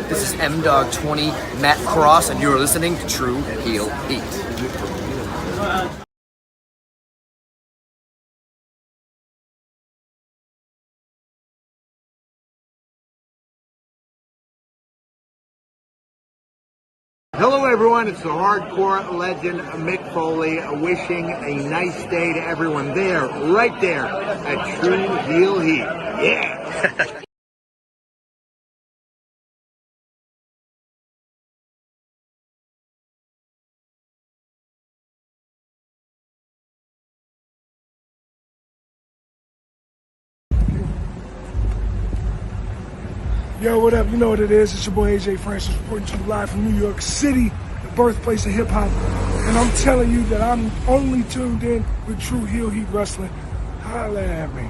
This is M-Dog20, Matt Cross, and you're listening to True Heel Heat. Hello everyone, it's the hardcore legend Mick Foley wishing a nice day to everyone there, right there at True Heel Heat. Yeah! Yo, what up? You know what it is. It's your boy AJ Francis reporting to you live from New York City, the birthplace of hip-hop. And I'm telling you that I'm only tuned in with True Heel Heat Wrestling. Holla at me.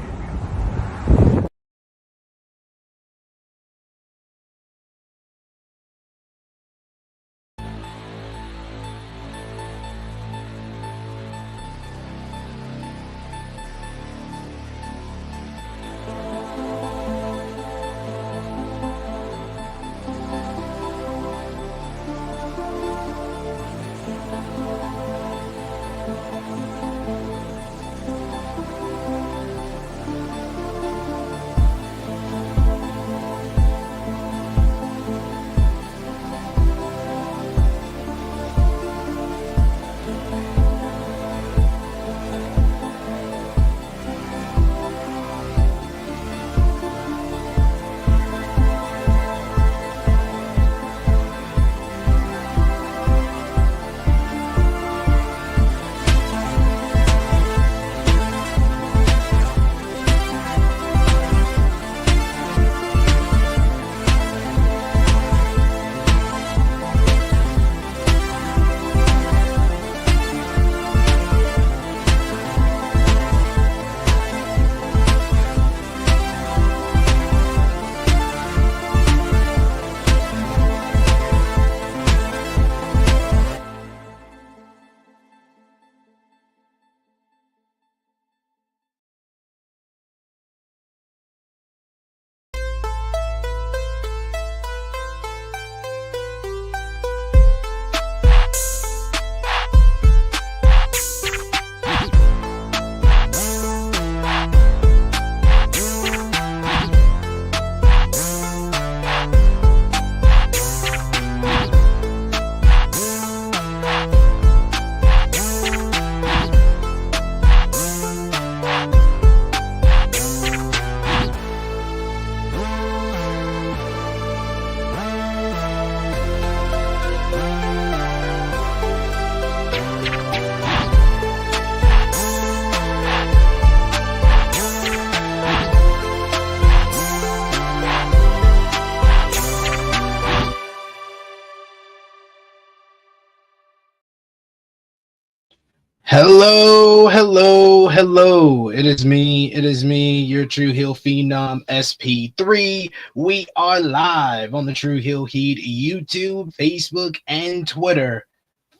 Hello, hello, hello. It is me, your True Heel Phenom SP3. We are live on the True Heel Heat YouTube, Facebook, and Twitter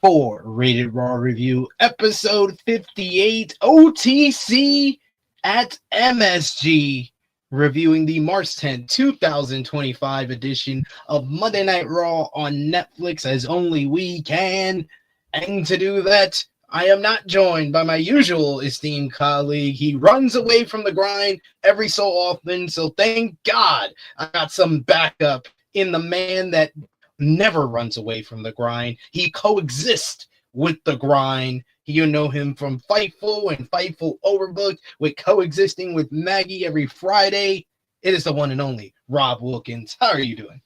for Rated Raw Review, episode 58, OTC at MSG, reviewing the March 10th, 2025 edition of Monday Night Raw on Netflix as only we can. And to do that, I am not joined by my usual esteemed colleague. He runs away from the grind every so often, so thank God I got some backup in the man that never runs away from the grind. He coexists with the grind. You know him from Fightful and Fightful Overbooked, with coexisting with Maggie every Friday. It is the one and only Rob Wilkins. How are you doing?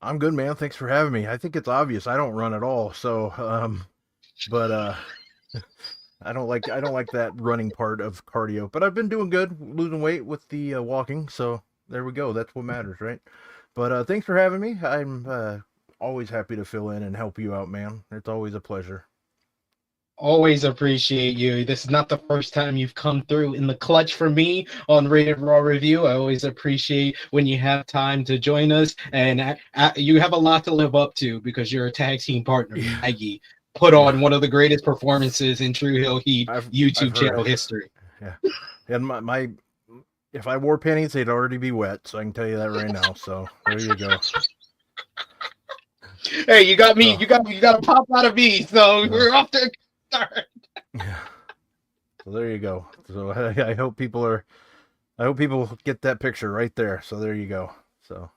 I'm good, man. Thanks for having me. I think it's obvious I don't run at all, so but I don't like that running part of cardio, but I've been doing good, losing weight with the walking, so there we go. That's what matters, right? But thanks for having me. I'm always happy to fill in and help you out, man. It's always a pleasure. Always appreciate you. This is not the first time you've come through in the clutch for me on Rated Raw Review. I always appreciate when you have time to join us, and you have a lot to live up to because you're a tag team partner, Maggie. Put on one of the greatest performances in True Heel Heat YouTube channel history. Yeah, and my if I wore panties, they'd already be wet. So I can tell you that right now. So there you go. Hey, you got me. You got to pop out of me. So we're off to a good start. Yeah. So there you go. So I hope people get that picture right there. So there you go. So.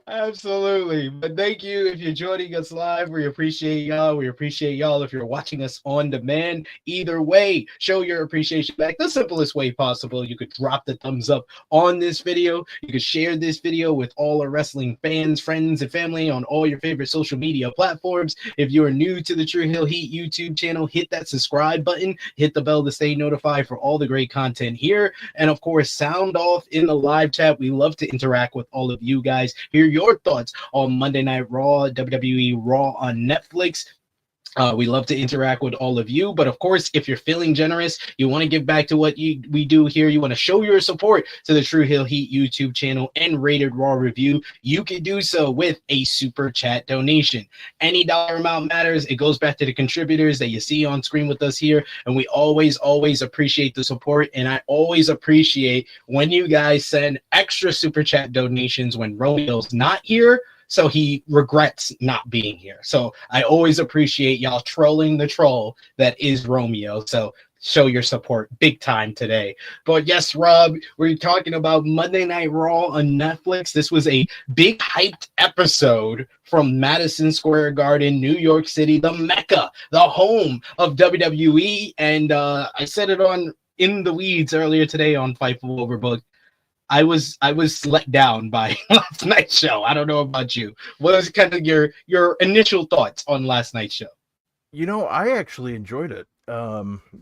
Absolutely. But thank you if you're joining us live. We appreciate y'all. We appreciate y'all if you're watching us on demand. Either way, show your appreciation back the simplest way possible. You could drop the thumbs up on this video. You could share this video with all our wrestling fans, friends, and family on all your favorite social media platforms. If you are new to the True Hill Heat YouTube channel, hit that subscribe button. Hit the bell to stay notified for all the great content here. And of course, sound off in the live chat. We love to interact with all of you guys. Hear your thoughts on Monday Night Raw, WWE Raw on Netflix. We love to interact with all of you, but of course, if you're feeling generous, you want to give back to what we do here, you want to show your support to the True Hill Heat YouTube channel and Rated Raw Review, you can do so with a super chat donation. Any dollar amount matters. It goes back to the contributors that you see on screen with us here, and we always appreciate the support, and I always appreciate when you guys send extra super chat donations when Romeo's not here, so he regrets not being here. So I always appreciate y'all trolling the troll that is Romeo. So show your support big time today. But yes, Rob, we're talking about Monday Night Raw on Netflix. This was a big hyped episode from Madison Square Garden, New York City, the Mecca, the home of WWE. And I said it on In the Weeds earlier today on Fightful Overbooked. I was let down by last night's show. I don't know about you. What was kind of your initial thoughts on last night's show? You know, I actually enjoyed it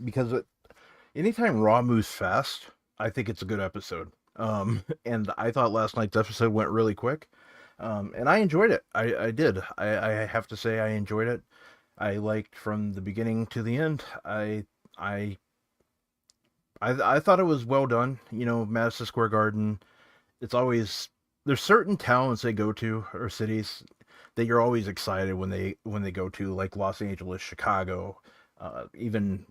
because anytime Raw moves fast, I think it's a good episode. And I thought last night's episode went really quick, and I enjoyed it. I did. I have to say I enjoyed it. I liked from the beginning to the end. I thought it was well done. You know, Madison Square Garden, it's always, there's certain towns they go to or cities that you're always excited when they go to, like Los Angeles, Chicago, even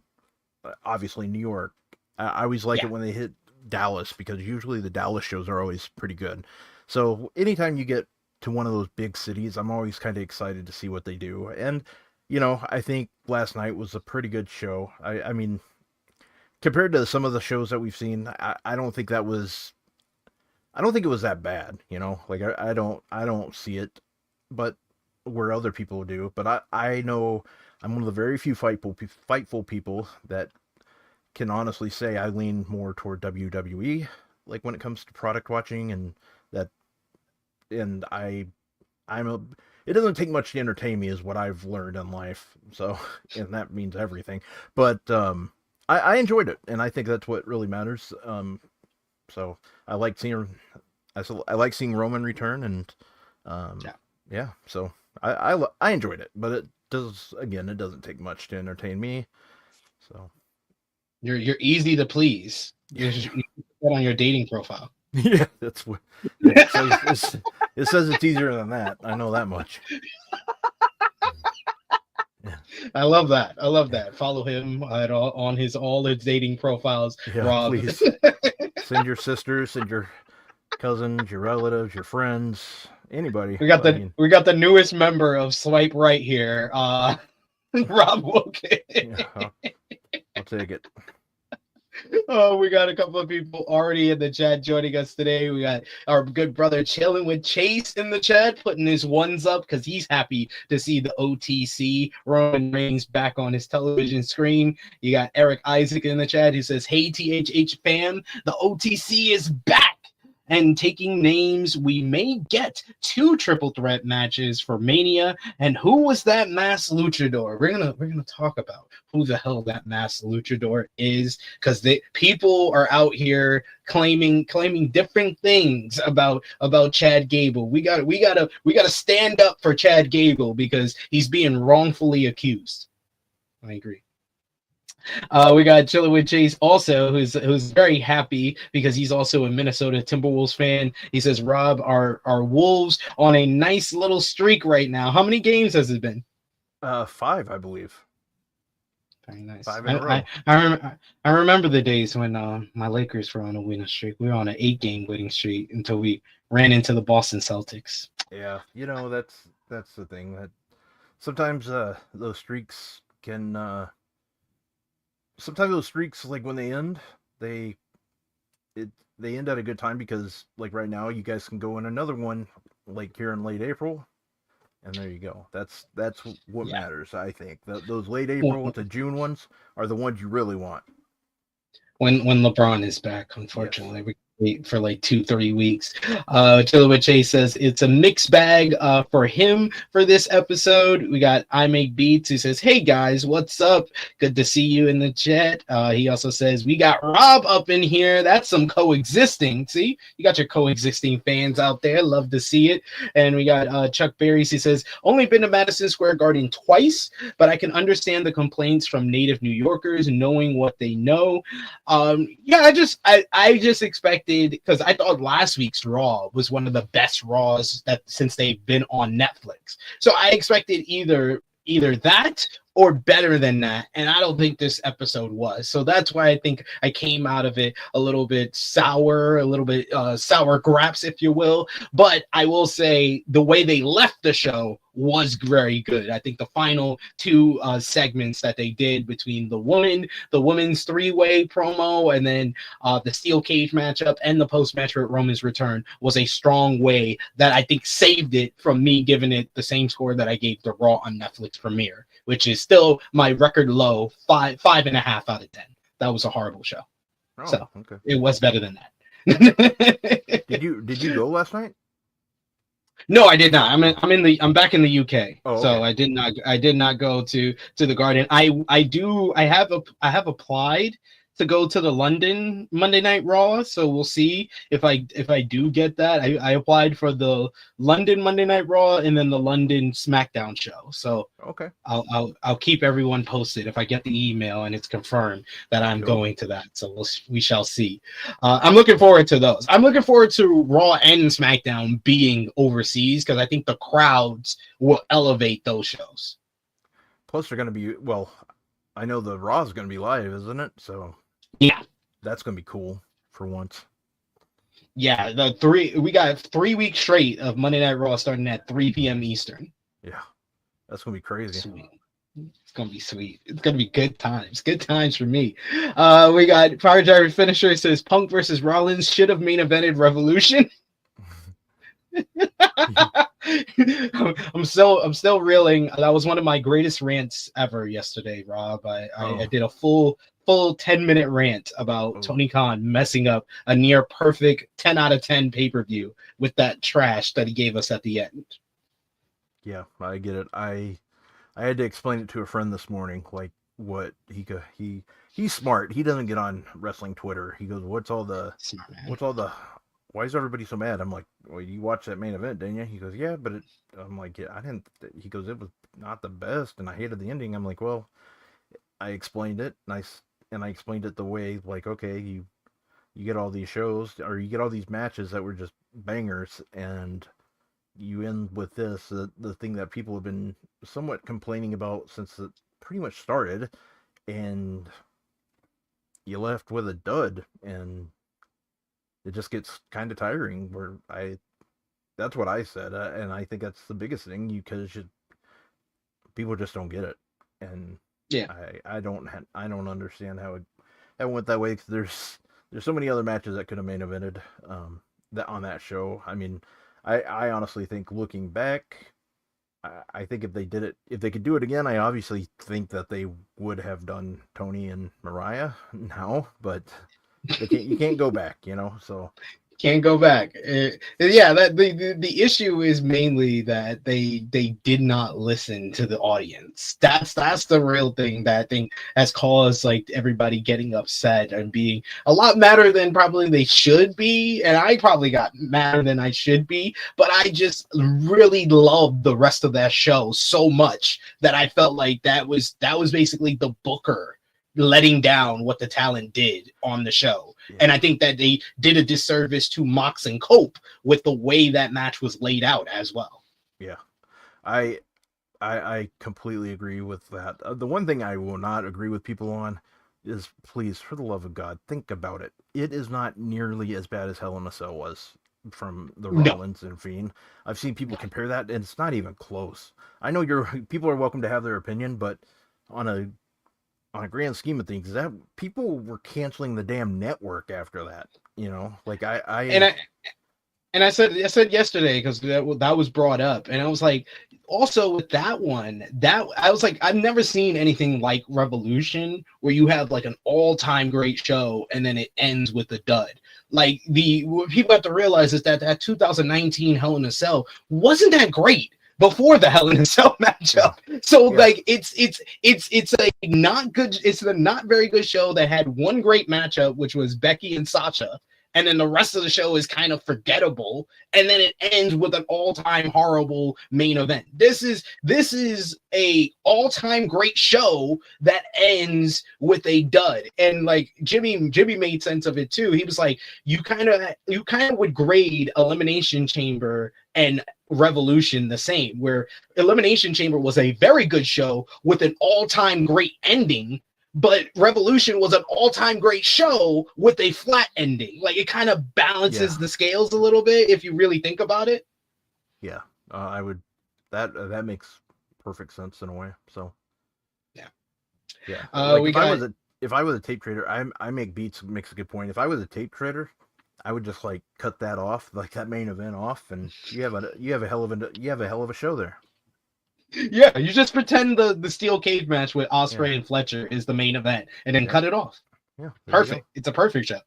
obviously New York. I always like it when they hit Dallas, because usually the Dallas shows are always pretty good. So anytime you get to one of those big cities, I'm always kind of excited to see what they do. And, you know, I think last night was a pretty good show. I mean, compared to some of the shows that we've seen, I don't think it was that bad, you know. Like I don't see it, but where other people do. But I know I'm one of the very few fightful people that can honestly say I lean more toward WWE, like when it comes to product watching, and it doesn't take much to entertain me, is what I've learned in life. So, and that means everything. But I enjoyed it, and I think that's what really matters. So I like seeing Roman return, and yeah. So I enjoyed it, but it doesn't take much to entertain me. So you're easy to please. You put on your dating profile. Yeah, that's what it says. It says it's easier than that. I know that much. I love that. Follow him on all his dating profiles. Yeah, Rob. Please send your sisters, send your cousins, your relatives, your friends, anybody. We got the newest member of Swipe Right here, Rob Wilkins. Yeah, I'll take it. Oh, we got a couple of people already in the chat joining us today. We got our good brother Chilling with Chase in the chat, putting his ones up because he's happy to see the OTC Roman Reigns back on his television screen. You got Eric Isaac in the chat who says, "Hey THH fam, the OTC is back and taking names. We may get 2 triple threat matches for Mania. And who was that masked luchador?" We're gonna talk about who the hell that masked luchador is, because people are out here claiming different things about Chad Gable. We gotta stand up for Chad Gable because he's being wrongfully accused. I agree. We got Chilling with Chase also, who's very happy because he's also a Minnesota Timberwolves fan. He says, "Rob, our Wolves on a nice little streak right now." How many games has it been? 5, I believe. Very nice. 5 in a row. I remember the days when my Lakers were on a winning streak. We were on an 8-game winning streak until we ran into the Boston Celtics. Yeah, you know, that's the thing, that sometimes those streaks can. Sometimes those streaks, like when they end, they they end at a good time because, like right now, you guys can go in another one, like here in late April, and there you go. That's what Yeah. matters. I think those late April to June ones are the ones you really want. When LeBron is back, Yes. unfortunately. We wait for like 2-3 weeks. Chilla with Chase says it's a mixed bag for him for this episode. We got I Make Beats who says, "Hey guys, what's up? Good to see you in the chat." He also says, "We got Rob up in here. That's some coexisting. See, you got your coexisting fans out there. Love to see it." And we got Chuck Berries. He says, "Only been to Madison Square Garden twice, but I can understand the complaints from native New Yorkers knowing what they know." Yeah, I just expected, because I thought last week's Raw was one of the best Raws that since they've been on Netflix. So I expected either that or better than that, and I don't think this episode was. So that's why I think I came out of it a little bit sour, a little bit sour grapes, if you will. But I will say the way they left the show was very good. I think the final two segments that they did between the women's three-way promo, and then the steel cage matchup and the post-match at Roman's return was a strong way that I think saved it from me giving it the same score that I gave the Raw on Netflix premiere, which is still my record low, 5.5 out of 10. That was a horrible show. Oh, so okay. it was better than that. Did you go last night? No, I did not. I'm back in the UK. Oh, okay. So I did not go to the Garden. I have applied to go to the London Monday Night Raw, so we'll see if I do get that. I applied for the London Monday Night Raw and then the London SmackDown show. So okay, I'll keep everyone posted if I get the email and it's confirmed that I'm going to that. So we shall see. I'm looking forward to those. I'm looking forward to Raw and SmackDown being overseas because I think the crowds will elevate those shows. Plus, they're going to be, well, I know the Raw is going to be live, isn't it? So yeah, that's going to be cool for once. Yeah, we got 3 weeks straight of Monday Night Raw starting at 3 p.m. Eastern. Yeah, that's going to be crazy. Sweet. It's going to be sweet. It's going to be good times. Good times for me. We got Fire Driver Finisher says Punk versus Rollins should have main evented Revolution. I'm still reeling. That was one of my greatest rants ever yesterday, Rob. I did a full 10-minute rant about Tony Khan messing up a near perfect 10 out of 10 pay-per-view with that trash that he gave us at the end. Yeah, I get it. I had to explain it to a friend this morning, like what he's smart. He doesn't get on wrestling Twitter. He goes, why is everybody so mad? I'm like, well, you watched that main event, didn't you? He goes, yeah, but I'm like, yeah, I didn't. He goes, it was not the best, and I hated the ending. I'm like, well, I explained it, and I explained it the way, like, okay, you get all these shows, or you get all these matches that were just bangers, and you end with this, the thing that people have been somewhat complaining about since it pretty much started, and you left with a dud, and it just gets kind of tiring. That's what I said, and I think that's the biggest thing, because people just don't get it, and yeah, I don't understand how it went that way. Because there's so many other matches that could have main evented that on that show. I mean, I honestly think, looking back, I think if they could do it again, I obviously think that they would have done Tony and Mariah now, but you can't go back, so. Can't go back. Yeah, that the issue is mainly that they did not listen to the audience. That's the real thing that I think has caused like everybody getting upset and being a lot madder than probably they should be. And I probably got madder than I should be, but I just really loved the rest of that show so much that I felt like that was basically the booker letting down what the talent did on the show. Yeah. And I think that they did a disservice to Mox and Cope with the way that match was laid out as well. Yeah, I completely agree with that. The one thing I will not agree with people on is, please, for the love of God, think about it. It is not nearly as bad as Hell in a Cell was. from the No. Rollins and Fiend. I've seen people compare that, and it's not even close. I know people are welcome to have their opinion, but on a grand scheme of things, that people were canceling the damn network after that. You know, like I said yesterday, because that was brought up, and I was like, also with that one, that I was like, I've never seen anything like Revolution, where you have like an all-time great show and then it ends with a dud. Like what people have to realize is that 2019 Hell in a Cell wasn't that great before the Hell in a Cell matchup. So like it's a not good, it's a not very good show that had one great matchup, which was Becky and Sasha. And then the rest of the show is kind of forgettable, and then it ends with an all-time horrible main event. This is a all-time great show that ends with a dud. And like Jimmy made sense of it too. He was like, you kind of would grade Elimination Chamber and Revolution the same, where Elimination Chamber was a very good show with an all-time great ending, but Revolution was an all-time great show with a flat ending. Like, it kind of balances the scales a little bit if you really think about it. Yeah, I would. That makes perfect sense in a way. So, yeah. Like if I was a tape trader, I make beats. Makes a good point. If I was a tape trader, I would just like cut that off, like that main event off, and you have a hell of a show there. Yeah, you just pretend the steel cage match with Ospreay and Fletcher is the main event, and then cut it off. Yeah, perfect. It's a perfect show.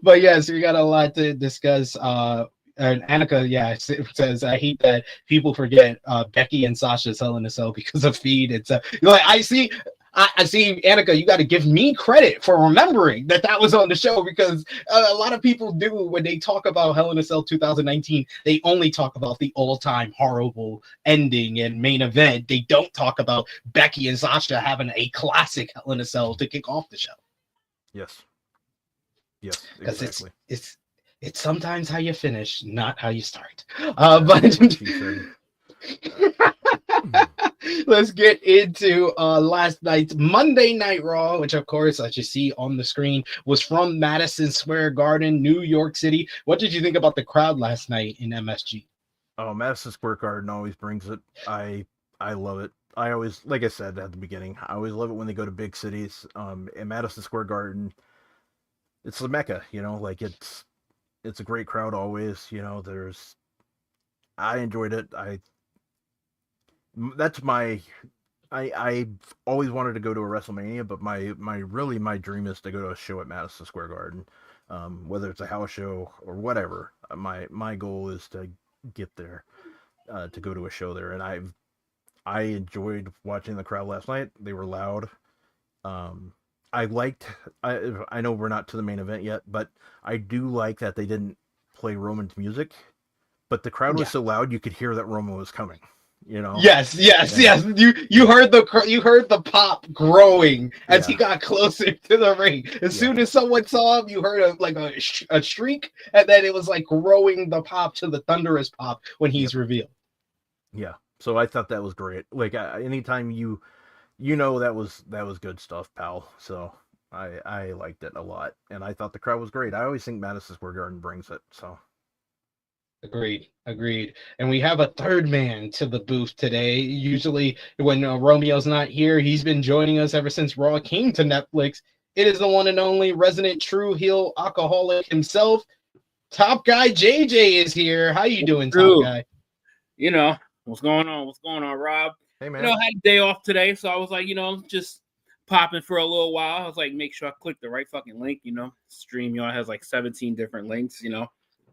But yes, we got a lot to discuss. And Annika, says, I hate that people forget Becky and Sasha's Hell in a Cell because of feed. It's like I see, Annika, you got to give me credit for remembering that was on the show, because a lot of people do when they talk about Hell in a Cell 2019, they only talk about the all-time horrible ending and main event. They don't talk about Becky and Sasha having a classic Hell in a Cell to kick off the show. Yes, exactly. It's sometimes how you finish, not how you start. But let's get into last night's Monday Night Raw, which, of course, as you see on the screen, was from Madison Square Garden, New York City. What did you think about the crowd last night in MSG? Oh, Madison Square Garden always brings it. I love it. I always, like I said at the beginning, I always love it when they go to big cities. In Madison Square Garden, it's the Mecca, like it's a great crowd always. I enjoyed it. I've always wanted to go to a WrestleMania, but my dream is to go to a show at Madison Square Garden, whether it's a house show or whatever. My goal is to get there, to go to a show there, and I enjoyed watching the crowd last night. They were loud. I know we're not to the main event yet, but I do like that they didn't play Roman's music, but the crowd was so loud you could hear that Roman was coming. Yes. You heard the pop growing as he got closer to the ring. As soon as someone saw him, you heard a shriek, and then it was like growing the pop to the thunderous pop when he's revealed. Yeah. So I thought that was great. Like anytime that was good stuff, pal. So I liked it a lot, and I thought the crowd was great. I always think Madison Square Garden brings it. So. Agreed. And we have a third man to the booth today. Usually when Romeo's not here, he's been joining us ever since Raw came to Netflix. It is the one and only resident true heel alcoholic himself. Top Guy JJ is here. How you doing, Top Guy? What's going on, Rob? Hey, man. I had a day off today, so I was like, just popping for a little while. I was like, make sure I click the right fucking link. StreamYard has like 17 different links,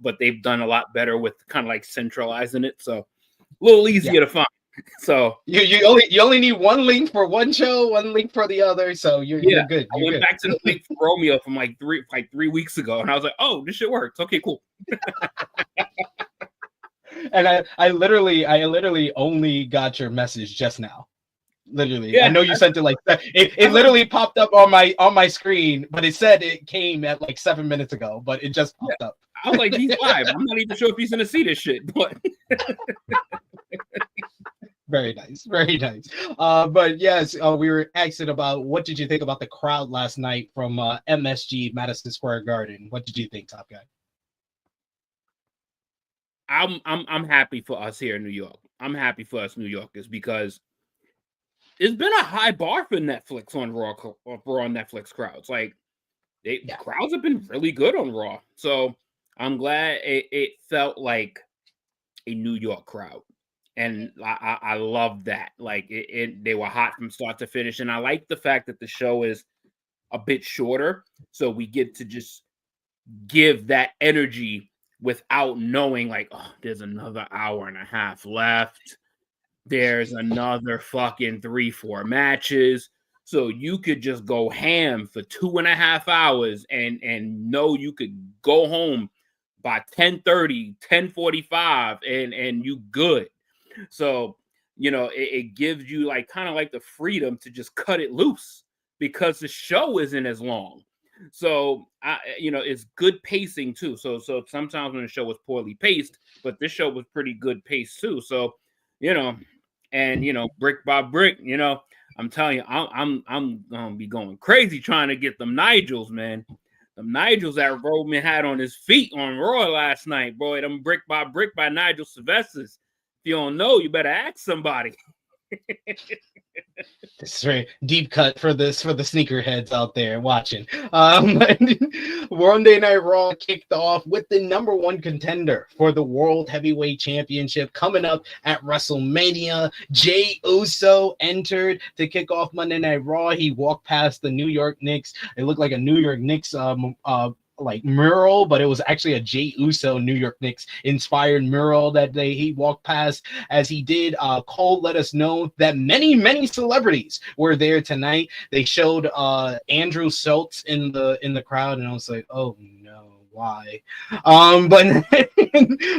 but they've done a lot better with kind of like centralizing it, so a little easier to find. So you only need one link for one show, one link for the other, so you're good. I went back to the link for Romeo from like 3 weeks ago, and I was like, oh, this shit works. Okay, cool. And I literally only got your message just now. Literally, I know you sent it like that. It literally popped up on my screen, but it said it came at like 7 minutes ago, but it just popped up. I was like, he's live. I'm not even sure if he's gonna see this shit, but very nice. But yes, we were asking about what did you think about the crowd last night from MSG Madison Square Garden? What did you think, Top Guy? I'm happy for us here in New York. I'm happy for us New Yorkers because it's been a high bar for Netflix on Raw Netflix crowds. Like crowds have been really good on Raw. So I'm glad it felt like a New York crowd. And I love that. Like they were hot from start to finish. And I like the fact that the show is a bit shorter. So we get to just give that energy without knowing like, oh, there's another hour and a half left. There's another fucking 3-4 matches. So you could just go ham for 2.5 hours and know you could go home by 10:30, 10:45 and you good. So, it gives you like kind of like the freedom to just cut it loose because the show isn't as long. So, it's good pacing too. So sometimes when the show was poorly paced, but this show was pretty good paced too. So, brick by brick, I'm telling you, I'm gonna be going crazy trying to get them Nigels, man. Them Nigels that Roman had on his feet on Raw last night, boy. Them brick by Nigel Sylvester's. If you don't know, you better ask somebody. This is very deep cut for the sneakerheads out there watching. Monday Night Raw kicked off with the number one contender for the World Heavyweight Championship coming up at WrestleMania. Jey Uso entered to kick off Monday Night Raw. He walked past the New York Knicks. It looked like a New York Knicks like mural, but it was actually a Jey Uso New York Knicks inspired mural that he walked past. As he did, Cole let us know that many celebrities were there tonight. They showed Andrew Schultz in the crowd, and I was like, oh no, why?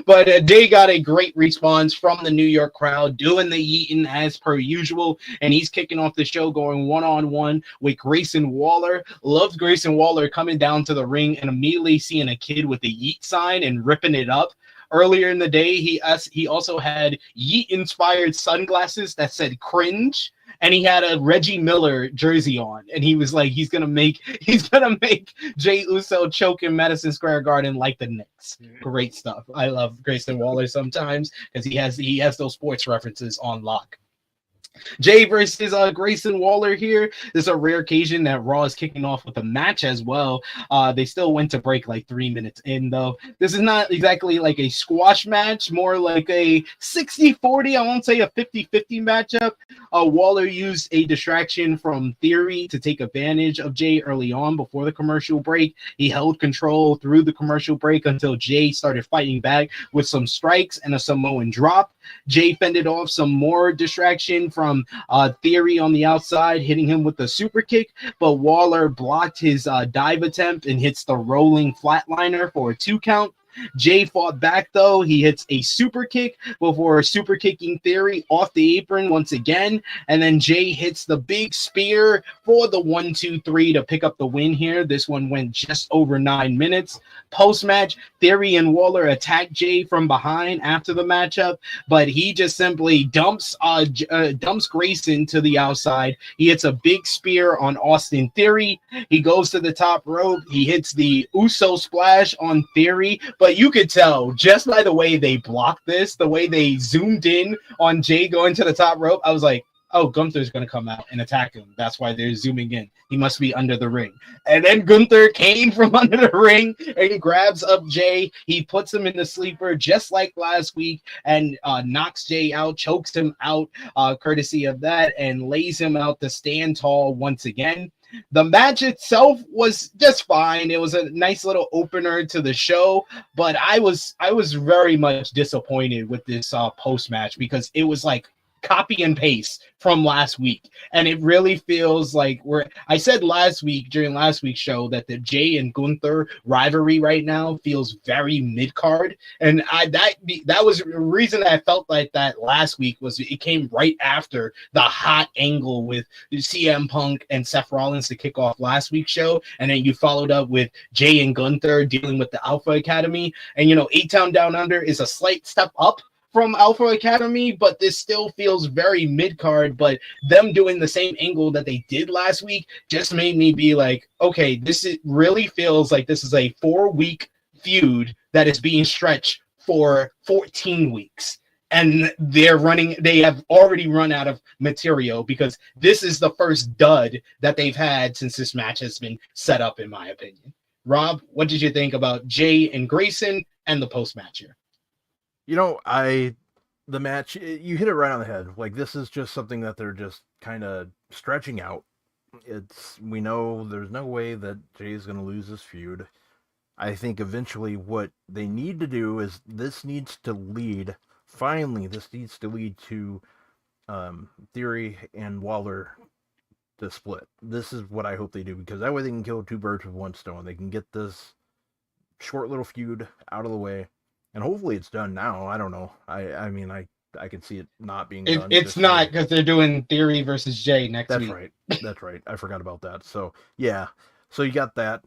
But Jey got a great response from the New York crowd, doing the yeeting as per usual, and he's kicking off the show going one-on-one with Grayson Waller. Loves Grayson Waller coming down to the ring and immediately seeing a kid with the yeet sign and ripping it up. Earlier in the day, he also had yeet-inspired sunglasses that said cringe, and he had a Reggie Miller jersey on, and he was like, he's gonna make Jey Uso choke in Madison Square Garden like the Knicks. Great stuff. I love Grayson Waller sometimes because he has those sports references on lock. Jey versus Grayson Waller here. This is a rare occasion that Raw is kicking off with a match as well. They still went to break like 3 minutes in, though. This is not exactly like a squash match, more like a 60-40, I won't say a 50-50 matchup. Waller used a distraction from Theory to take advantage of Jey early on before the commercial break. He held control through the commercial break until Jey started fighting back with some strikes and a Samoan drop. Jey fended off some more distraction from Theory on the outside, hitting him with the super kick, but Waller blocked his dive attempt and hits the rolling flatliner for a 2 count. Jey fought back, though. He hits a super kick before super kicking Theory off the apron once again, and then Jey hits the big spear for the 1-2-3 to pick up the win here. This one went just over 9 minutes. Post-match, Theory and Waller attack Jey from behind after the matchup, but he just simply dumps Grayson to the outside. He hits a big spear on Austin Theory. He goes to the top rope. He hits the Uso splash on Theory, but you could tell just by the way they blocked this, the way they zoomed in on Jey going to the top rope, I was like, oh, Gunther's going to come out and attack him. That's why they're zooming in. He must be under the ring. And then Gunther came from under the ring and grabs up Jey. He puts him in the sleeper just like last week and knocks Jey out, chokes him out courtesy of that, and lays him out to stand tall once again. The match itself was just fine. It was a nice little opener to the show, but I was very much disappointed with this post-match because it was like copy and paste from last week, and it really feels like I said last week during last week's show that the Jey and Gunther rivalry right now feels very mid-card, and that was the reason I felt like that last week was it came right after the hot angle with CM Punk and Seth Rollins to kick off last week's show, and then you followed up with Jey and Gunther dealing with the Alpha Academy, and A-Town Down Under is a slight step up from Alpha Academy, but this still feels very mid-card. But them doing the same angle that they did last week just made me be like, okay, really feels like this is a 4-week feud that is being stretched for 14 weeks. And they have already run out of material because this is the first dud that they've had since this match has been set up, in my opinion. Rob, what did you think about Jey and Grayson and the post-match here? The match, you hit it right on the head. Like, this is just something that they're just kind of stretching out. We know there's no way that Jey's going to lose this feud. I think eventually what they need to do is this needs to lead to Theory and Waller to split. This is what I hope they do, because that way they can kill two birds with one stone. They can get this short little feud out of the way, and hopefully it's done now. I don't know. I mean, I could see it not being done. It's not, because they're doing Theory versus Jey next week. Right. That's right. I forgot about that. So yeah. So you got that.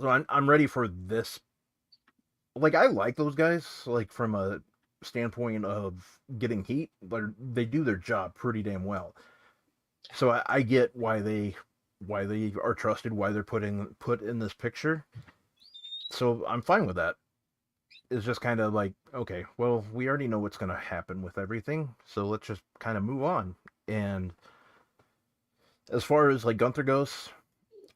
So I'm ready for this. Like, I like those guys, like, from a standpoint of getting heat, but they do their job pretty damn well. So I get why they are trusted, why they're put in this picture. So I'm fine with that. It's just kind of like, okay, well, we already know what's going to happen with everything, so let's just kind of move on. And as far as, like, Gunther goes,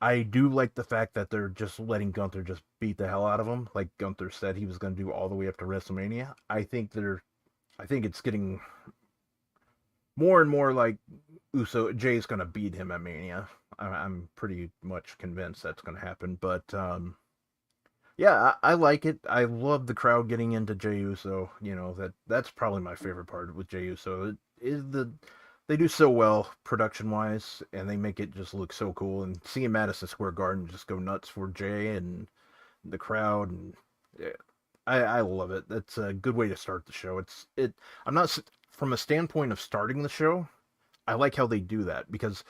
I do like the fact that they're just letting Gunther just beat the hell out of him, like Gunther said he was going to do all the way up to WrestleMania. I think it's getting more and more like Jey's going to beat him at Mania. I'm pretty much convinced that's going to happen. But yeah, I like it. I love the crowd getting into Jey Uso. That's probably my favorite part with Jey Uso. They do so well production-wise, and they make it just look so cool. And seeing Madison Square Garden just go nuts for Jey and the crowd, and yeah, I love it. That's a good way to start the show. I'm not, from a standpoint of starting the show, I like how they do that, because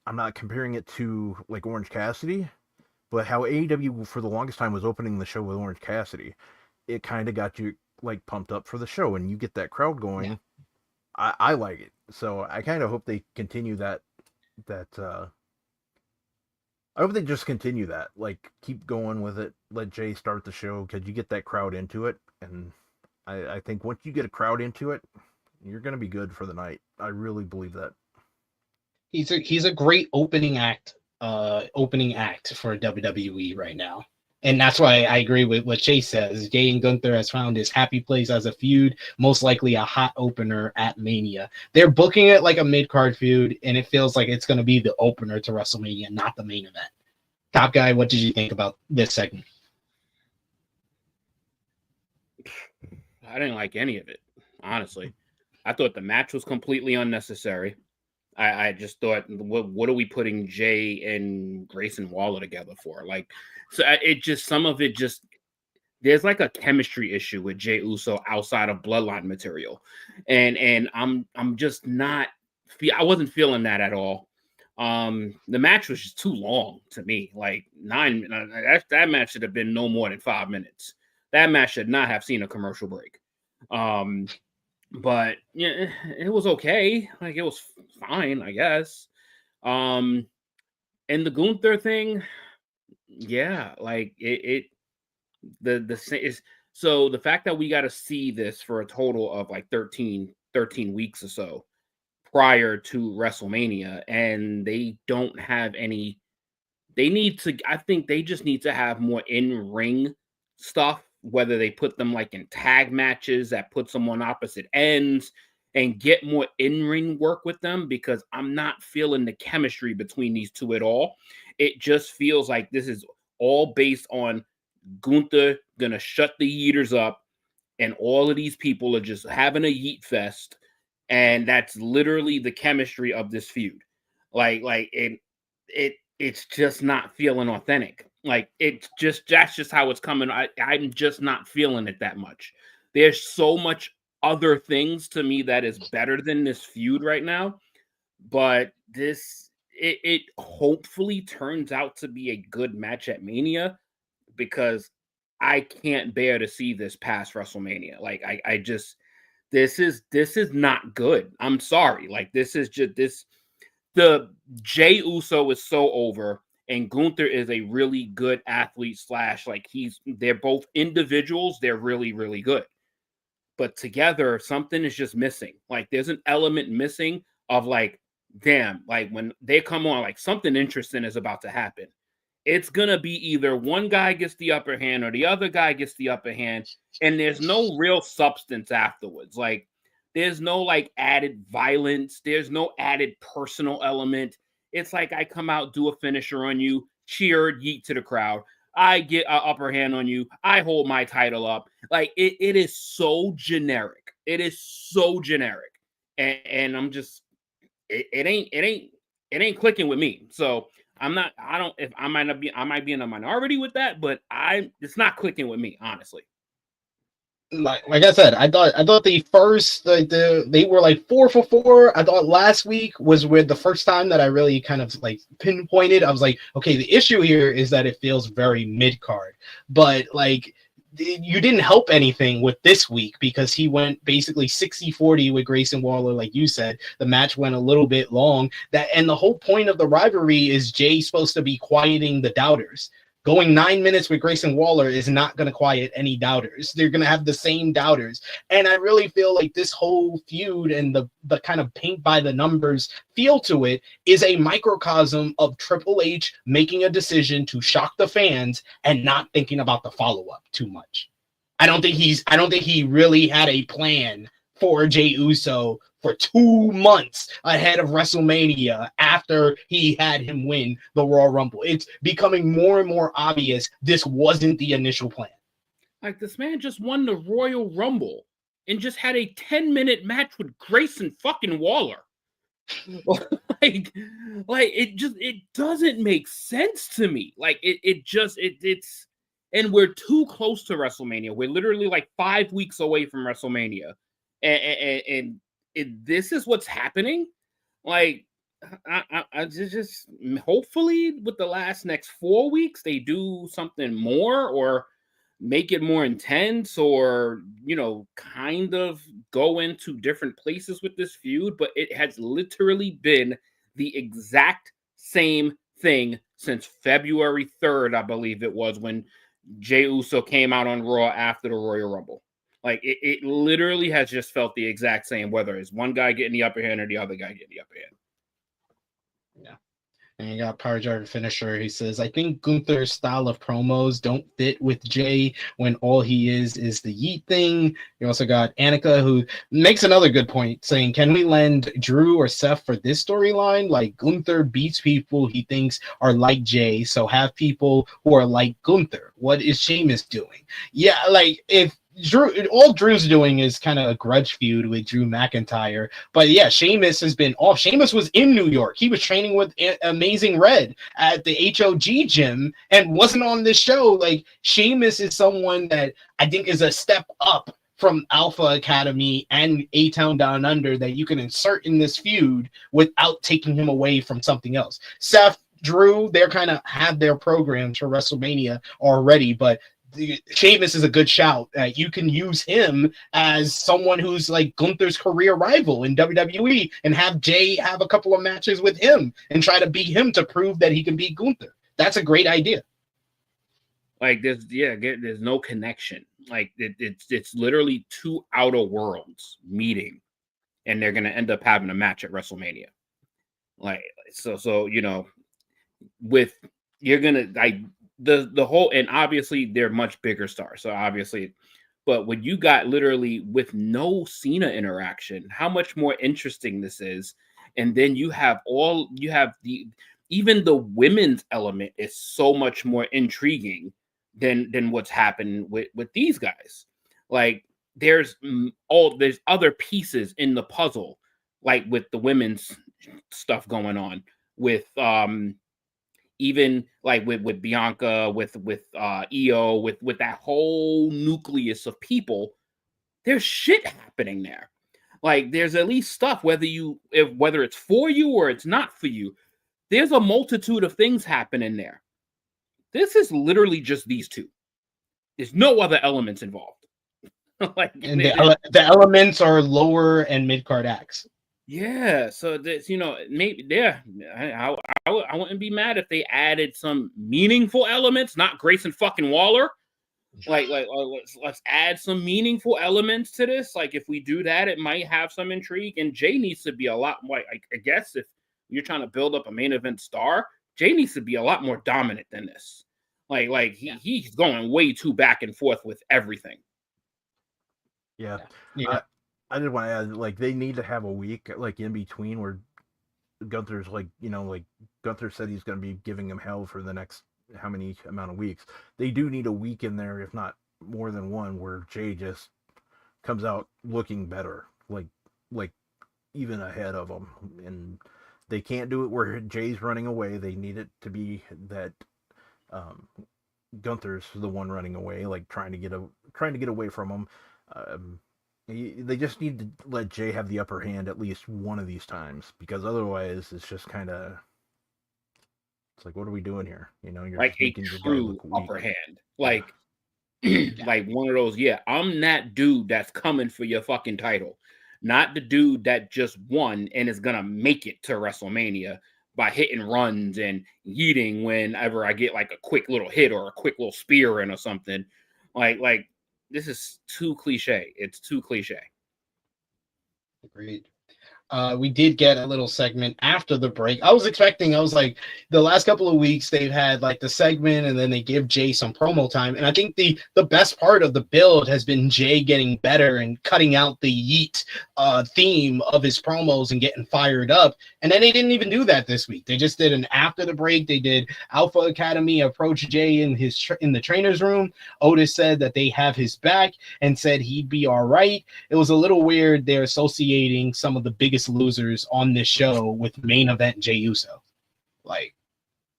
I'm not comparing it to, like, Orange Cassidy, but how AEW for the longest time was opening the show with Orange Cassidy. It kind of got you, like, pumped up for the show, and you get that crowd going. Yeah. I like it. So I kind of hope they continue that I hope they just continue that, like, keep going with it, let Jey start the show, because you get that crowd into it, and I think once you get a crowd into it, you're going to be good for the night. I really believe that. He's a great opening act for WWE right now. And that's why I agree with what Chase says. Jey and Gunther has found his happy place as a feud, most likely a hot opener at Mania. They're booking it like a mid-card feud, and it feels like it's going to be the opener to WrestleMania, not the main event. Top Guy, what did you think about this segment? I didn't like any of it, honestly. I thought the match was completely unnecessary. I just thought, what are we putting Jey and Grayson Waller together for? Like, so some of it just, there's like a chemistry issue with Jey Uso outside of Bloodline material, and I'm just not, I wasn't feeling that at all. The match was just too long to me. Like, that match should have been no more than 5 minutes. That match should not have seen a commercial break. But yeah, it was okay. Like, it was fine, I guess. And the Gunther thing, yeah, like so the fact that we got to see this for a total of like 13 weeks or so prior to WrestleMania, and they don't have any. I think they just need to have more in-ring stuff. Whether they put them like in tag matches that puts them on opposite ends and get more in-ring work with them, because I'm not feeling the chemistry between these two at all. It just feels like this is all based on Gunther gonna shut the yeeters up, and all of these people are just having a yeet fest, and that's literally the chemistry of this feud. It's just not feeling authentic. Like, that's just how it's coming. I'm just not feeling it that much. There's so much other things to me that is better than this feud right now. But it hopefully turns out to be a good match at Mania, because I can't bear to see this past WrestleMania. Like, this is not good. I'm sorry. Like, this is just the Jey Uso is so over. And Gunther is a really good athlete / like they're both individuals. They're really, really good. But together, something is just missing. Like there's an element missing of like, damn, like when they come on, like something interesting is about to happen. It's going to be either one guy gets the upper hand or the other guy gets the upper hand. And there's no real substance afterwards. Like there's no like added violence. There's no added personal element. It's like I come out, do a finisher on you, cheer, yeet to the crowd. I get an upper hand on you. I hold my title up. Like it is so generic. It is so generic. And I'm just, it ain't clicking with me. So I might be in a minority with that, but it's not clicking with me, honestly. Like I said, I thought the first they were like 4 for 4. I thought last week was where the first time that I really kind of like pinpointed. I was like, okay, the issue here is that it feels very mid card, but like you didn't help anything with this week because he went basically 60-40 with Grayson Waller, like you said. The match went a little bit long. And the whole point of the rivalry is Jey supposed to be quieting the doubters. Going 9 minutes with Grayson Waller is not going to quiet any doubters. They're going to have the same doubters. And I really feel like this whole feud and the kind of paint by the numbers feel to it is a microcosm of Triple H making a decision to shock the fans and not thinking about the follow-up too much. I don't think he really had a plan for Jey Uso for 2 months ahead of WrestleMania after he had him win the Royal Rumble. It's becoming more and more obvious this wasn't the initial plan. Like this man just won the Royal Rumble and just had a 10-minute match with Grayson fucking Waller. like it doesn't make sense to me. Like it's and we're too close to WrestleMania. We're literally like 5 weeks away from WrestleMania. And this is what's happening. Like, I just hopefully with the next 4 weeks they do something more or make it more intense or kind of go into different places with this feud. But it has literally been the exact same thing since February 3rd, I believe it was, when Jey Uso came out on Raw after the Royal Rumble. Like it literally has just felt the exact same, whether it's one guy getting the upper hand or the other guy getting the upper hand. Yeah. And you got Power Driver Finisher. He says, I think Gunther's style of promos don't fit with Jey when all he is the yeet thing. You also got Annika, who makes another good point, saying, can we lend Drew or Seth for this storyline? Like, Gunther beats people he thinks are like Jey, so have people who are like Gunther. What is Sheamus doing? Yeah, like, if all Drew's doing is kind of a grudge feud with Drew McIntyre. But yeah, Sheamus has been off. Sheamus was in New York. He was training with Amazing Red at the HOG gym and wasn't on this show. Like, Sheamus is someone that I think is a step up from Alpha Academy and A-Town Down Under that you can insert in this feud without taking him away from something else. Seth, Drew, they're kind of have their programs for WrestleMania already, but Sheamus is a good shout. You can use him as someone who's like Gunther's career rival in WWE and have Jey have a couple of matches with him and try to beat him to prove that he can beat Gunther. That's a great idea. Like there's no connection. Like it's literally two outer worlds meeting, and they're gonna end up having a match at WrestleMania. Like so with you're gonna like. The whole, and obviously they're much bigger stars, so obviously, but when you got literally with no Cena interaction, how much more interesting this is. And then even the women's element is so much more intriguing than what's happened with these guys. Like there's other pieces in the puzzle, like with the women's stuff going on with even like with Bianca, with Io, with that whole nucleus of people, there's shit happening there. Like there's at least stuff, whether it's for you or it's not for you, there's a multitude of things happening there. This is literally just these two. There's no other elements involved. And the elements are lower and mid card acts. Yeah, so that's maybe I wouldn't be mad if they added some meaningful elements, not Grayson fucking Waller. Let's add some meaningful elements to this. Like if we do that, it might have some intrigue. And Jey needs to be a lot more. I guess if you're trying to build up a main event star, Jey needs to be a lot more dominant than this. He's going way too back and forth with everything. Yeah. I just want to add, like, they need to have a week, like, in between where Gunther's, like, Gunther said he's going to be giving him hell for the next how many amount of weeks. They do need a week in there, if not more than one, where Jey just comes out looking better, like even ahead of him. And they can't do it where Jay's running away. They need it to be that Gunther's the one running away, like trying to get away from him. They just need to let Jey have the upper hand at least one of these times, because otherwise it's just kind of, it's like, what are we doing here? You're like a true upper hand, like one of those. Yeah, I'm that dude that's coming for your fucking title, not the dude that just won and is gonna make it to WrestleMania by hitting runs and yeeting whenever I get like a quick little hit or a quick little spear in or something. Like this is too cliche. It's too cliche. Agreed. We did get a little segment after the break. I was like, the last couple of weeks they've had like the segment and then they give Jey some promo time. And I think the best part of the build has been Jey getting better and cutting out the yeet theme of his promos and getting fired up. And then they didn't even do that this week. They just did an after the break. They did Alpha Academy approach Jey in the trainer's room. Otis said that they have his back and said he'd be all right. It was a little weird. They're associating some of the biggest losers on this show with main event Jey Uso. Like,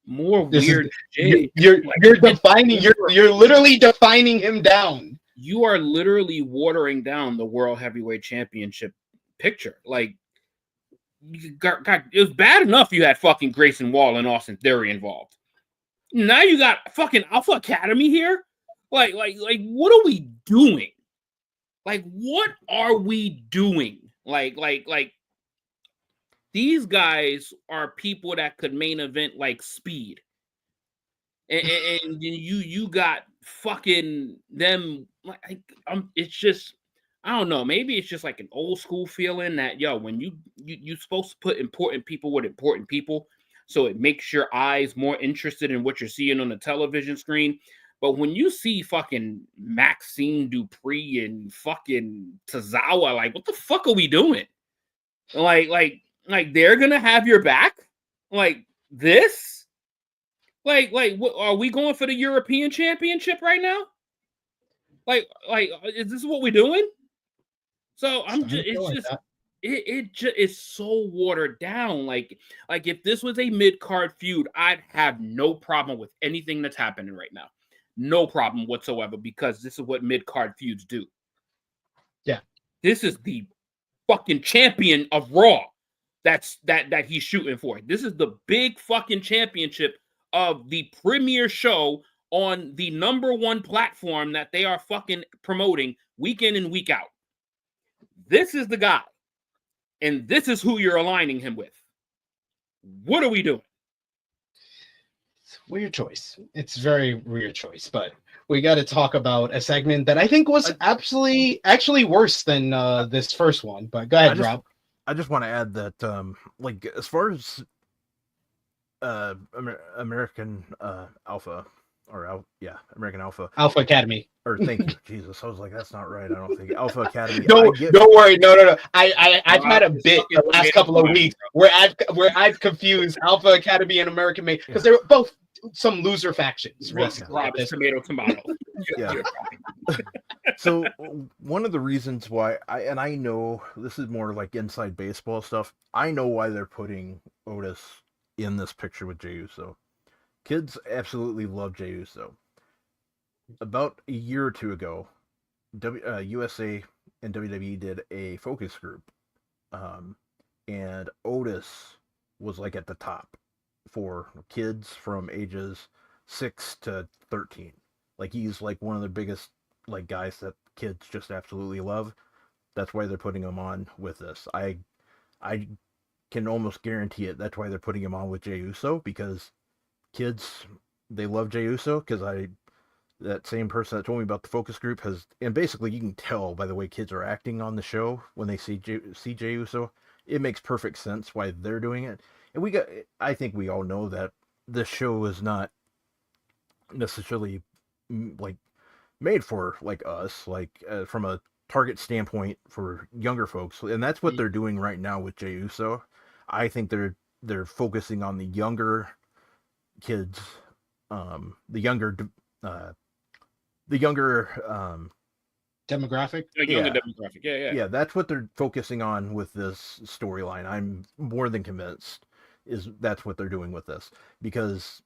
more weird. You're literally defining him down. You are literally watering down the World Heavyweight Championship picture. Like, God, it was bad enough you had fucking Grayson Waller and Austin Theory involved. Now you got fucking Alpha Academy here. Like, what are we doing? Like, what are we doing? Like, these guys are people that could main event like Speed, and you got fucking them. Like, it's just, I don't know. Maybe it's just like an old school feeling that when you're supposed to put important people with important people, so it makes your eyes more interested in what you're seeing on the television screen. But when you see fucking Maxine Dupree and fucking Tozawa, like, what the fuck are we doing? Like they're gonna have your back, like this, like what, are we going for the European Championship right now? Like is this what we're doing? So it's so watered down. Like if this was a mid-card feud, I'd have no problem with anything that's happening right now, no problem whatsoever, because this is what mid-card feuds do. Yeah, this is the fucking champion of Raw. That he's shooting for. This is the big fucking championship of the premier show on the #1 platform that they are fucking promoting week in and week out. This is the guy, and this is who you're aligning him with. What are we doing? It's a weird choice. It's a very weird choice, but we got to talk about a segment that I think was actually worse than this first one. But go ahead, Rob. I just want to add that, like, as far as American Alpha, or American Alpha Academy. Or thank you, Jesus. I was like, that's not right. I don't think Alpha Academy. Don't worry. No. I've had a bit the last couple of weeks where I've confused Alpha Academy and American Made, because they're both some loser factions. Tomato. Yeah. So one of the reasons why I know this is more like inside baseball stuff. I know why they're putting Otis in this picture with Jey Uso. Kids absolutely love Jey Uso. About a year or two ago, USA and WWE did a focus group, and Otis was like at the top for kids from ages 6 to 13. Like, he's like one of the biggest like guys that kids just absolutely love. That's why they're putting him on with this. I I can almost guarantee it. That's why they're putting him on with Jey Uso, because kids, they love Jey Uso, because that same person that told me about the focus group and basically you can tell by the way kids are acting on the show when they see Jey Uso. It makes perfect sense why they're doing it. And I think we all know that this show is not necessarily like made for like us, like from a target standpoint for younger folks, and that's what they're doing right now with Jey Uso. I think they're focusing on the younger kids, the younger demographic. Younger demographic. Yeah. That's what they're focusing on with this storyline. I'm more than convinced that's what they're doing with this, because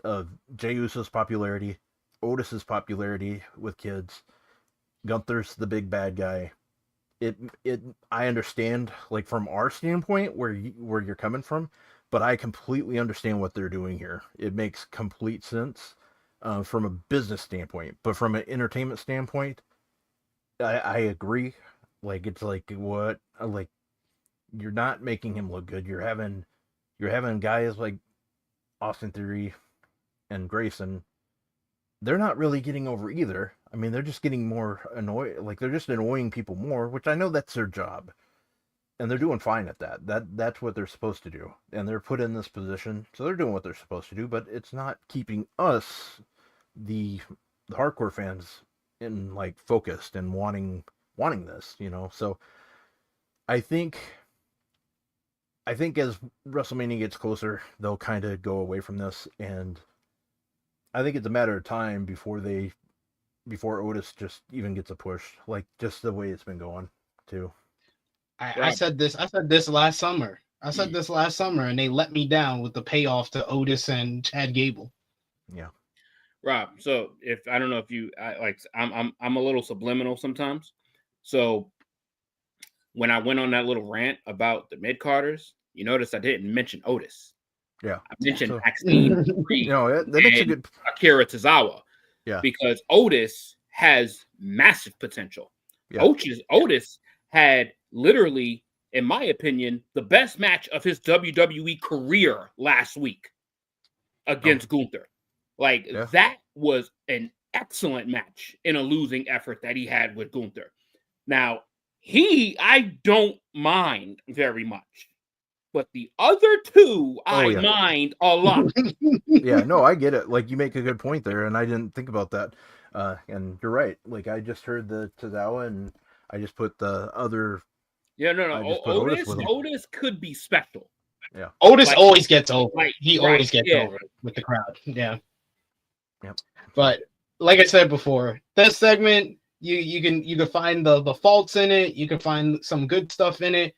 of Jey Uso's popularity, Otis's popularity with kids. Gunther's the big bad guy. I understand, like, from our standpoint where you're coming from, but I completely understand what they're doing here. It makes complete sense from a business standpoint, but from an entertainment standpoint, I agree. Like, it's like, what, like, you're not making him look good. You're having guys like Austin Theory and Grayson. They're not really getting over either. I mean, they're just getting more annoyed. Like, they're just annoying people more, which I know that's their job, and they're doing fine at that. That's what they're supposed to do, and they're put in this position, so they're doing what they're supposed to do. But it's not keeping us, the hardcore fans, in like focused and wanting this, you know. So I think as WrestleMania gets closer, they'll kind of go away from this, and I think it's a matter of time before Otis just even gets a push, like just the way it's been going too. I said this last summer. And they let me down with the payoff to Otis and Chad Gable. Yeah. Rob, so I don't know if I'm a little subliminal sometimes. So when I went on that little rant about the mid-carders, you notice I didn't mention Otis. Yeah. I mentioned Maxine Reed, that makes a good Akira Tozawa. Yeah. Because Otis has massive potential. Yeah. Otis had literally, in my opinion, the best match of his WWE career last week against Gunther. Like, that was an excellent match in a losing effort that he had with Gunther. Now, I don't mind very much. But the other two, I mind a lot. Yeah, no, I get it. Like, you make a good point there, and I didn't think about that. And you're right. Like, I just heard the Tozawa, and I just put the other. Yeah, no. Otis could be special. Yeah, Otis always gets over. He always gets over with the crowd. Yeah. Yep. But like I said before, this segment, you can find the faults in it. You can find some good stuff in it.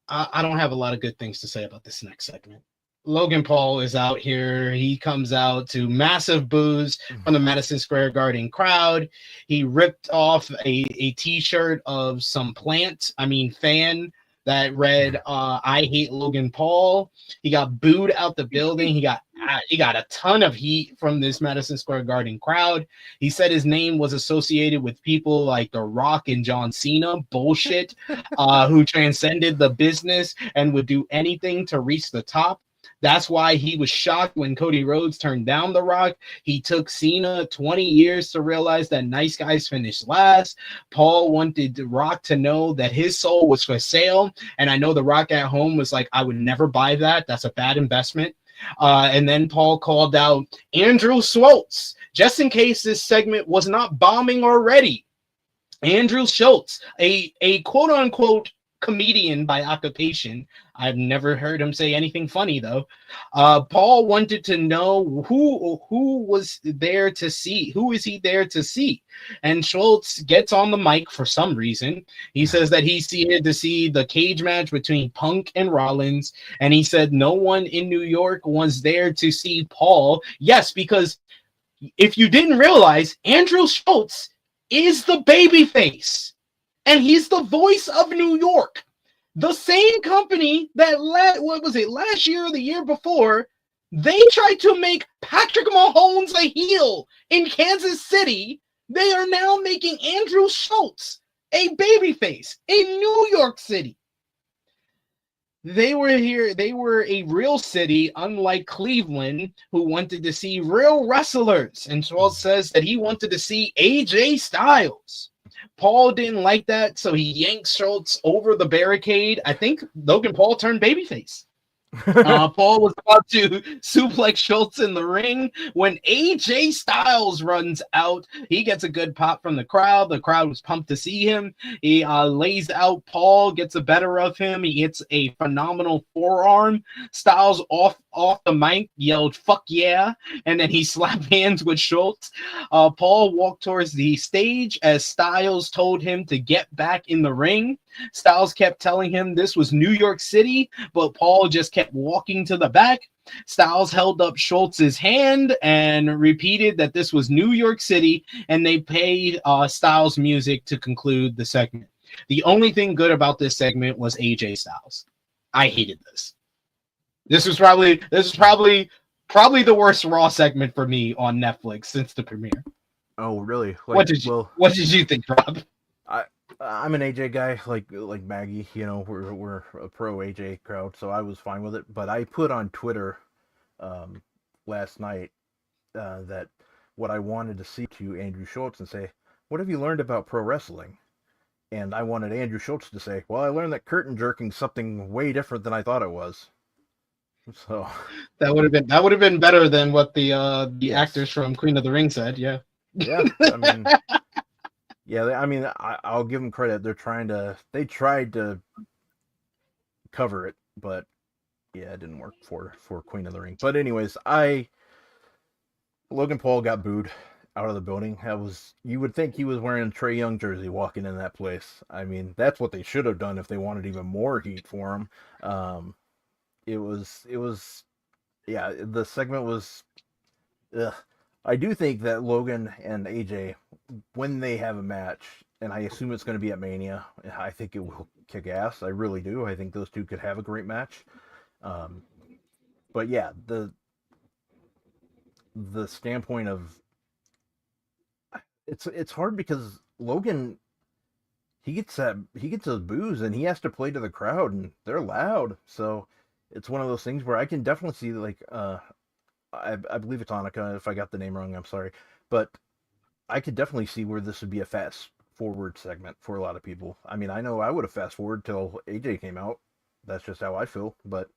I don't have a lot of good things to say about this next segment. Logan Paul is out here. He comes out to massive boos from the Madison Square Garden crowd. He ripped off a t-shirt of some fan that read, I hate Logan Paul. He got booed out the building. He got a ton of heat from this Madison Square Garden crowd. He said his name was associated with people like The Rock and John Cena, bullshit, who transcended the business and would do anything to reach the top. That's why he was shocked when Cody Rhodes turned down The Rock. He took Cena 20 years to realize that nice guys finish last. Paul wanted The Rock to know that his soul was for sale. And I know The Rock at home was like, I would never buy that. That's a bad investment. And then Paul called out Andrew Schultz, just in case this segment was not bombing already. Andrew Schultz, a quote-unquote comedian by occupation. I've never heard him say anything funny, though. Paul wanted to know who was there to see. Who is he there to see? And Schultz gets on the mic for some reason. He says that he's here to see the cage match between Punk and Rollins. And he said no one in New York was there to see Paul. Yes, because if you didn't realize, Andrew Schultz is the babyface. And he's the voice of New York. The same company that last year or the year before, they tried to make Patrick Mahomes a heel in Kansas City. They are now making Andrew Schultz a babyface in New York City. They were here. They were a real city, unlike Cleveland, who wanted to see real wrestlers. And Schultz says that he wanted to see AJ Styles. Paul didn't like that, so he yanked Schultz over the barricade. I think Logan Paul turned babyface. Paul was about to suplex Schultz in the ring when AJ Styles runs out. He gets a good pop from the crowd. The crowd was pumped to see him. He lays out Paul, gets the better of him. He hits a phenomenal forearm. Styles off the mic yelled "fuck yeah," and then he slapped hands with Schultz. Paul walked towards the stage as Styles told him to get back in the ring. Styles kept telling him this was New York City, but Paul just kept walking to the back. Styles held up Schultz's hand and repeated that this was New York City, and they played Styles music to conclude the segment. The only thing good about this segment was AJ Styles. I hated this. This is probably the worst Raw segment for me on Netflix since the premiere. Oh, really? What did you think, Rob? I'm an AJ guy, like Maggie. You know, we're a pro AJ crowd, so I was fine with it. But I put on Twitter last night that what I wanted to see to Andrew Schultz and say, "What have you learned about pro wrestling?" And I wanted Andrew Schultz to say, "Well, I learned that curtain jerking something way different than I thought it was." So that would have been better than what the Yes. actors from Queen of the Ring said. Yeah. Yeah, I mean, I'll give them credit. They tried to cover it, but yeah, it didn't work for Queen of the Ring. But anyways, Logan Paul got booed out of the building. You would think he was wearing a Trae Young jersey walking in that place. I mean, that's what they should have done if they wanted even more heat for him. Yeah, the segment was, ugh. I do think that Logan and AJ, when they have a match, and I assume it's going to be at Mania, I think it will kick ass. I really do. I think those two could have a great match. But yeah, the standpoint of it's hard because Logan, he gets those boos and he has to play to the crowd and they're loud. So it's one of those things where I can definitely see I believe it's Annika. If I got the name wrong, I'm sorry. But I could definitely see where this would be a fast forward segment for a lot of people. I mean, I know I would have fast forward till AJ came out. That's just how I feel. But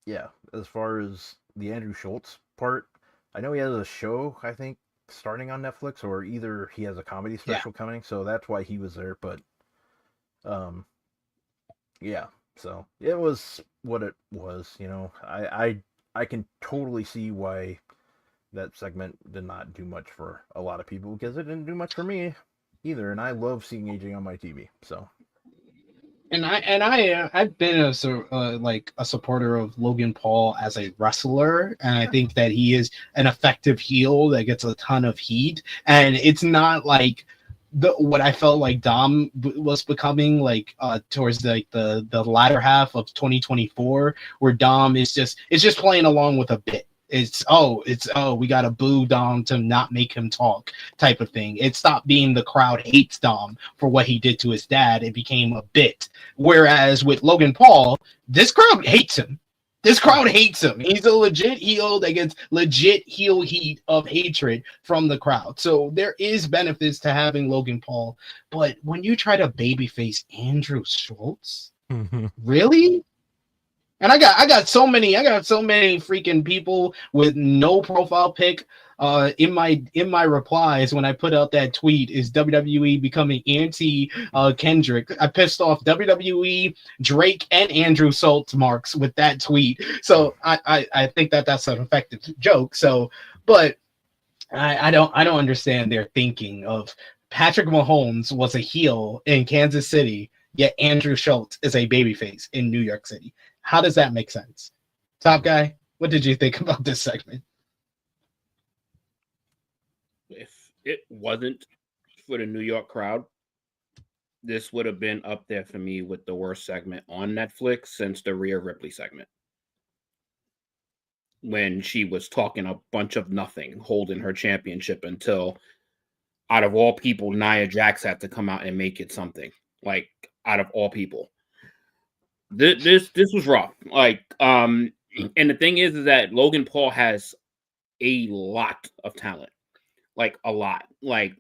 yeah, as far as the Andrew Schultz part, I know he has a show, I think, starting on Netflix, or either he has a comedy special coming, so that's why he was there. But yeah, so it was what it was. You know, I can totally see why that segment did not do much for a lot of people, because it didn't do much for me either, and I love seeing AJ on my TV. So, I've been a supporter of Logan Paul as a wrestler, and I think that he is an effective heel that gets a ton of heat, and it's not like what I felt like Dom was becoming towards the latter half of 2024, where Dom is just playing along with a bit. It's we gotta boo Dom to not make him talk type of thing. It stopped being the crowd hates Dom for what he did to his dad. It became a bit. Whereas with Logan Paul, this crowd hates him. This crowd hates him. He's a legit heel that gets legit heel heat of hatred from the crowd. So there is benefits to having Logan Paul. But when you try to babyface Andrew Schultz, really? And I got so many freaking people with no profile pic in my replies when I put out that tweet, is WWE becoming anti Kendrick. I pissed off WWE, Drake, and Andrew Schultz marks with that tweet. So I think that's an effective joke. So, but I don't understand their thinking of Patrick Mahomes was a heel in Kansas City, yet Andrew Schultz is a babyface in New York City. How does that make sense? Top Guy, what did you think about this segment? If it wasn't for the New York crowd, this would have been up there for me with the worst segment on Netflix since the Rhea Ripley segment, when she was talking a bunch of nothing, holding her championship until, out of all people, Nia Jax had to come out and make it something. Like, out of all people. This was rough. Like, and the thing is that Logan Paul has a lot of talent, like a lot. Like,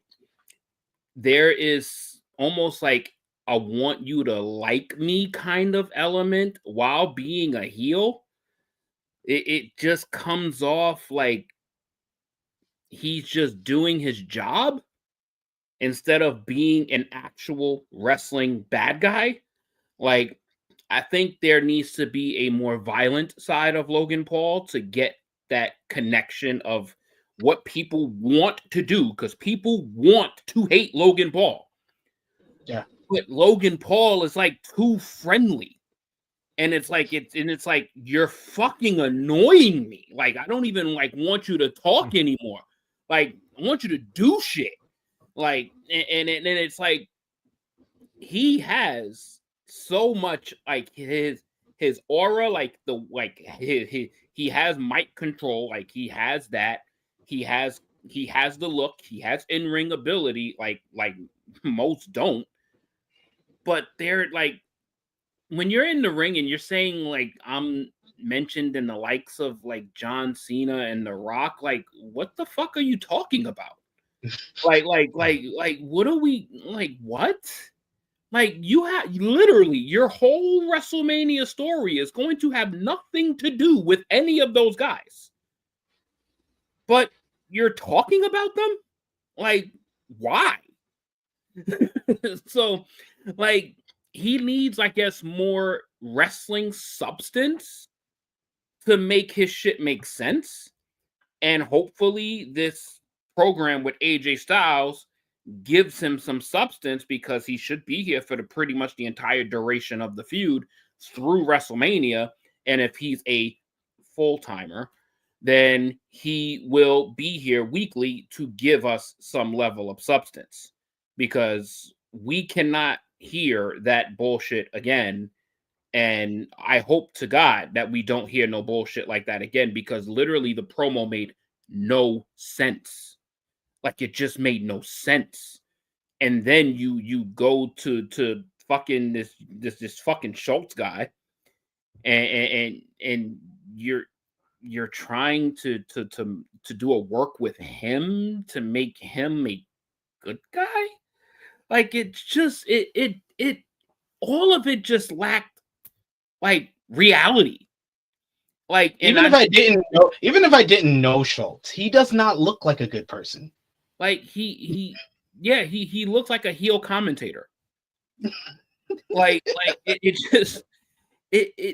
there is almost like a want you to like me kind of element while being a heel. It just comes off like he's just doing his job instead of being an actual wrestling bad guy. Like, I think there needs to be a more violent side of Logan Paul to get that connection of what people want to do, because people want to hate Logan Paul. Yeah. But Logan Paul is like too friendly. And it's like you're fucking annoying me. Like, I don't even like want you to talk anymore. Like, I want you to do shit. Like, and it's like he has so much like his aura, like he has mic control, like he has that. He has the look, he has in-ring ability, like most don't. But they're like, when you're in the ring and you're saying like I'm mentioned in the likes of like John Cena and The Rock, like what the fuck are you talking about? like what are we like? What? Like, you have literally your whole WrestleMania story is going to have nothing to do with any of those guys, but you're talking about them. Like, why? So, like, he needs, I guess, more wrestling substance to make his shit make sense. And hopefully this program with AJ Styles gives him some substance, because he should be here for pretty much the entire duration of the feud through WrestleMania. And if he's a full-timer, then he will be here weekly to give us some level of substance, because we cannot hear that bullshit again. And I hope to God that we don't hear no bullshit like that again, because literally the promo made no sense. Like, it just made no sense. And then you go to fucking this fucking Schultz guy, and you're trying to do a work with him to make him a good guy. Like, it's just it all of it just lacked like reality. Like, even if I didn't know Schultz, he does not look like a good person. Like, he looks like a heel commentator. like it just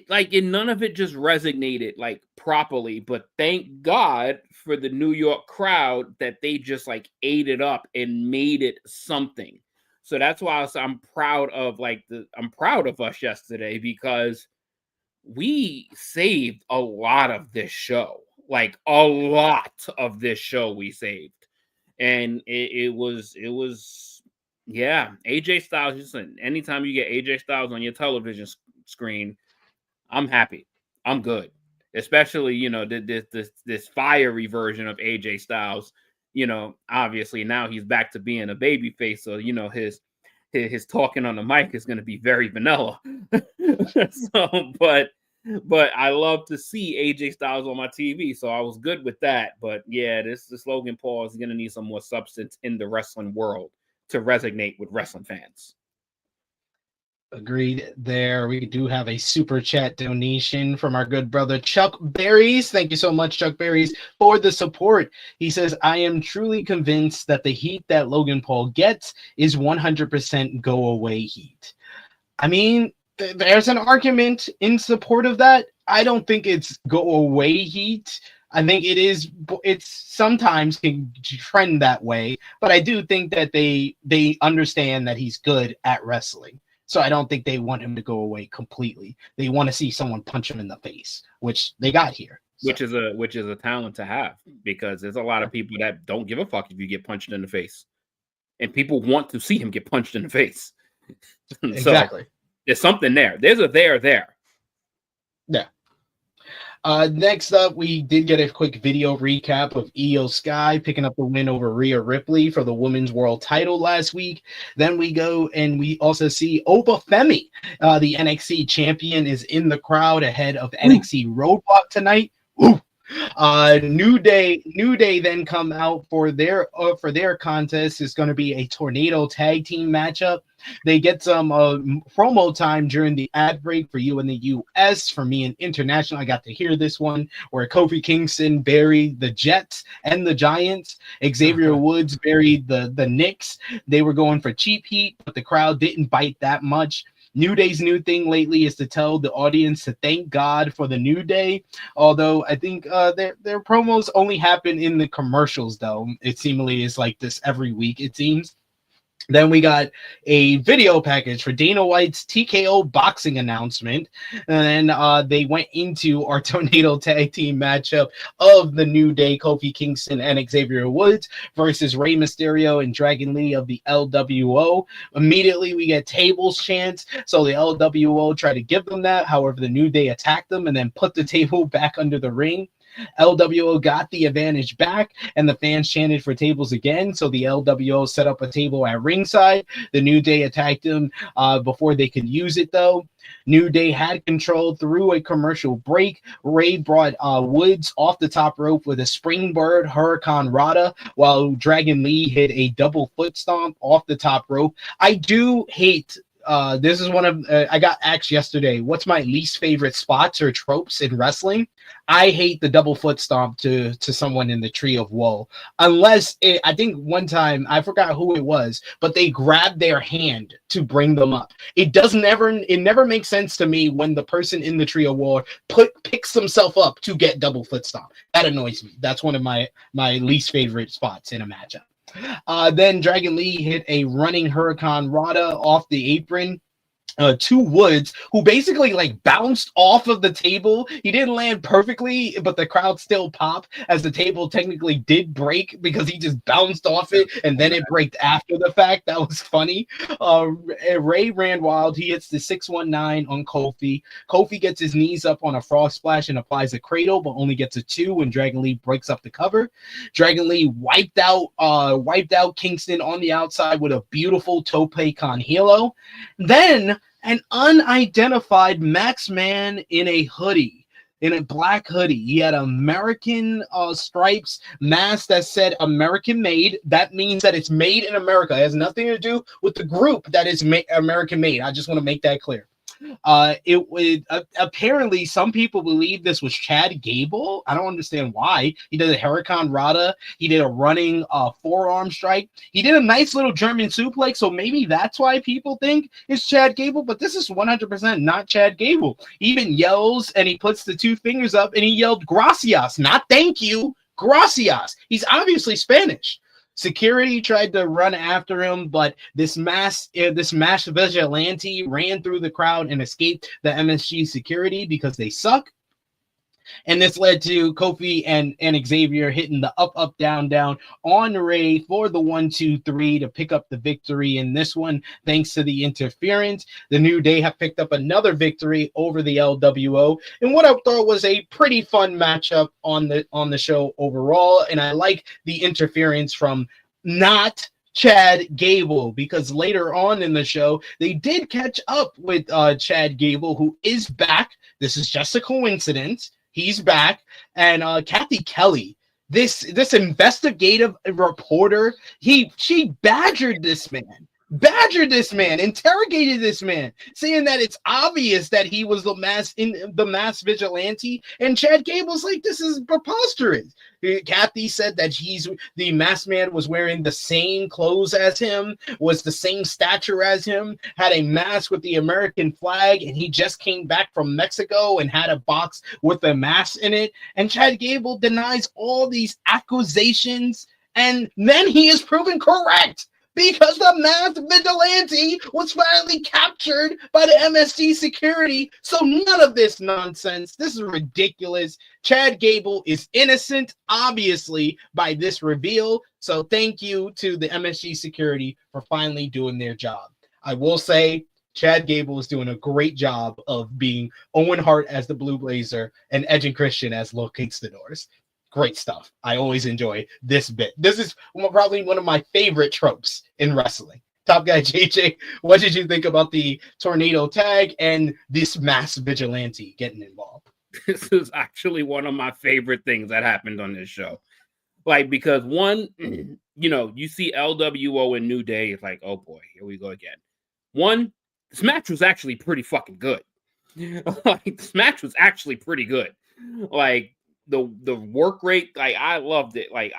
like, none of it just resonated like properly. But thank God for the New York crowd that they just like ate it up and made it something. So that's why I'm proud of us yesterday, because we saved a lot of this show. Like, a lot of this show we saved. And it was yeah, AJ Styles. Listen, anytime you get AJ Styles on your television screen, I'm happy. I'm good. Especially, you know, this fiery version of AJ Styles. You know, obviously now he's back to being a babyface, so you know his talking on the mic is going to be very vanilla. So, but I love to see AJ Styles on my TV, so I was good with that. But yeah, this Logan Paul is going to need some more substance in the wrestling world to resonate with wrestling fans. Agreed there. We do have a super chat donation from our good brother Chuck Berries. Thank you so much, Chuck Berries, for the support. He says, I am truly convinced that the heat that Logan Paul gets is 100% go away heat. I mean, there's an argument in support of that. I don't think it's go away heat. I think it's sometimes can trend that way, but I do think that they understand that he's good at wrestling. So I don't think they want him to go away completely. They want to see someone punch him in the face, which they got here. So. Which is a talent to have, because there's a lot of people that don't give a fuck if you get punched in the face. And people want to see him get punched in the face. Exactly. So, there's something there. There's a there. Yeah. Next up, we did get a quick video recap of Io Sky picking up the win over Rhea Ripley for the Women's World title last week. Then we go and we also see Oba Femi, the NXT champion, is in the crowd ahead of NXT Roadblock tonight. Ooh. New Day then come out for their contest. Is going to be a tornado tag team matchup. They get some promo time during the ad break for you in the US. For me in international, I got to hear this one where Kofi Kingston buried the Jets and the Giants. Xavier Woods buried the Knicks. They were going for cheap heat, but the crowd didn't bite that much. New Day's new thing lately is to tell the audience to thank God for the New Day. Although I think their promos only happen in the commercials, though. It seemingly is like this every week, it seems. Then we got a video package for Dana White's TKO boxing announcement. And then they went into our tornado tag team matchup of the New Day, Kofi Kingston and Xavier Woods versus Rey Mysterio and Dragon Lee of the LWO. Immediately we get tables chants. So the LWO tried to give them that. However, the New Day attacked them and then put the table back under the ring. LWO got the advantage back, and the fans chanted for tables again. So the LWO set up a table at ringside. The New Day attacked them before they could use it, though. New Day had control through a commercial break. Ray brought Woods off the top rope with a springboard Hurricane Rana, while Dragon Lee hit a double foot stomp off the top rope. I do hate this is one of I got asked yesterday, what's my least favorite spots or tropes in wrestling? I hate the double foot stomp to someone in the Tree of Woe. Unless I think one time, I forgot who it was, but they grabbed their hand to bring them up. It never makes sense to me when the person in the Tree of Woe picks himself up to get double foot stomp. That annoys me. That's one of my least favorite spots in a matchup. Then Dragon Lee hit a running Hurricane Rana off the apron to Woods, who basically like bounced off of the table. He didn't land perfectly, but the crowd still popped as the table technically did break because he just bounced off it and then it braked after the fact. That was funny. Ray ran wild. He hits the 619 on Kofi. Kofi gets his knees up on a frog splash and applies a cradle, but only gets a 2 when Dragon Lee breaks up the cover. Dragon Lee wiped out Kingston on the outside with a beautiful tope con hilo. Then an unidentified Max Man in a black hoodie. He had American stripes mask that said American made. That means that it's made in America. It has nothing to do with the group that is American made. I just want to make that clear. Apparently some people believe this was Chad Gable. I don't understand why. He did a Hurricane Rana. He did a running forearm strike. He did a nice little German suplex, so maybe that's why people think it's Chad Gable, but this is 100% not Chad Gable. He even yells and he puts the 2 fingers up and he yelled gracias, not thank you, gracias. He's obviously Spanish. Security tried to run after him, but this masked vigilante ran through the crowd and escaped the MSG security because they suck. And this led to Kofi and Xavier hitting the up, down, down on Ray for the 1-2-3 to pick up the victory in this one, thanks to the interference. The New Day have picked up another victory over the LWO, and what I thought was a pretty fun matchup on the show overall. And I like the interference from not Chad Gable, because later on in the show they did catch up with Chad Gable, who is back. This is just a coincidence. He's back. And Kathy Kelly, this investigative reporter, she badgered this man, interrogated this man, saying that it's obvious that he was the mass vigilante. And Chad Gable's like, this is preposterous. Kathy said that the masked man was wearing the same clothes as him, was the same stature as him, had a mask with the American flag, and he just came back from Mexico and had a box with a mask in it. And Chad Gable denies all these accusations, and then he is proven correct, because the masked vigilante was finally captured by the MSG security. So none of this nonsense. This is ridiculous. Chad Gable is innocent, obviously, by this reveal. So thank you to the MSG security for finally doing their job. I will say, Chad Gable is doing a great job of being Owen Hart as the Blue Blazer and Edge and Christian as Los Conquistadors. Great stuff. I always enjoy this bit. This is probably one of my favorite tropes in wrestling. Top Guy JJ, what did you think about the tornado tag and this mass vigilante getting involved? This is actually one of my favorite things that happened on this show. Like, because one, you know, you see LWO and New Day, it's like, oh boy, here we go again. One, this match was actually pretty fucking good. Like, this match was actually pretty good. Like, the work rate, like, I loved it. Like,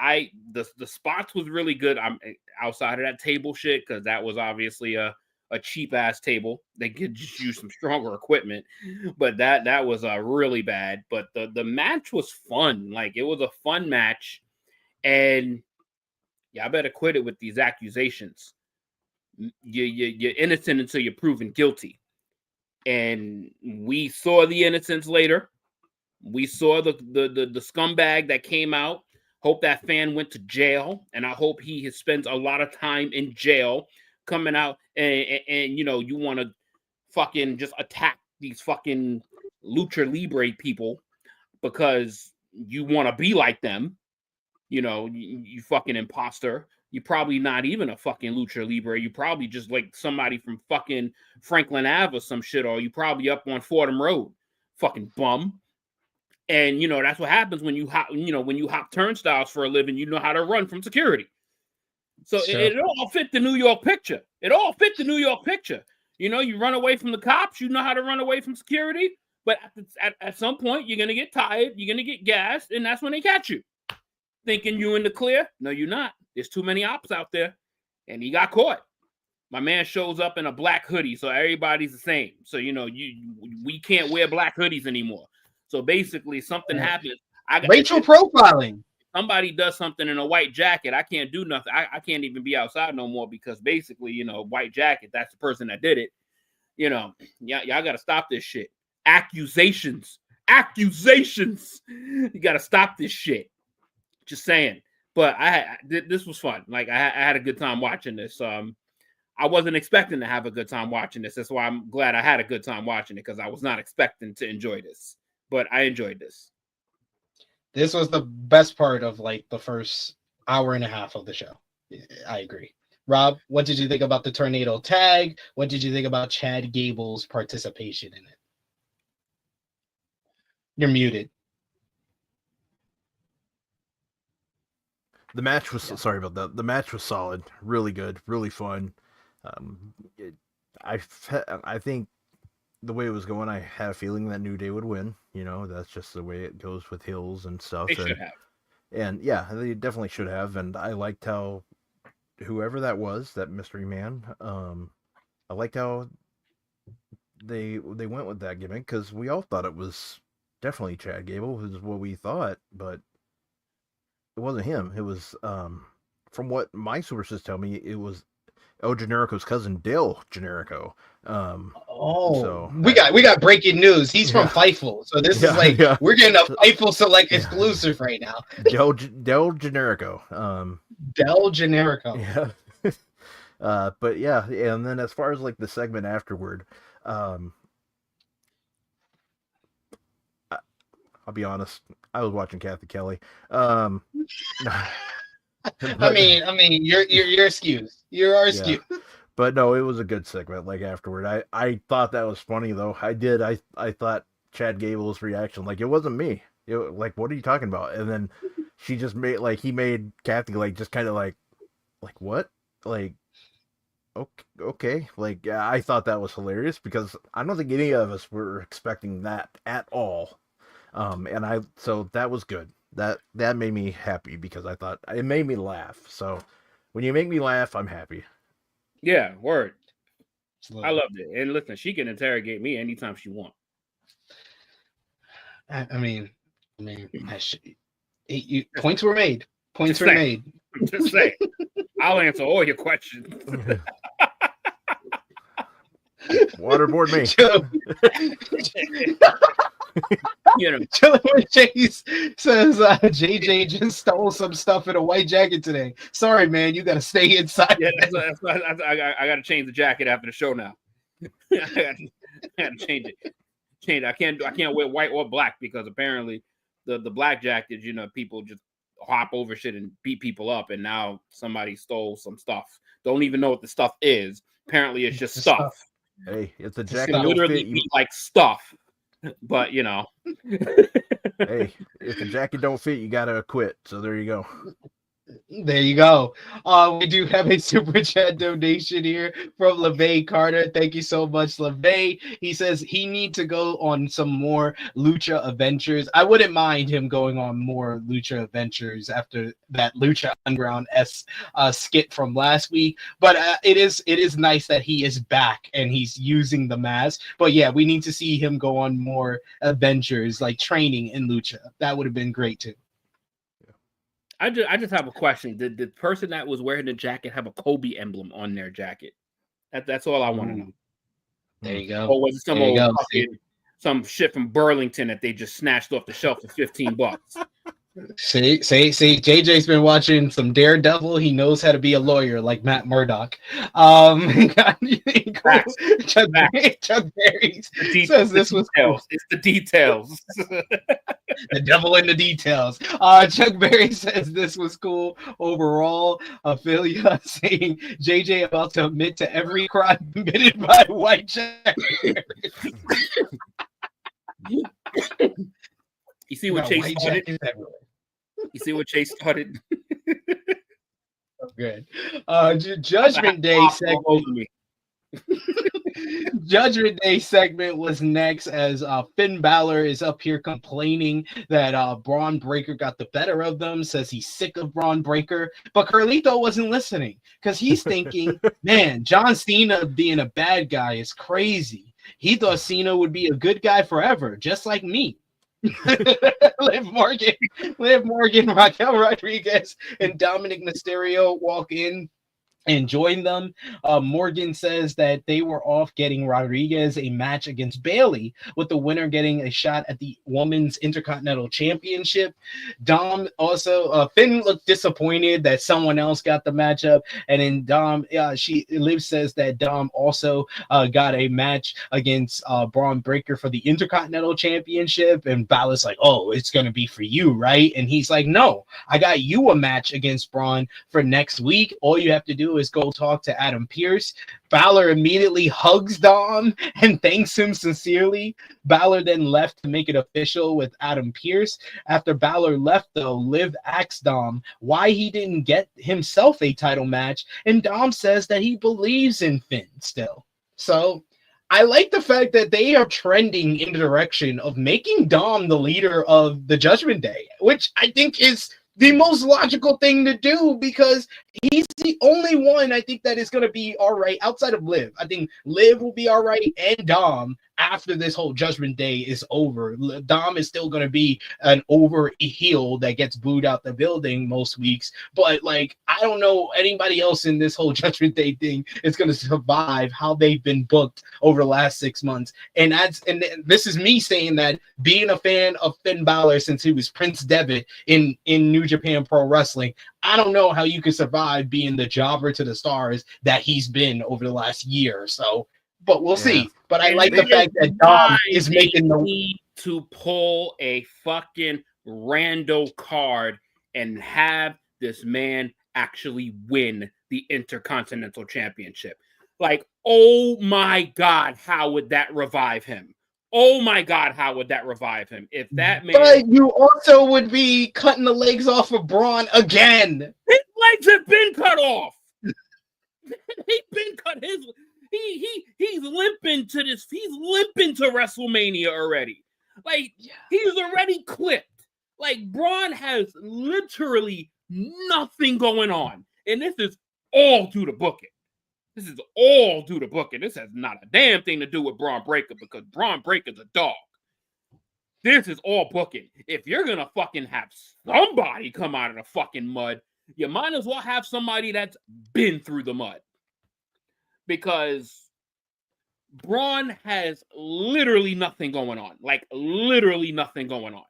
the spots was really good. I'm outside of that table shit, because that was obviously a cheap ass table. They could just use some stronger equipment, but that was really bad. But the match was fun. Like, it was a fun match, and yeah, I better quit it with these accusations. You're innocent until you're proven guilty, and we saw the innocence later. We saw the scumbag that came out. Hope that fan went to jail, and I hope he spends a lot of time in jail coming out. And you know, you want to fucking just attack these fucking lucha libre people because you want to be like them. You know, you fucking imposter. You're probably not even a fucking lucha libre. You probably just like somebody from fucking Franklin Ave or some shit, or you probably up on Fordham Road, fucking bum. And you know, that's what happens when you hop. You know, when you hop turnstiles for a living, you know how to run from security. So Sure. it all fit the New York picture. It all fit the New York picture. You know, you run away from the cops. You know how to run away from security. But at some point, you're gonna get tired. You're gonna get gassed, and that's when they catch you. Thinking you in the clear? No, you're not. There's too many ops out there, and he got caught. My man shows up in a black hoodie, so everybody's the same. So you know, we can't wear black hoodies anymore. So basically, something happens. Racial profiling. Somebody does something in a white jacket. I can't do nothing. I can't even be outside no more because basically, you know, white jacket, that's the person that did it. You know, y'all got to stop this shit. Accusations. You got to stop this shit. Just saying. But this was fun. Like, I had a good time watching this. I wasn't expecting to have a good time watching this. That's why I'm glad I had a good time watching it, because I was not expecting to enjoy this. But I enjoyed this. This was the best part of like the first hour and a half of the show. I agree. Rob, what did you think about the tornado tag? What did you think about Chad Gable's participation in it? You're muted. The match was sorry about that. The match was solid, really good, really fun. I think the way it was going, I had a feeling that New Day would win. You know, that's just the way it goes with heels and stuff. They should have. And yeah, they definitely should have. And I liked how whoever that was, that mystery man, I liked how they went with that gimmick, because we all thought it was definitely Chad Gable, is what we thought, but it wasn't him. It was, from what my sources tell me, it was El Generico's cousin, Dale Generico. So we got breaking news. He's from Fightful, so this is like we're getting a Fightful Select exclusive right now. Del Generico. Del Generico. Yeah. But yeah, and then as far as like the segment afterward, I'll be honest, I was watching Kathy Kelly. I mean, you're excused. You are excused. Yeah. But no, it was a good segment. Like afterward, I thought that was funny though. I thought Chad Gable's reaction, like, it wasn't me. Like, what are you talking about? And then she just he made Kathy like just kind of like what? Like, okay. Like, I thought that was hilarious, because I don't think any of us were expecting that at all. So that was good. That made me happy, because I thought it made me laugh. So when you make me laugh, I'm happy. Yeah, word. I loved it. And listen, she can interrogate me anytime she wants. Points were made. Points were made. Just say, I'll answer all your questions. Waterboard me. You know, Chase says JJ just stole some stuff in a white jacket today. Sorry, man, you got to stay inside. Yeah, I got to change the jacket after the show now. I gotta change it. I can't wear white or black because apparently the black jacket, people just hop over shit and beat people up, and now somebody stole some stuff. Don't even know what the stuff is. Apparently, it's just stuff. Hey, if the It jacket can don't literally fit you, be like stuff, but hey, if the jacket don't fit, you gotta quit. So there you go. There you go. We do have a super chat donation here from LeVay Carter. Thank you so much, LeVay. He says he needs to go on some more Lucha Adventures. I wouldn't mind him going on more Lucha Adventures after that Lucha Underground skit from last week. But it is nice that he is back and he's using the mask. But yeah, we need to see him go on more adventures like training in Lucha. That would have been great too. I just have a question. Did the person that was wearing the jacket have a Kobe emblem on their jacket? That's all I want to know. There you go. Or was it some shit from Burlington that they just snatched off the shelf for $15? See, JJ's been watching some Daredevil. He knows how to be a lawyer like Matt Murdock. Chuck Berry says this was cool. It's the details. The devil in the details. Chuck Berry says this was cool overall. Ophelia saying JJ about to admit to every crime committed by white Chuck Berry. You see what Chase started? You see what Chase started? Oh, good. Judgment Day segment. Judgment Day segment was next as Finn Balor is up here complaining that Braun Breaker got the better of them, says he's sick of Braun Breaker, but Carlito wasn't listening because he's thinking, man, John Cena being a bad guy is crazy. He thought Cena would be a good guy forever, just like me. Liv Morgan, Raquel Rodriguez, and Dominic Mysterio walk in and join them. Morgan says that they were off getting Rodriguez a match against Bayley, with the winner getting a shot at the Women's Intercontinental Championship. Dom also, Finn looked disappointed that someone else got the matchup, and then Liv says that Dom also got a match against Braun Breaker for the Intercontinental Championship, and Balor's like, oh, it's gonna be for you, right? And he's like, no, I got you a match against Braun for next week. All you have to do is go talk to Adam Pearce. Balor immediately hugs Dom and thanks him sincerely. Balor then left to make it official with Adam Pearce. After Balor left, though, Liv asked Dom why he didn't get himself a title match, and Dom says that he believes in Finn still. So I like the fact that they are trending in the direction of making Dom the leader of the Judgment Day, which I think is the most logical thing to do because he's the only one I think that is going to be all right outside of Liv. I think Liv will be all right and Dom after this whole Judgment Day is over. Dom is still going to be an over heel that gets booed out the building most weeks. But, like, I don't know anybody else in this whole Judgment Day thing is going to survive how they've been booked over the last 6 months. And this is me saying that being a fan of Finn Balor since he was Prince Devitt in New Japan Pro Wrestling, I don't know how you can survive being the jobber to the stars that he's been over the last year or so. But we'll see. But I like the fact that Dom is making the need to pull a fucking rando card and have this man actually win the Intercontinental Championship. Like, oh my God, how would that revive him? Oh my God, how would that revive him? If that man, but you also would be cutting the legs off of Braun again. His legs have been cut off. He's been cut. He's limping to this. He's limping to WrestleMania already. Like, he's already clipped. Like, Braun has literally nothing going on, and this is all due to booking. This is all due to booking. This has not a damn thing to do with Braun Breaker because Braun Breaker's a dog. This is all booking. If you're gonna fucking have somebody come out of the fucking mud, you might as well have somebody that's been through the mud. Because Braun has literally nothing going on. Like, literally nothing going on.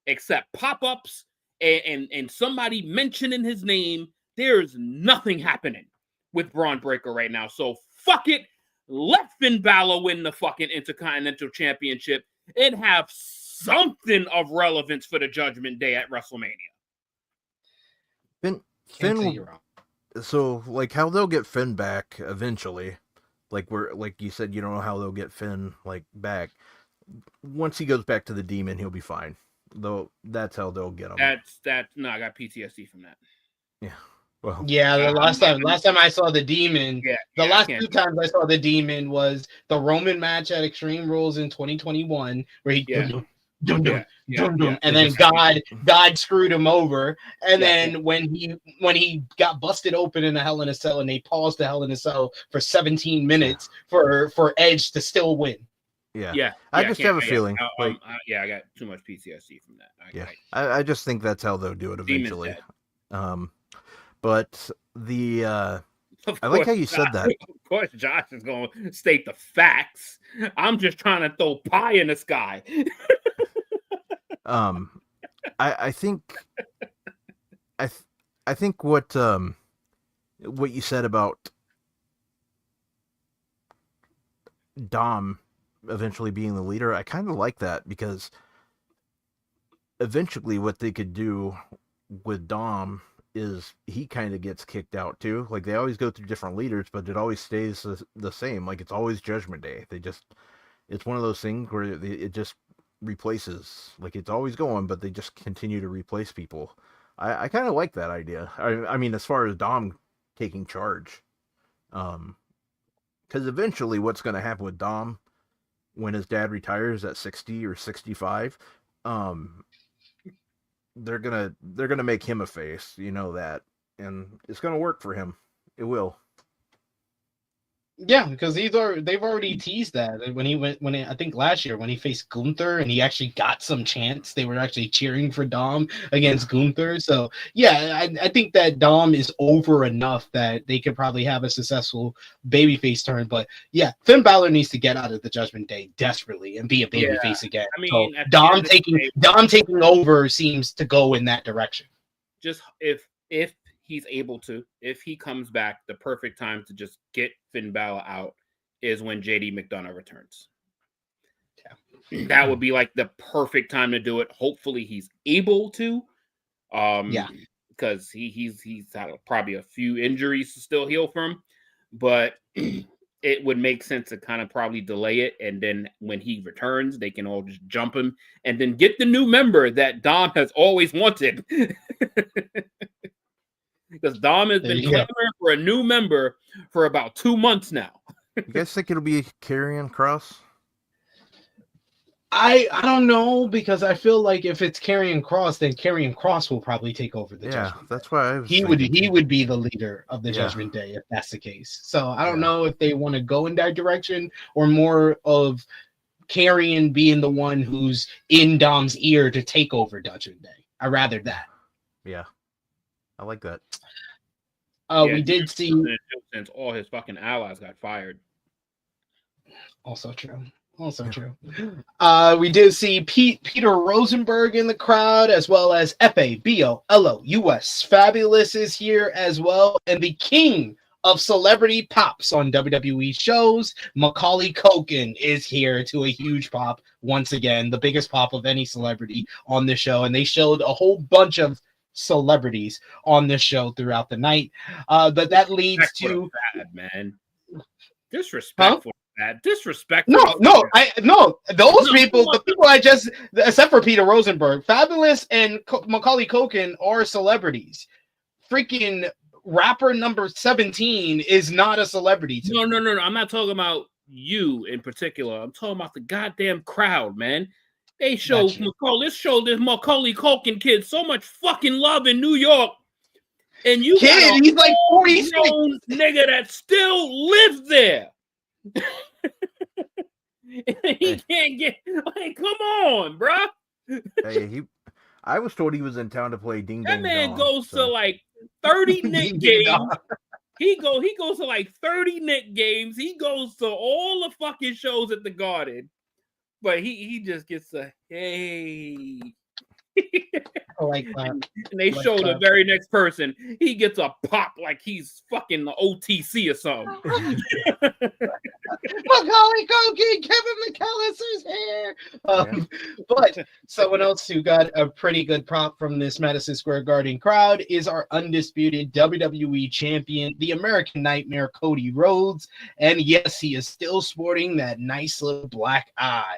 Except pop-ups and somebody mentioning his name. There's nothing happening with Braun Breaker right now. So fuck it. let Finn Balor win the fucking Intercontinental Championship and have something of relevance for the Judgment Day at WrestleMania. Finn, so like how they'll get Finn back eventually, like you said, you don't know how they'll get Finn like back. Once he goes back to the Demon, he'll be fine. Though that's how they'll get him. No, I got PTSD from that. Yeah. Well, yeah, the last time I saw the Demon, the last two times I saw the Demon was the Roman match at Extreme Rules in 2021, where he and then God screwed him over, and then when he got busted open in the Hell in a Cell, and they paused the Hell in a Cell for 17 minutes for Edge to still win. I just have a feeling. I got too much PTSD from that. I just think that's how they'll do it eventually. But the I like how you said that. Of course, Josh is going to state the facts. I'm just trying to throw pie in the sky. I think what you said about Dom eventually being the leader, I kind of like that, because eventually what they could do with Dom is he kind of gets kicked out too. Like, they always go through different leaders, but it always stays the same. Like, it's always Judgment Day. It's one of those things where it just replaces. Like, it's always going, but they just continue to replace people. I kind of like that idea. I mean, as far as Dom taking charge, because eventually what's going to happen with Dom when his dad retires at 60 or 65, they're gonna make him a face, you know that, and it's gonna work for him. It will. Yeah, because they've already teased that when I think last year when he faced Gunther and he actually got some chance, they were actually cheering for Dom against Gunther. So yeah, I think that Dom is over enough that they could probably have a successful babyface turn. But yeah, Finn Balor needs to get out of the Judgment Day desperately and be a babyface again. I mean, so Dom taking over seems to go in that direction. Just if he's able to, if he comes back, the perfect time to just get Finn Balor out is when JD McDonough returns. Yeah. That would be like the perfect time to do it. Hopefully he's able to. Because he's had probably a few injuries to still heal from, but it would make sense to kind of probably delay it, and then when he returns, they can all just jump him and then get the new member that Dom has always wanted. Because Dom has been clamoring for a new member for about 2 months now. You guys think it'll be Karrion Kross? I don't know, because I feel like if it's Karrion Kross, then Karrion Kross will probably take over the Judgment Day. That's why I was he would be the leader of the Judgment Day if that's the case. So I don't know if they want to go in that direction or more of Karrion being the one who's in Dom's ear to take over Judgment Day. I'd rather that. Yeah. I like that. We did see since all his fucking allies got fired. Also true. We did see Peter Rosenberg in the crowd, as well as FABOLOUS. Fabulous is here as well, and the king of celebrity pops on WWE shows, Macaulay Culkin, is here to a huge pop once again, the biggest pop of any celebrity on the show, and they showed a whole bunch of celebrities on this show throughout the night, but that leads to disrespectful. Disrespectful. No. Those people, the people I just, except for Peter Rosenberg, Fabulous and Macaulay Culkin are celebrities. Freaking rapper number 17 is not a celebrity. No. I'm not talking about you in particular. I'm talking about the goddamn crowd, man. They showed this Macaulay Culkin kid so much fucking love in New York, and you kid, he's like 46 nigga that still lives there. He can't get like, come on, bro. Hey, I was told he was in town to play Ding Dong. That man goes to like 30 Nick games. He goes to like 30 Nick games. He goes to all the fucking shows at the Garden. But he just gets a hey. I like that. And they show the very next person. He gets a pop like he's fucking the OTC or something. Macaulay Culkin, Kevin McAllister's hair. But someone else who got a pretty good prop from this Madison Square Garden crowd is our undisputed WWE champion, the American Nightmare, Cody Rhodes. And yes, he is still sporting that nice little black eye.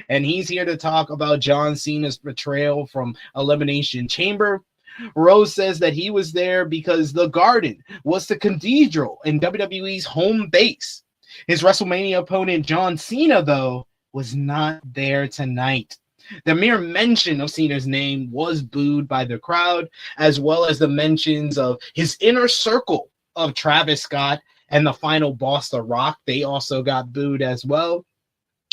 And he's here to talk about John Cena's betrayal from Elimination Chamber. Rose says that he was there because the Garden was the cathedral and WWE's home base. His WrestleMania opponent, John Cena, though, was not there tonight. The mere mention of Cena's name was booed by the crowd, as well as the mentions of his inner circle of Travis Scott and the final boss, The Rock. They also got booed as well.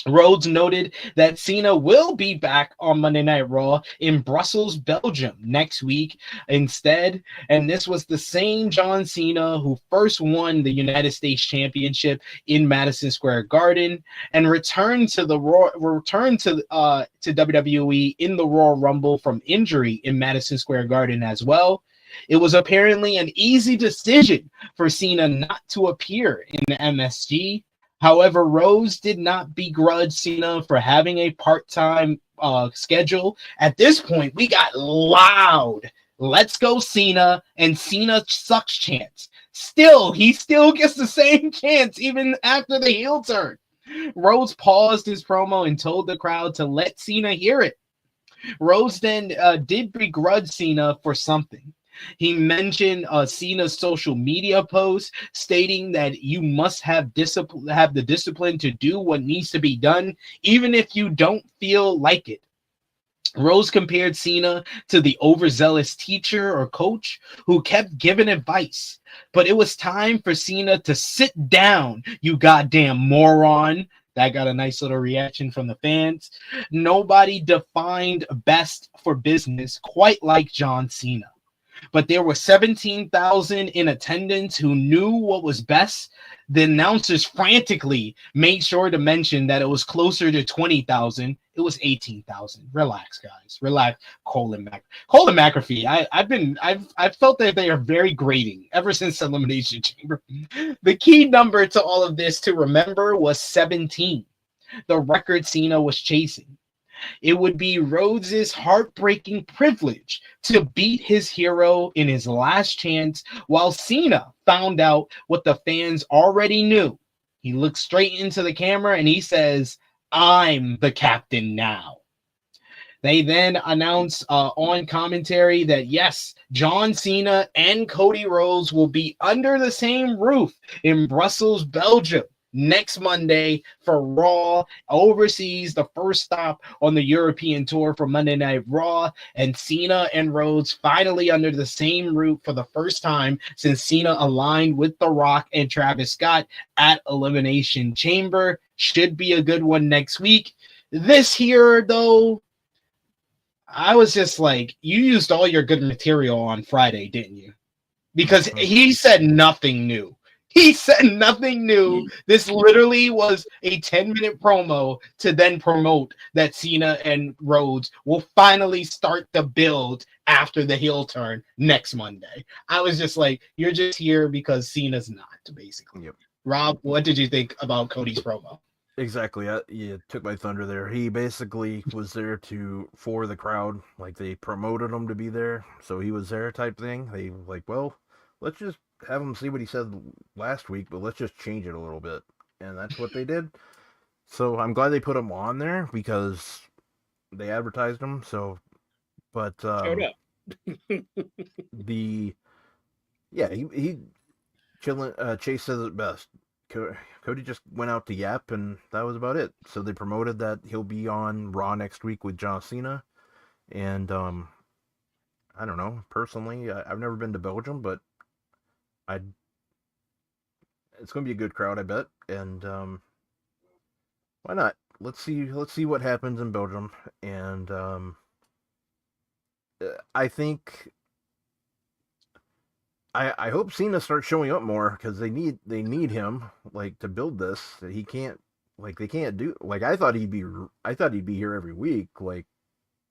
Rhodes noted that Cena will be back on Monday Night Raw in Brussels, Belgium next week instead. And this was the same John Cena who first won the United States Championship in Madison Square Garden and returned to WWE in the Royal Rumble from injury in Madison Square Garden as well. It was apparently an easy decision for Cena not to appear in the MSG. However, Rose did not begrudge Cena for having a part-time schedule. At this point, we got loud "Let's go Cena" and "Cena sucks" chants. He still gets the same chants even after the heel turn. Rose paused his promo and told the crowd to let Cena hear it. Rose then did begrudge Cena for something. He mentioned Cena's social media post stating that you must have the discipline to do what needs to be done, even if you don't feel like it. Rose compared Cena to the overzealous teacher or coach who kept giving advice, but it was time for Cena to sit down, you goddamn moron. That got a nice little reaction from the fans. Nobody defined best for business quite like John Cena. But there were 17,000 in attendance who knew what was best. The announcers frantically made sure to mention that it was closer to 20,000. It was 18,000. Relax, guys. Relax. Colin McAfee. I've felt that they are very grating ever since Elimination Chamber. The key number to all of this to remember was 17, the record Cena was chasing. It would be Rhodes's heartbreaking privilege to beat his hero in his last chance, while Cena found out what the fans already knew. He looks straight into the camera and he says, "I'm the captain now." They then announced on commentary that yes, John Cena and Cody Rhodes will be under the same roof in Brussels, Belgium next Monday for Raw overseas, the first stop on the European tour for Monday Night Raw, and Cena and Rhodes finally under the same roof for the first time since Cena aligned with The Rock and Travis Scott at Elimination Chamber. Should be a good one next week. This here, though, I was just like, you used all your good material on Friday, didn't you? Because he said nothing new. He said nothing new. This literally was a 10-minute promo to then promote that Cena and Rhodes will finally start the build after the heel turn next Monday. I was just like, you're just here because Cena's not, basically. Yep. Rob, what did you think about Cody's promo? Exactly. You took my thunder there. He basically was there for the crowd. Like, they promoted him to be there, so he was there type thing. They like, well, let's just have him see what he said last week, but let's just change it a little bit. And that's what they did. So I'm glad they put him on there because they advertised him. So, but Showed up. he chilling. Chase says it best. Cody just went out to yap, and that was about it. So they promoted that he'll be on Raw next week with John Cena. And I don't know. Personally, I've never been to Belgium, but it's going to be a good crowd, I bet. And why not? Let's see what happens in Belgium. And I think I hope Cena starts showing up more because they need him like to build this. He can't they can't do like I thought he'd be here every week like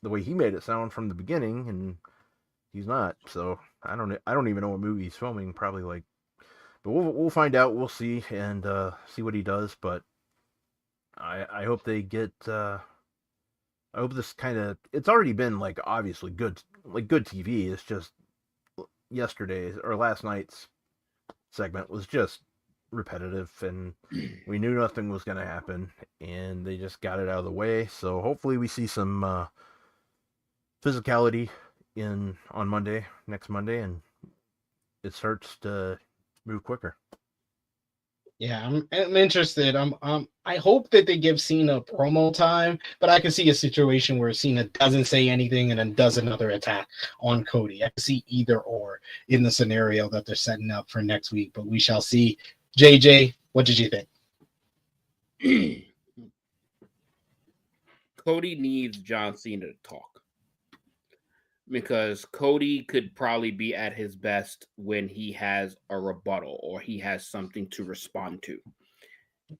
the way he made it sound from the beginning, and he's not. So I don't even know what movie he's filming. Probably like But we'll find out. We'll see and see what he does. But I hope they get. I hope this kind of. It's already been like obviously good TV. It's just yesterday's or last night's segment was just repetitive, and we knew nothing was going to happen, and they just got it out of the way. So hopefully we see some physicality on next Monday, and it starts to move quicker. Yeah, I'm interested. I hope that they give Cena promo time, but I can see a situation where Cena doesn't say anything and then does another attack on Cody. I can see either or in the scenario that they're setting up for next week, but we shall see. JJ, what did you think? Cody needs John Cena to talk, because Cody could probably be at his best when he has a rebuttal or he has something to respond to.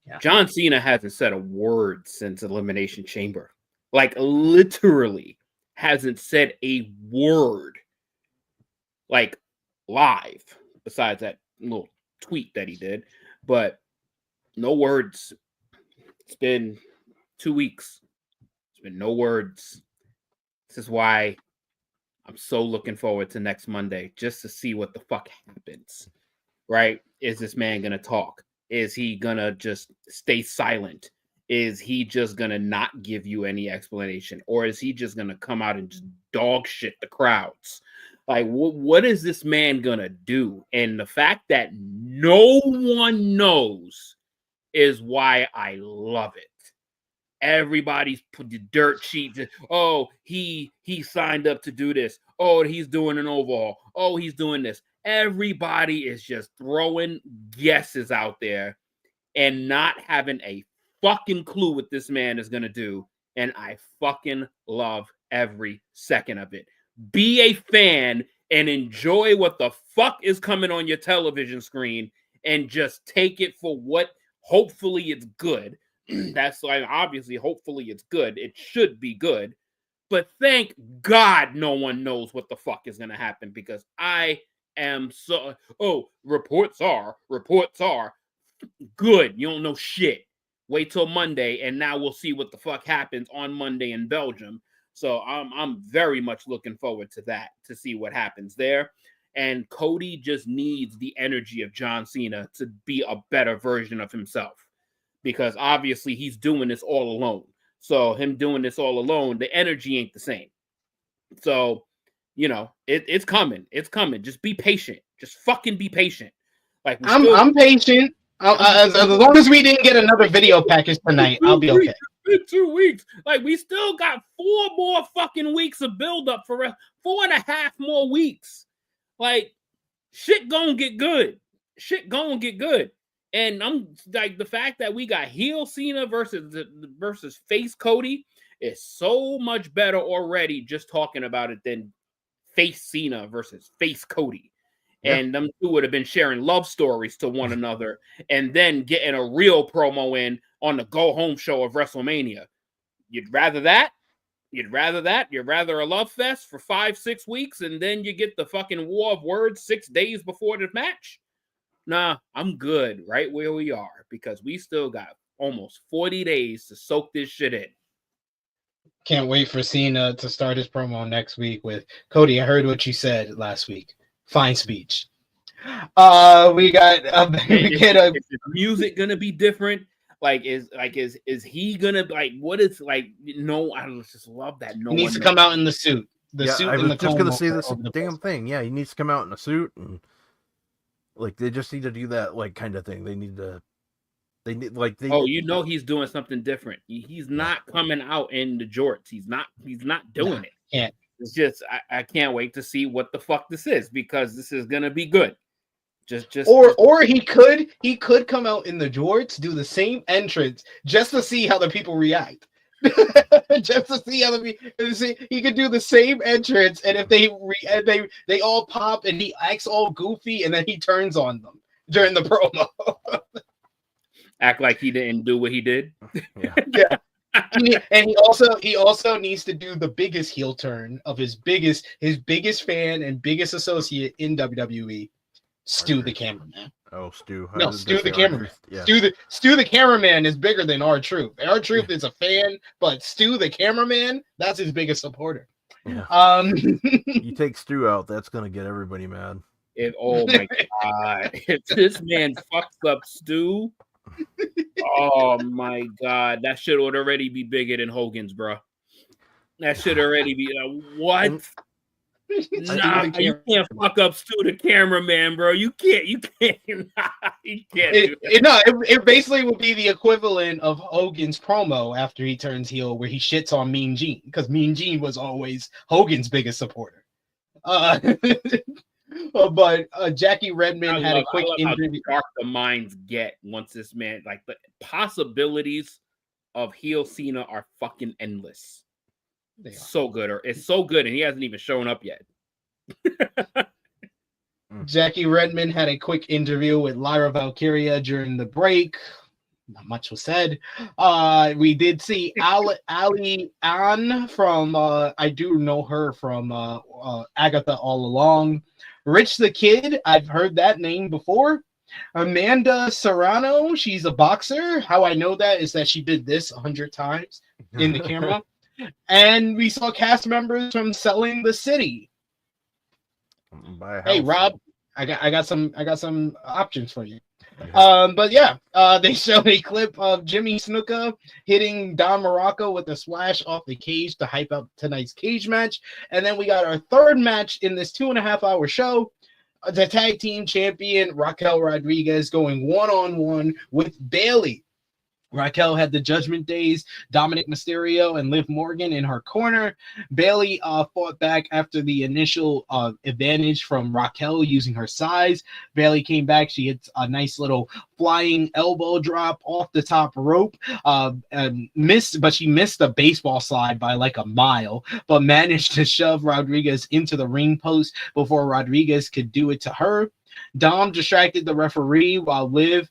Yeah. John Cena hasn't said a word since Elimination Chamber. Like, literally hasn't said a word, like, live, besides that little tweet that he did. But no words. It's been 2 weeks. It's been no words. This is why I'm so looking forward to next Monday, just to see what the fuck happens, right? Is this man going to talk? Is he going to just stay silent? Is he just going to not give you any explanation? Or is he just going to come out and just dog shit the crowds? Like, what is this man going to do? And the fact that no one knows is why I love it. Everybody's put the dirt sheet. Oh, he signed up to do this. Oh, he's doing an overhaul. Oh, he's doing this. Everybody is just throwing guesses out there and not having a fucking clue what this man is going to do. And I fucking love every second of it. Be a fan and enjoy what the fuck is coming on your television screen and just take it for what hopefully it's good. That's why, obviously, hopefully it's good. It should be good. But thank God no one knows what the fuck is going to happen, because I am so... Oh, reports are. Good. You don't know shit. Wait till Monday, and now we'll see what the fuck happens on Monday in Belgium. So I'm very much looking forward to that, to see what happens there. And Cody just needs the energy of John Cena to be a better version of himself, because obviously he's doing this all alone. So him doing this all alone, the energy ain't the same. So, you know, it's coming. It's coming. Just be patient. Just fucking be patient. Like, I'm patient. As long as we didn't get another video package tonight, I'll be okay. 2 weeks. Like, we still got 4 more fucking weeks of build-up for us. 4.5 more weeks. Like, shit gonna get good. And I'm like, the fact that we got heel Cena versus face Cody is so much better already, just talking about it, than face Cena versus face Cody. Yeah. And them two would have been sharing love stories to one another and then getting a real promo in on the go home show of WrestleMania. You'd rather that? You'd rather a love fest for 5-6 weeks and then you get the fucking war of words 6 days before the match? Nah, I'm good right where we are, because we still got almost 40 days to soak this shit in. Can't wait for Cena to start his promo next week with Cody. I heard what you said last week. Fine speech. We got is music gonna be different? Like, is he gonna, like, what is, like, no, I just love that. No, he needs to come out in the suit. I was just gonna say this damn thing. Yeah, he needs to come out in a suit, and like, they just need to do that, like, kind of thing. Oh, you know, he's doing something different. He's not coming out in the jorts. He's not doing it. Can't. It's just, I can't wait to see what the fuck this is, because this is gonna be good. Or he could come out in the jorts, do the same entrance just to see how the people react. Just to see how he could do the same entrance, and if they all pop and he acts all goofy, and then he turns on them during the promo. Act like he didn't do what he did. Yeah. And he also needs to do the biggest heel turn of his biggest fan and biggest associate in WWE, Stu the cameraman. Oh, Stu. I No, was gonna Stu the say cameraman. R-Truth. Yeah. Stu the cameraman is bigger than R-Truth. R-Truth is a fan, but Stu the cameraman, that's his biggest supporter. Yeah. You take Stu out, that's gonna get everybody mad. Oh my God. If this man fucks up Stu, oh my God. That shit would already be bigger than Hogan's, bro. That should already be what? And- Nah, you can't fuck up Stu the cameraman, bro. You can't. You can't do that. It basically would be the equivalent of Hogan's promo after he turns heel, where he shits on Mean Gene, because Mean Gene was always Hogan's biggest supporter. But Jackie Redmond had a quick interview. How dark the minds get once this man, like, the possibilities of heel Cena are fucking endless. So good, or it's so good, and he hasn't even shown up yet. Jackie Redmond had a quick interview with Lyra Valkyria during the break. Not much was said. We did see Ali Ann from I do know her from Agatha All Along. Rich the Kid, I've heard that name before. Amanda Serrano, she's a boxer. How I know that is that she did this 100 times in the camera. And we saw cast members from Selling the City. Hey Rob, I got some options for you. But yeah, they showed a clip of Jimmy Snuka hitting Don Morocco with a splash off the cage to hype up tonight's cage match. And then we got our third match in this 2.5-hour show. The tag team champion Raquel Rodriguez going one-on-one with Bayley. Raquel had the Judgment Days, Dominic Mysterio, and Liv Morgan in her corner. Bayley fought back after the initial advantage from Raquel using her size. Bayley came back. She hits a nice little flying elbow drop off the top rope. But she missed a baseball slide by like a mile, but managed to shove Rodriguez into the ring post before Rodriguez could do it to her. Dom distracted the referee while Liv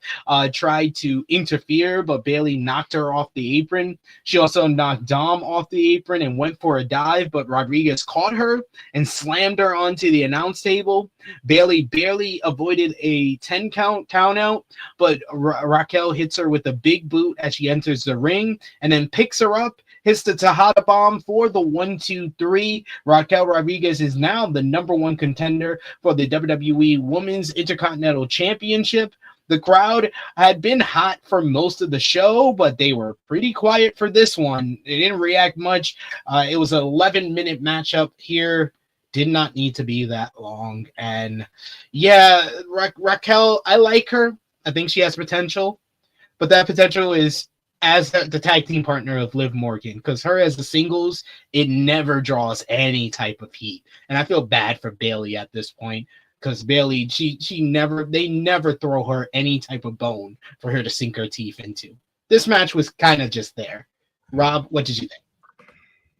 tried to interfere, but Bayley knocked her off the apron. She also knocked Dom off the apron and went for a dive, but Rodriguez caught her and slammed her onto the announce table. Bayley barely avoided a 10 count out, but Raquel hits her with a big boot as she enters the ring and then picks her up, hits the Tejada bomb for the 1-2-3. Raquel Rodriguez is now the #1 contender for the WWE Women's Intercontinental Championship. The crowd had been hot for most of the show, but they were pretty quiet for this one. They didn't react much. It was an 11-minute matchup here. Did not need to be that long. And yeah, Raquel, I like her. I think she has potential, but that potential is as the tag team partner of Liv Morgan, because her as the singles, it never draws any type of heat. And I feel bad for Bayley at this point, because Bayley, they never throw her any type of bone for her to sink her teeth into. This match was kind of just there. Rob, what did you think?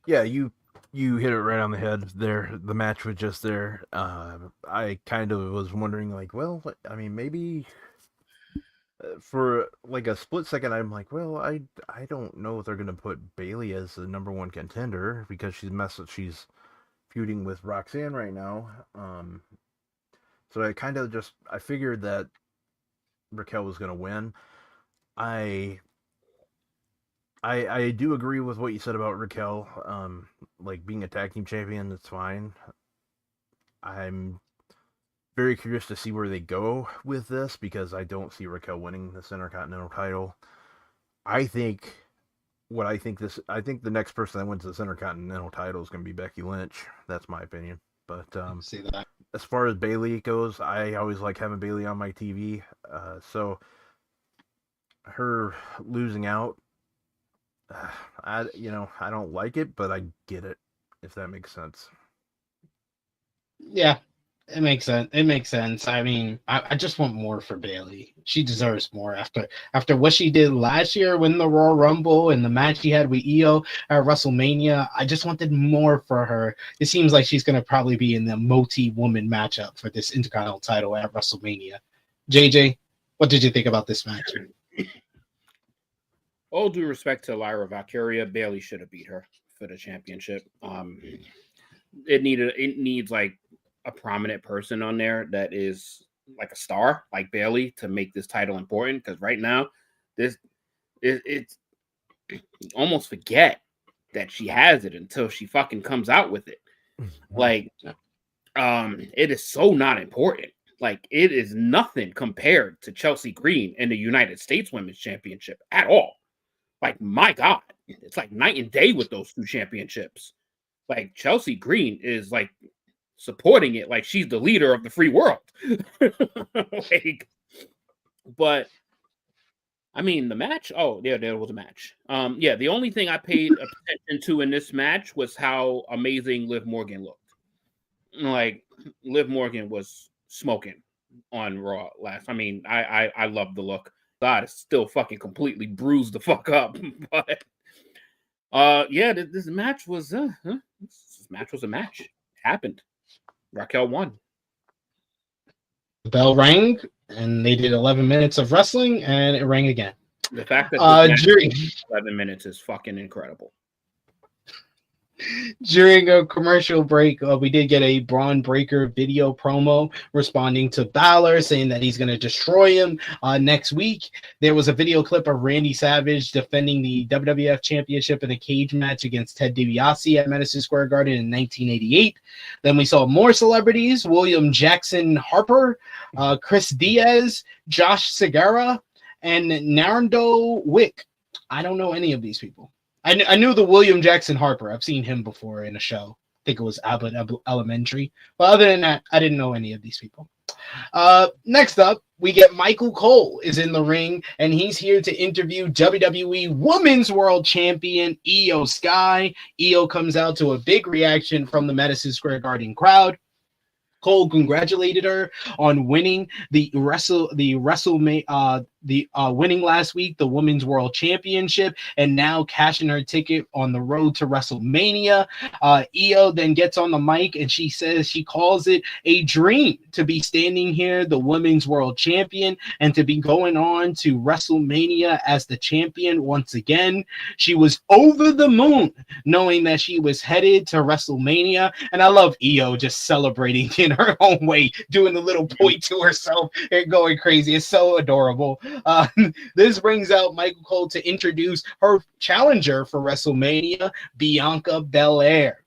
Yeah, you hit it right on the head there. The match was just there. I kind of was wondering, like, well, I mean, maybe for like a split second, I'm like, well, I don't know if they're gonna put Bayley as the #1 contender because she's feuding with Roxanne right now. So I figured that Raquel was gonna win. I do agree with what you said about Raquel. Like being a tag team champion, that's fine. I'm very curious to see where they go with this because I don't see Raquel winning the Intercontinental title. I think the next person that wins the Intercontinental title is going to be Becky Lynch. That's my opinion. But See that. As far as Bayley goes, I always like having Bayley on my TV. So her losing out, I don't like it, but I get it, if that makes sense. Yeah, it makes sense. It makes sense. I mean, I just want more for Bayley. She deserves more after what she did last year, winning the Royal Rumble and the match she had with Io at WrestleMania. I just wanted more for her. It seems like she's going to probably be in the multi-woman matchup for this Intercontinental title at WrestleMania. JJ, what did you think about this match? All due respect to Lyra Valkyria, Bayley should have beat her for the championship. It needs like a prominent person on there that is like a star like Bayley to make this title important, because right now it's almost forget that she has it until she fucking comes out with it. Like, it is so not important. Like, it is nothing compared to Chelsea Green in the United States Women's Championship at all. Like, my God, it's like night and day with those two championships. Like, Chelsea Green is like supporting it like she's the leader of the free world. Like, but I mean, the match. Oh, yeah, there was a match. Yeah, the only thing I paid attention to in this match was how amazing Liv Morgan looked. Like, Liv Morgan was smoking on Raw last. I mean, I love the look. God, it's still fucking completely bruised the fuck up. But yeah, this match was a match. It happened. Raquel won. The bell rang, and they did 11 minutes of wrestling, and it rang again. The fact that during 11 minutes is fucking incredible. During a commercial break, we did get a Braun Breaker video promo responding to Balor, saying that he's going to destroy him next week. There was a video clip of Randy Savage defending the WWF Championship in a cage match against Ted DiBiase at Madison Square Garden in 1988. Then we saw more celebrities: William Jackson Harper, Chris Diaz, Josh Segura, and Narendo Wick. I don't know any of these people. I knew the William Jackson Harper. I've seen him before in a show. I think it was Abbott Elementary. But other than that, I didn't know any of these people. Next up, we get Michael Cole is in the ring, and he's here to interview WWE Women's World Champion Io Sky. Io comes out to a big reaction from the Madison Square Garden crowd. Cole congratulated her on winning winning last week the Women's World Championship, and now cashing her ticket on the road to WrestleMania. Io then gets on the mic and she says she calls it a dream to be standing here, the Women's World Champion, and to be going on to WrestleMania as the champion once again. She was over the moon knowing that she was headed to WrestleMania, and I love Io just celebrating in her own way, doing a little point to herself and going crazy. It's so adorable. This brings out Michael Cole to introduce her challenger for WrestleMania, Bianca Belair.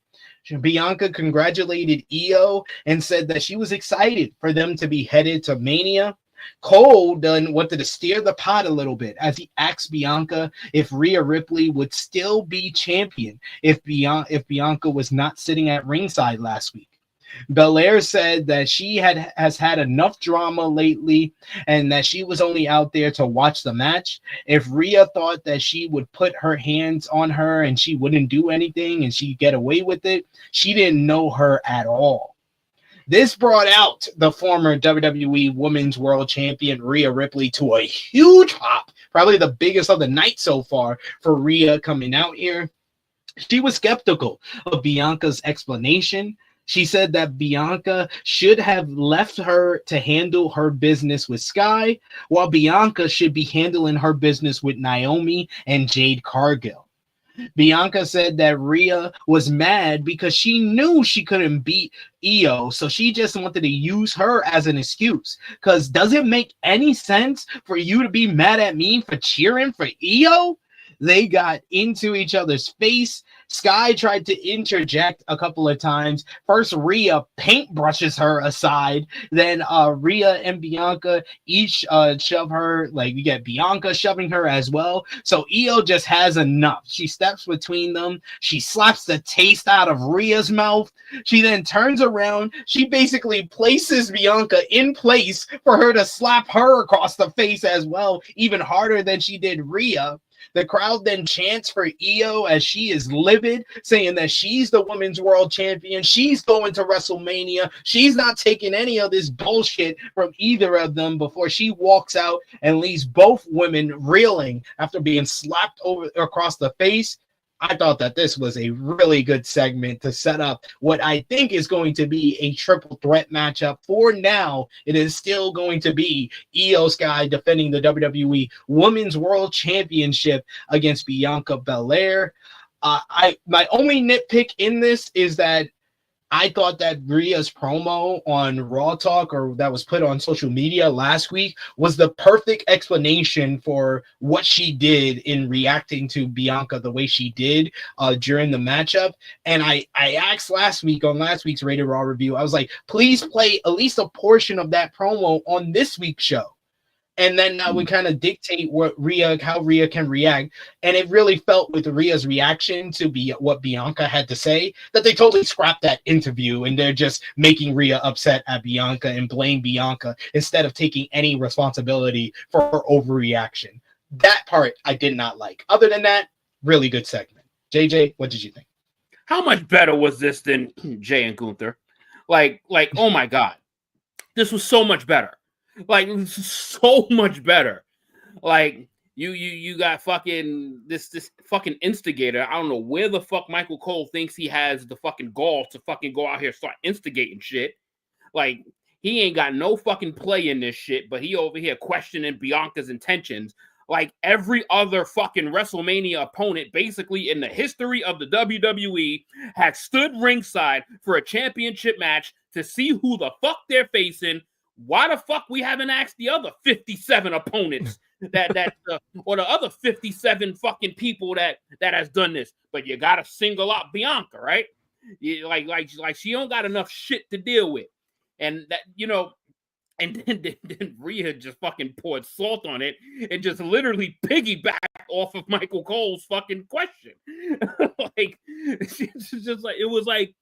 Bianca congratulated Io and said that she was excited for them to be headed to Mania. Cole then wanted to steer the pot a little bit as he asked Bianca if Rhea Ripley would still be champion if Bianca was not sitting at ringside last week. Belair said that she has had enough drama lately and that she was only out there to watch the match. If Rhea thought that she would put her hands on her and she wouldn't do anything and she'd get away with it, she didn't know her at all. This brought out the former WWE Women's World Champion Rhea Ripley to a huge pop, probably the biggest of the night so far for Rhea coming out here. She was skeptical of Bianca's explanation. She said that Bianca should have left her to handle her business with Sky, while Bianca should be handling her business with Naomi and Jade Cargill. Bianca said that Rhea was mad because she knew she couldn't beat Io, so she just wanted to use her as an excuse. Because does it make any sense for you to be mad at me for cheering for Io? They got into each other's face. Sky tried to interject a couple of times. First, Rhea paintbrushes her aside. Then Rhea and Bianca each shove her. Like, you get Bianca shoving her as well. So Io just has enough. She steps between them. She slaps the taste out of Rhea's mouth. She then turns around. She basically places Bianca in place for her to slap her across the face as well, even harder than she did Rhea. The crowd then chants for Io as she is livid, saying that she's the Women's World Champion. She's going to WrestleMania. She's not taking any of this bullshit from either of them before she walks out and leaves both women reeling after being slapped across the face. I thought that this was a really good segment to set up what I think is going to be a triple threat matchup. For now, it is still going to be Io Sky defending the WWE Women's World Championship against Bianca Belair. My only nitpick in this is that I thought that Rhea's promo on Raw Talk, or that was put on social media last week, was the perfect explanation for what she did in reacting to Bianca the way she did during the matchup. And I asked last week on last week's Rated Raw review, I was like, please play at least a portion of that promo on this week's show. And then that would kind of dictate how Rhea can react. And it really felt with Rhea's reaction to what Bianca had to say that they totally scrapped that interview and they're just making Rhea upset at Bianca and blame Bianca instead of taking any responsibility for her overreaction. That part I did not like. Other than that, really good segment. JJ, what did you think? How much better was this than Jay and Gunther? Like, oh my God, this was so much better. Like, so much better. Like, you got fucking this fucking instigator. I don't know where the fuck Michael Cole thinks he has the fucking gall to fucking go out here and start instigating shit. Like, he ain't got no fucking play in this shit, but he over here questioning Bianca's intentions. Like every other fucking WrestleMania opponent, basically in the history of the WWE, had stood ringside for a championship match to see who the fuck they're facing. Why the fuck we haven't asked the other 57 opponents or the other 57 fucking people that has done this? But you gotta single out Bianca, right? Like she don't got enough shit to deal with, and that and then Rhea just fucking poured salt on it and just literally piggybacked off of Michael Cole's fucking question. Like it's just like it was like,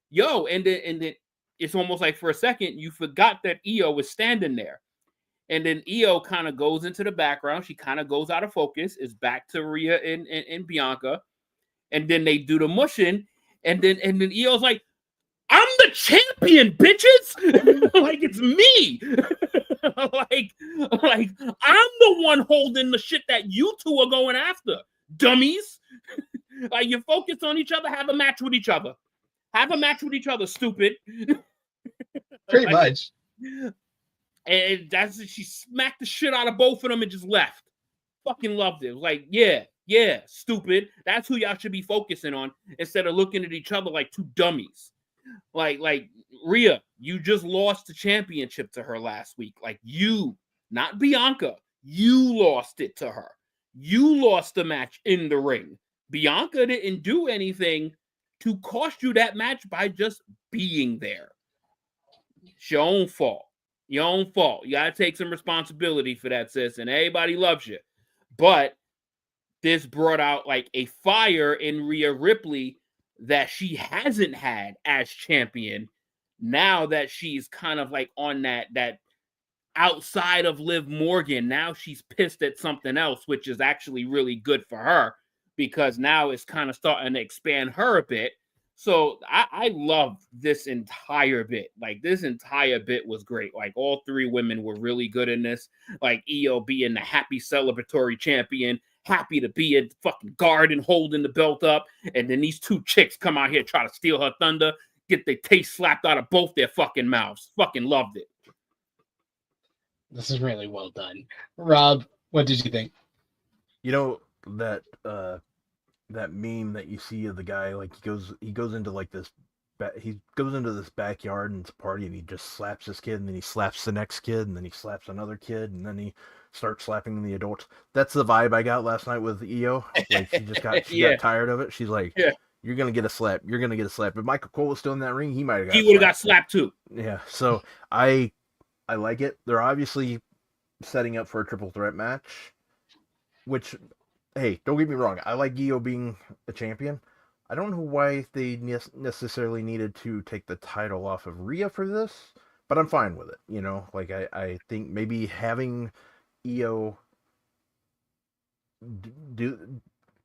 yo, and then it's almost like for a second you forgot that Io was standing there. And then Io kind of goes into the background. She kind of goes out of focus. It's back to Rhea and Bianca. And then they do the mushing. And then Io's like, I'm the champion, bitches. Like, it's me. like I'm the one holding the shit that you two are going after. Dummies. Like, you focus on each other, have a match with each other. Have a match with each other, stupid. Pretty much. And she smacked the shit out of both of them and just left. Fucking loved it. It was like, yeah, stupid. That's who y'all should be focusing on instead of looking at each other like two dummies. Like Rhea, you just lost the championship to her last week. Like you, not Bianca. You lost it to her. You lost the match in the ring. Bianca didn't do anything to cost you that match by just being there. It's your own fault. Your own fault. You got to take some responsibility for that, sis, and everybody loves you. But this brought out like a fire in Rhea Ripley that she hasn't had as champion now that she's kind of like on that outside of Liv Morgan. Now she's pissed at something else, which is actually really good for her because now it's kind of starting to expand her a bit. So I love this entire bit. Like, this entire bit was great. Like, all three women were really good in this. Like, Io being the happy celebratory champion, happy to be in fucking Garden holding the belt up. And then these two chicks come out here try to steal her thunder, get their taste slapped out of both their fucking mouths. Fucking loved it. This is really well done. Rob, what did you think? You know, that meme that you see of the guy, like he goes into like this backyard and it's a party and he just slaps this kid and then he slaps the next kid and then he slaps another kid and then he starts slapping the adults. That's the vibe I got last night with Io. Like she got tired of it. She's like, you're gonna get a slap. You're gonna get a slap. If Michael Cole was still in that ring, he might have got. He would have got slapped too. Yeah. So I like it. They're obviously setting up for a triple threat match, which, hey, don't get me wrong. I like Io being a champion. I don't know why they necessarily needed to take the title off of Rhea for this, but I'm fine with it. You know, like I think maybe having Io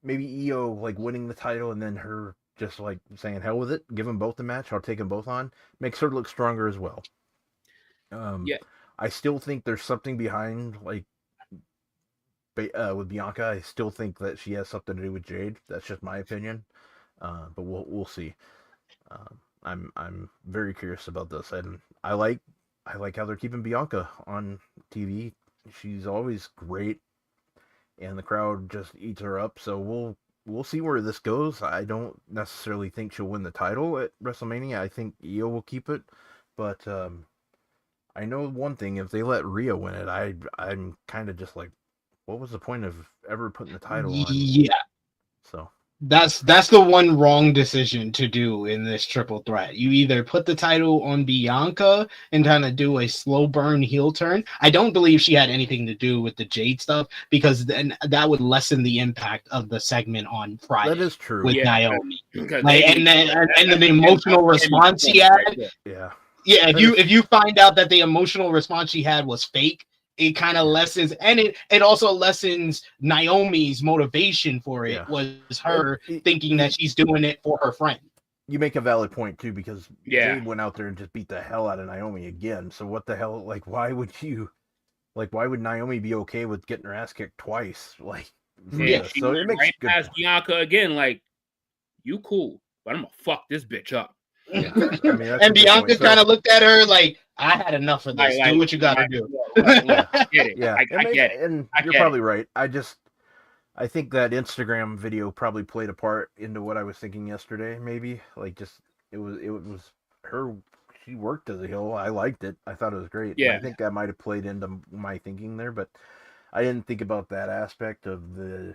Io like winning the title and then her just like saying hell with it, give them both the match, I'll take them both on, makes her look stronger as well. I still think there's something behind like with Bianca. I still think that she has something to do with Jade. That's just my opinion. But we'll see. I'm very curious about this, and I like how they're keeping Bianca on TV. She's always great, and the crowd just eats her up. So we'll see where this goes. I don't necessarily think she'll win the title at WrestleMania. I think Io will keep it, but I know one thing: if they let Rhea win it, I'm kind of just like, what was the point of ever putting the title on? Yeah. So that's the one wrong decision to do in this triple threat. You either put the title on Bianca and kind of do a slow burn heel turn. I don't believe she had anything to do with the Jade stuff, because then that would lessen the impact of the segment on Friday. that is true. With Yeah, Naomi. Like, and then the emotional response she had. Yeah. Yeah, if you find out that the emotional response she had was fake, it kind of lessens, and it also lessens Naomi's motivation for it. Yeah. Was her thinking that she's doing it for her friend. You make a valid point too, because Yeah. Jade went out there and just beat the hell out of Naomi again. So what the hell? Like, why would Naomi be okay with getting her ass kicked twice? Like, Yeah, she so went it makes right good past point. Bianca again. Like, you cool, but I'm gonna fuck this bitch up. Yeah. I mean, that's And Bianca kind of looked at her like, I had enough of this. Do what you gotta do. I get it. Yeah, I get it. And I you're get probably right. I think that Instagram video probably played a part into what I was thinking yesterday. Maybe like just it was her. She worked as a heel. I liked it. I thought it was great. Yeah. And I think that might have played into my thinking there, but I didn't think about that aspect of the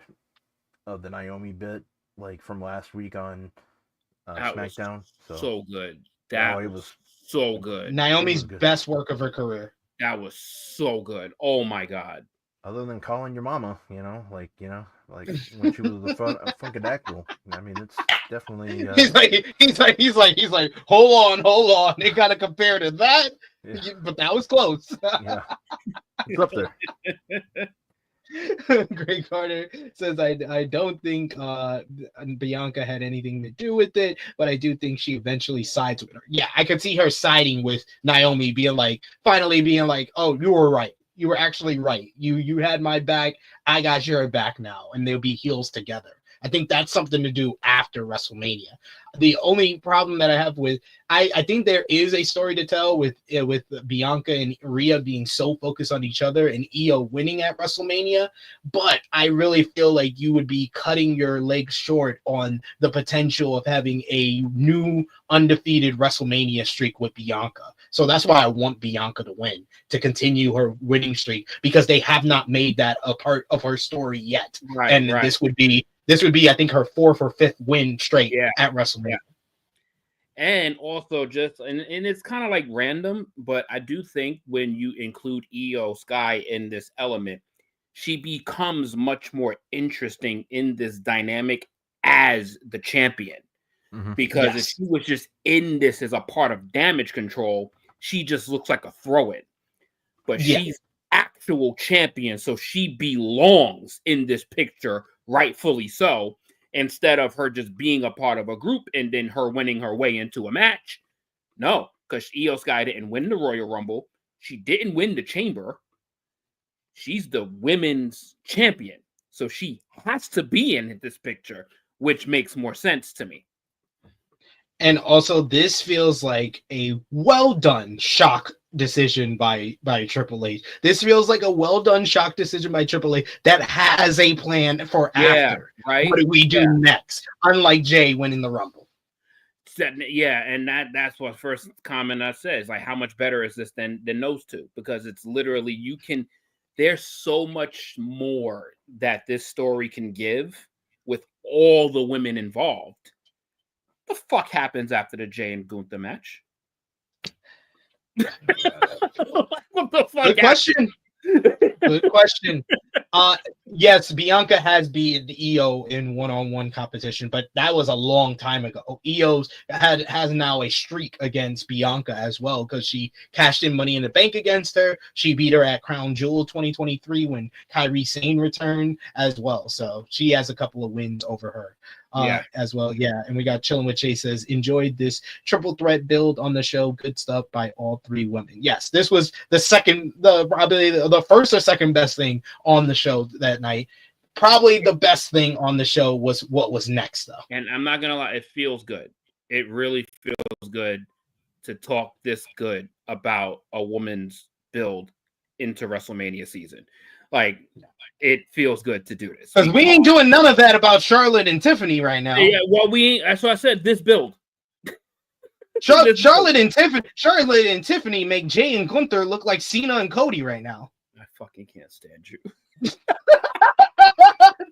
Naomi bit, like from last week on That was SmackDown. so good. Oh, That it was was so good. Naomi's good. best work of her career. That was so good. Oh my god. Other than calling your mama, like when she was the Funkadactyl. I mean, it's definitely. He's like, hold on. They gotta compare to that, Yeah. but that was close. Yeah, it's up there. Greg Carter says, I don't think Bianca had anything to do with it, but I do think she eventually sides with her. Yeah, I could see her siding with Naomi, finally being like, oh, you were right. You were actually right. You had my back. I got your back now, and they'll be heels together. I think that's something to do after WrestleMania. The only problem that I have with I think there is a story to tell with Bianca and Rhea being so focused on each other and Io winning at WrestleMania, but I really feel like you would be cutting your legs short on the potential of having a new undefeated WrestleMania streak with Bianca. So that's why I want Bianca to win, to continue her winning streak, because they have not made that a part of her story yet. Right, and right. This would be, I think, her 4th or 5th win straight at WrestleMania. Yeah. And also and it's kind of like random, but I do think when you include Io Sky in this element, she becomes much more interesting in this dynamic as the champion. Mm-hmm. Because if she was just in this as a part of Damage Control, she just looks like a throw-in. But she's actual champion, so she belongs in this picture, rightfully so, instead of her just being a part of a group and then her winning her way into a match. No, because Io Sky didn't win the Royal Rumble. She didn't win the Chamber. She's the women's champion. So she has to be in this picture, which makes more sense to me. And also, this feels like a well-done shock decision by Triple H. This feels like a well-done shock decision by Triple H that has a plan for after. Right? What do we do next? Unlike Jey winning the Rumble. Yeah, and that's what first comment I said is like, how much better is this than those two? Because it's literally there's so much more that this story can give with all the women involved. What the fuck happens after the Jey and Gunther match? What the fuck? Good question. Good question. Yes, Bianca has beat Io in one-on-one competition, but that was a long time ago. Io's has now a streak against Bianca as well, because she cashed in Money in the Bank against her. She beat her at Crown Jewel 2023 when Kairi Sane returned as well. So she has a couple of wins over her. As well. Yeah. And we got Chillin' with Chase says, enjoyed this triple threat build on the show. Good stuff by all 3 women. Yes, this was probably the first or second best thing on the show that night. Probably the best thing on the show was what was next, though. And I'm not gonna lie, it feels good. It really feels good to talk this good about a woman's build into WrestleMania season. Like, it feels good to do this. Because we ain't doing none of that about Charlotte and Tiffany right now. Yeah, well, we ain't. That's what I said. This build. Charlotte and Tiffany make Jey and Gunther look like Cena and Cody right now. I fucking can't stand you.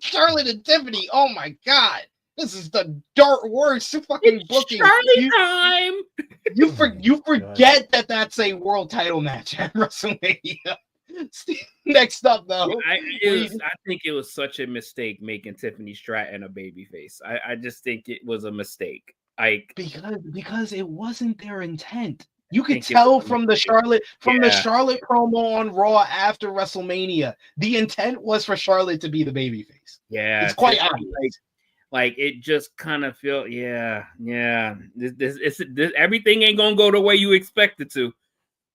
Charlotte and Tiffany. Oh my god, this is the worst fucking booking. Charlie time. You forget that that's a world title match at WrestleMania. Next up, though, I think it was such a mistake making Tiffany Stratton a babyface. I just think it was a mistake. Because it wasn't their intent. You could tell from the Charlotte promo on Raw after WrestleMania. The intent was for Charlotte to be the babyface. Yeah, it's quite obvious. Like it just kind of feel, This everything ain't gonna go the way you expect it to.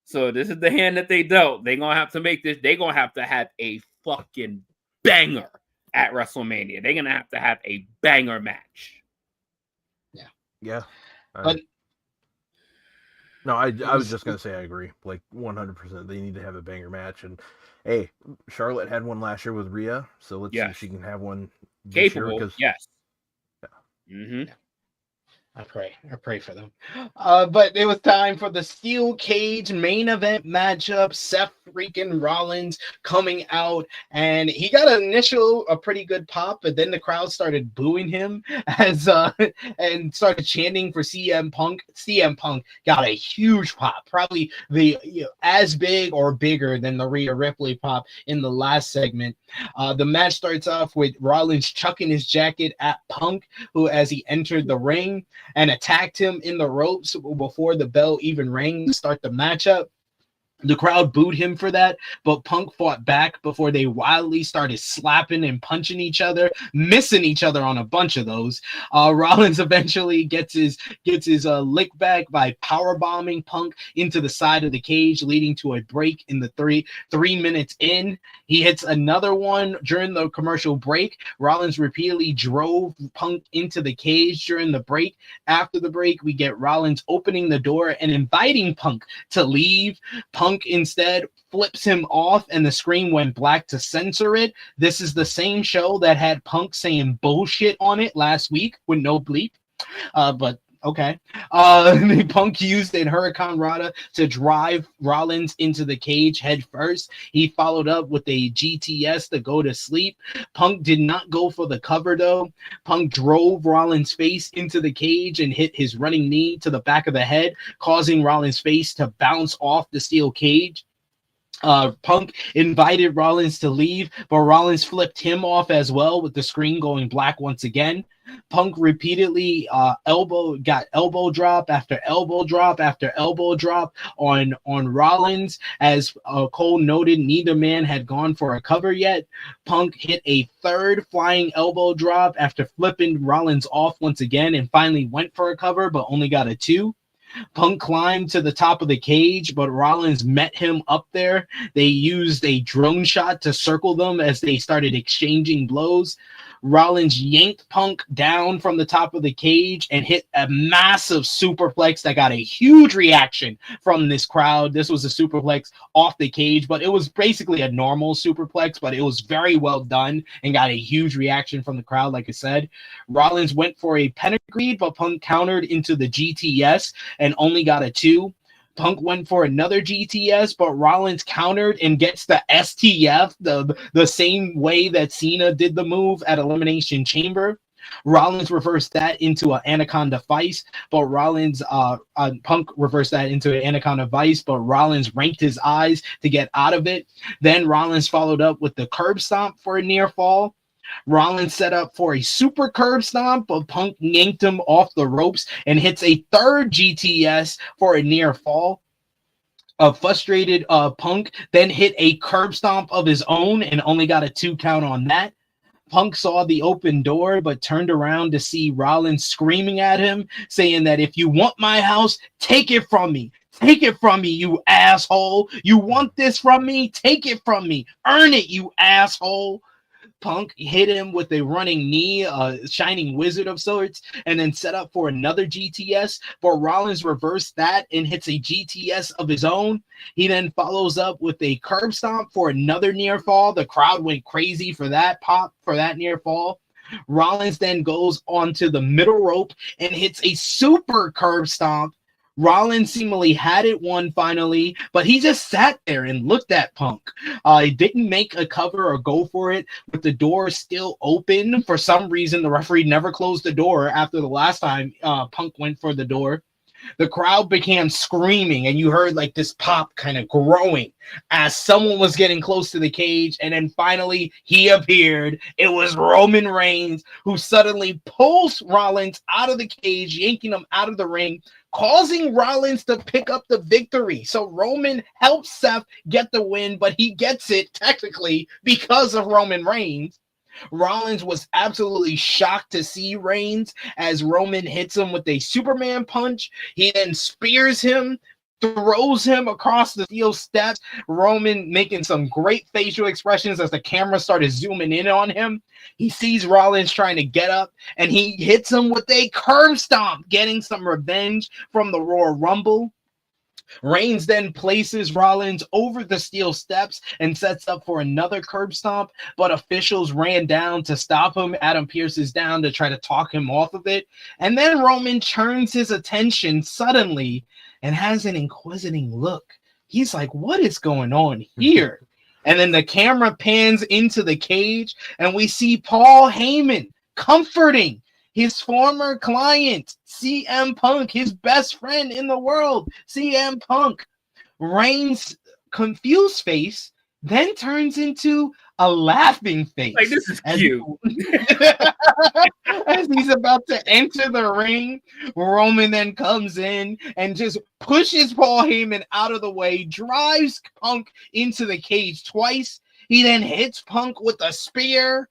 So this is the hand that they dealt. They're gonna have to make this. They're gonna have to have a fucking banger at WrestleMania. They're gonna have to have a banger match. Yeah. But no, I was just gonna say I agree. Like 100%. They need to have a banger match. And hey, Charlotte had one last year with Rhea, so let's see if she can have one this capable. Year, yes. Yeah. Mm-hmm. I pray for them. But it was time for the steel cage main event matchup. Seth freaking Rollins coming out, and he got a pretty good pop, but then the crowd started booing him and started chanting for CM Punk. CM Punk got a huge pop, probably as big or bigger than the Rhea Ripley pop in the last segment. The match starts off with Rollins chucking his jacket at Punk, who as he entered the ring and attacked him in the ropes before the bell even rang to start the matchup. The crowd booed him for that, but Punk fought back before they wildly started slapping and punching each other, missing each other on a bunch of those. Rollins eventually gets his lick back by powerbombing Punk into the side of the cage, leading to a break in the 3 minutes in. He hits another one during the commercial break. Rollins repeatedly drove Punk into the cage during the break. After the break, we get Rollins opening the door and inviting Punk to leave. Punk instead flips him off, and the screen went black to censor it. This is the same show that had Punk saying bullshit on it last week with no bleep. But okay. Punk used a Hurricane Rana to drive Rollins into the cage head first. He followed up with a GTS to go to sleep. Punk did not go for the cover though. Punk drove Rollins' face into the cage and hit his running knee to the back of the head, causing Rollins' face to bounce off the steel cage. Punk invited Rollins to leave, but Rollins flipped him off as well, with the screen going black once again. Punk repeatedly elbow drop after elbow drop after elbow drop on Rollins. As Cole noted, neither man had gone for a cover yet. Punk hit a third flying elbow drop after flipping Rollins off once again and finally went for a cover, but only got a 2. Punk climbed to the top of the cage, but Rollins met him up there. They used a drone shot to circle them as they started exchanging blows. Rollins yanked Punk down from the top of the cage and hit a massive superplex that got a huge reaction from this crowd. This was a superplex off the cage, but it was basically a normal superplex, but it was very well done and got a huge reaction from the crowd, like I said. Rollins went for a pedigree, but Punk countered into the GTS and only got a 2. Punk went for another GTS, but Rollins countered and gets the STF, the same way that Cena did the move at Elimination Chamber. Rollins reversed that into an Anaconda Vice, but Punk reversed that into an Anaconda Vice, but Rollins ranked his eyes to get out of it. Then Rollins followed up with the curb stomp for a near fall. Rollins set up for a super curb stomp, but Punk yanked him off the ropes and hits a third GTS for a near fall. A frustrated Punk then hit a curb stomp of his own and only got a 2 count on that. Punk saw the open door, but turned around to see Rollins screaming at him, saying that if you want my house, take it from me. Take it from me, you asshole. You want this from me? Take it from me. Earn it, you asshole. Punk hit him with a running knee, a shining wizard of sorts, and then set up for another GTS. But Rollins reversed that and hits a GTS of his own. He then follows up with a curb stomp for another near fall. The crowd went crazy for that pop, for that near fall. Rollins then goes onto the middle rope and hits a super curb stomp. Rollins seemingly had it won finally, but he just sat there and looked at Punk. He didn't make a cover or go for it, with the door still open. For some reason, the referee never closed the door after the last time Punk went for the door. The crowd began screaming, and you heard like this pop kind of growing as someone was getting close to the cage. And then finally he appeared. It was Roman Reigns, who suddenly pulls Rollins out of the cage, yanking him out of the ring, causing Rollins to pick up the victory. So Roman helps Seth get the win, but he gets it technically because of Roman Reigns. Rollins was absolutely shocked to see Reigns as Roman hits him with a Superman punch. He then spears him, throws him across the steel steps. Roman making some great facial expressions as the camera started zooming in on him. He sees Rollins trying to get up, and he hits him with a curb stomp, getting some revenge from the Royal Rumble. Reigns then places Rollins over the steel steps and sets up for another curb stomp, but officials ran down to stop him. Adam Pearce is down to try to talk him off of it. And then Roman turns his attention suddenly and has an inquisitive look. He's like, what is going on here? And then the camera pans into the cage, and we see Paul Heyman comforting his former client, CM Punk, his best friend in the world, CM Punk. Reigns' confused face then turns into a laughing face. Like, this is cute. As he's about to enter the ring, Roman then comes in and just pushes Paul Heyman out of the way, drives Punk into the cage twice. He then hits Punk with a spear.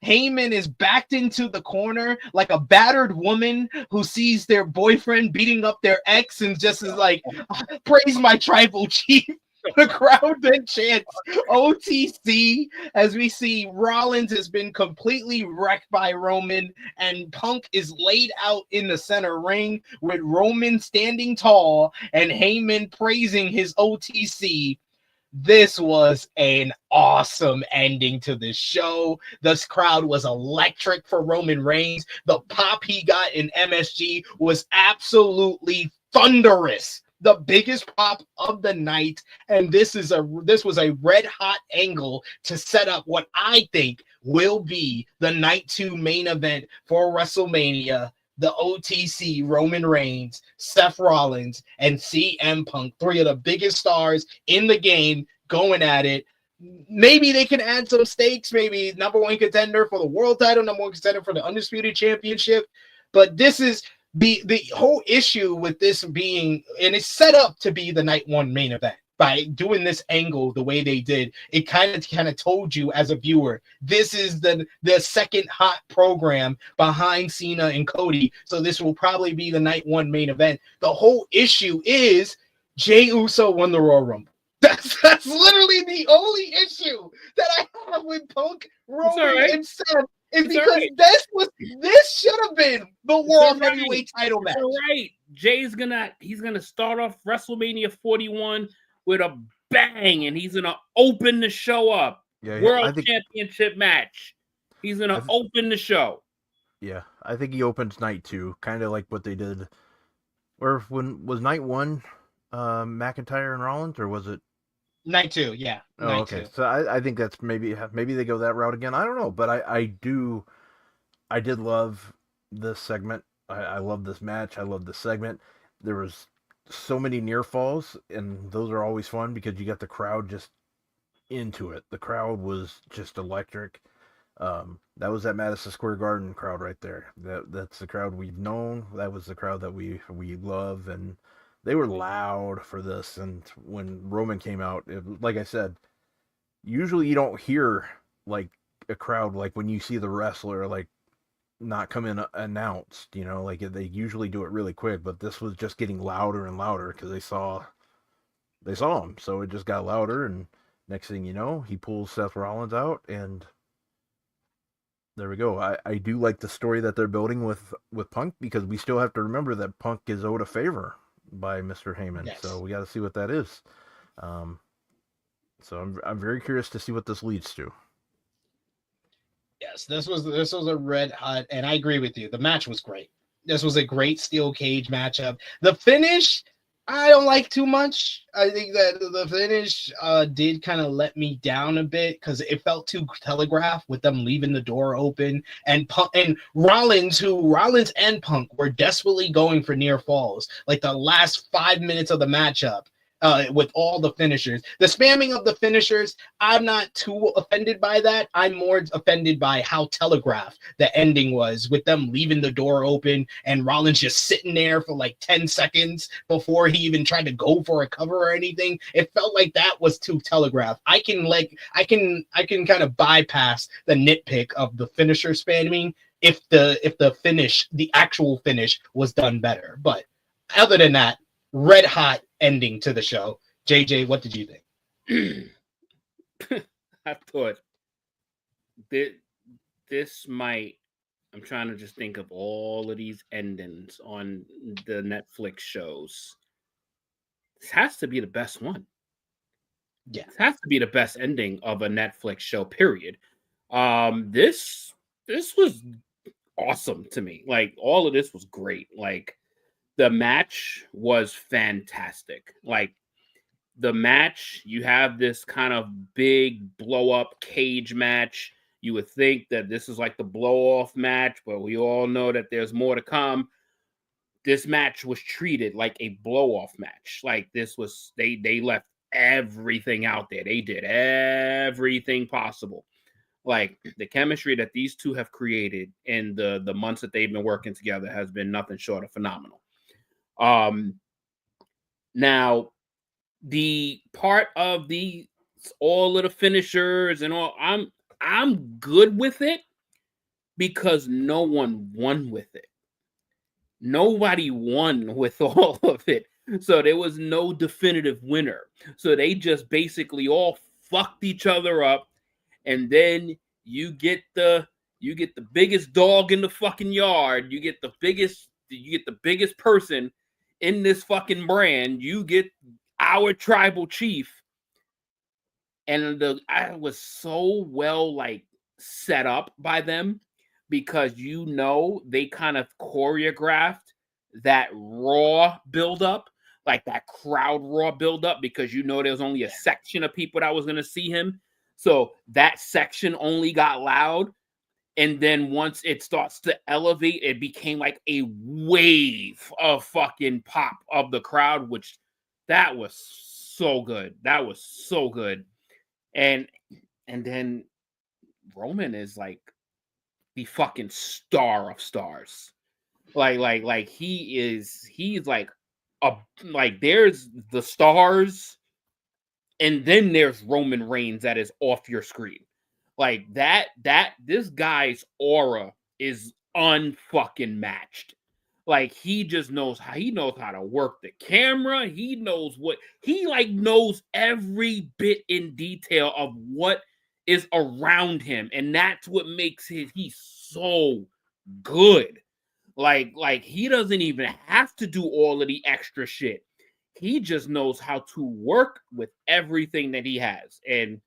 Heyman is backed into the corner like a battered woman who sees their boyfriend beating up their ex and just is like, praise my tribal chief. The crowd then chants OTC as we see Rollins has been completely wrecked by Roman, and Punk is laid out in the center ring with Roman standing tall and Heyman praising his OTC. This was an awesome ending to this show. This crowd was electric for Roman Reigns. The pop he got in MSG was absolutely thunderous. The biggest pop of the night, and this was a red hot angle to set up what I think will be the night 2 main event for WrestleMania. The OTC, Roman Reigns, Seth Rollins, and CM Punk, 3 of the biggest stars in the game going at it. Maybe they can add some stakes, maybe number 1 contender for the world title, number 1 contender for the Undisputed Championship. But this is the whole issue with this being, and it's set up to be the night 1 main event. By doing this angle the way they did, it kind of told you as a viewer, this is the second hot program behind Cena and Cody. So this will probably be the night 1 main event. The whole issue is Jey Uso won the Royal Rumble. That's literally the only issue that I have with Punk, Roman, and Seth. Is because this should have been the World Heavyweight title match. All right. Jay's gonna start off WrestleMania 41 with a bang, and he's gonna open the show up. Yeah, World Championship match. He's gonna open the show. Yeah, I think he opens night 2, kind of like what they did. Or when was night 1 McIntyre and Rollins, or was it night 2? Yeah. Oh, okay. 2. So I think that's maybe they go that route again. I don't know, but I did love this segment. I love this match. I love this segment. There was so many near falls, and those are always fun because you got the crowd just into it. The crowd was just electric. That was that Madison Square Garden crowd right there. That's the crowd we've known. That was the crowd that we love, and they were loud for this. And when Roman came out, like I said, usually you don't hear like a crowd like when you see the wrestler like not come in announced, like they usually do it really quick, but this was just getting louder and louder because they saw him. So it just got louder, and next thing you know, he pulls Seth Rollins out, and There we go. I do like the story that they're building with Punk, because we still have to remember that Punk is owed a favor by Mr. Heyman. Yes. So we got to see what that is. So I'm very curious to see what this leads to. Yes, this was a red hot, and I agree with you. The match was great. This was a great steel cage matchup. The finish, I don't like too much. I think that the finish did kind of let me down a bit because it felt too telegraphed with them leaving the door open, and Rollins and Punk were desperately going for near falls like the last 5 minutes of the matchup. With all the finishers, the spamming of the finishers, I'm not too offended by that. I'm more offended by how telegraphed the ending was, with them leaving the door open and Rollins just sitting there for like 10 seconds before he even tried to go for a cover or anything. It felt like that was too telegraphed. I can kind of bypass the nitpick of the finisher spamming if the actual finish was done better. But other than that, red hot ending to the show. JJ, what did you think? I thought this might. I'm trying to just think of all of these endings on the Netflix shows. This has to be the best one. Yeah, this has to be the best ending of a Netflix show. Period. This was awesome to me. Like, all of this was great. Like, the match was fantastic. Like, the match, you have this kind of big blow up cage match. You would think that this is like the blow off match, but we all know that there's more to come. This match was treated like a blow off match. Like, this was, they left everything out there. They did everything possible. Like, the chemistry that these two have created in the months that they've been working together has been nothing short of phenomenal. Now, the part of all of the finishers and all, I'm good with it because no one won with it. Nobody won with all of it. So there was no definitive winner. So they just basically all fucked each other up, and then you get the biggest dog in the fucking yard. You get the biggest person in this fucking brand. You get our tribal chief. And I was so well like set up by them, because they kind of choreographed that Raw buildup, like that crowd Raw buildup, because there was only a section of people that was going to see him. So that section only got loud. And then once it starts to elevate, it became like a wave of fucking pop of the crowd, which that was so good. That was so good. And then Roman is like the fucking star of stars. Like he's like there's the stars, and then there's Roman Reigns that is off your screen. Like this guy's aura is unfucking matched. Like, he just knows how to work the camera. He knows knows every bit in detail of what is around him. And that's what makes he's so good. Like he doesn't even have to do all of the extra shit. He just knows how to work with everything that he has. And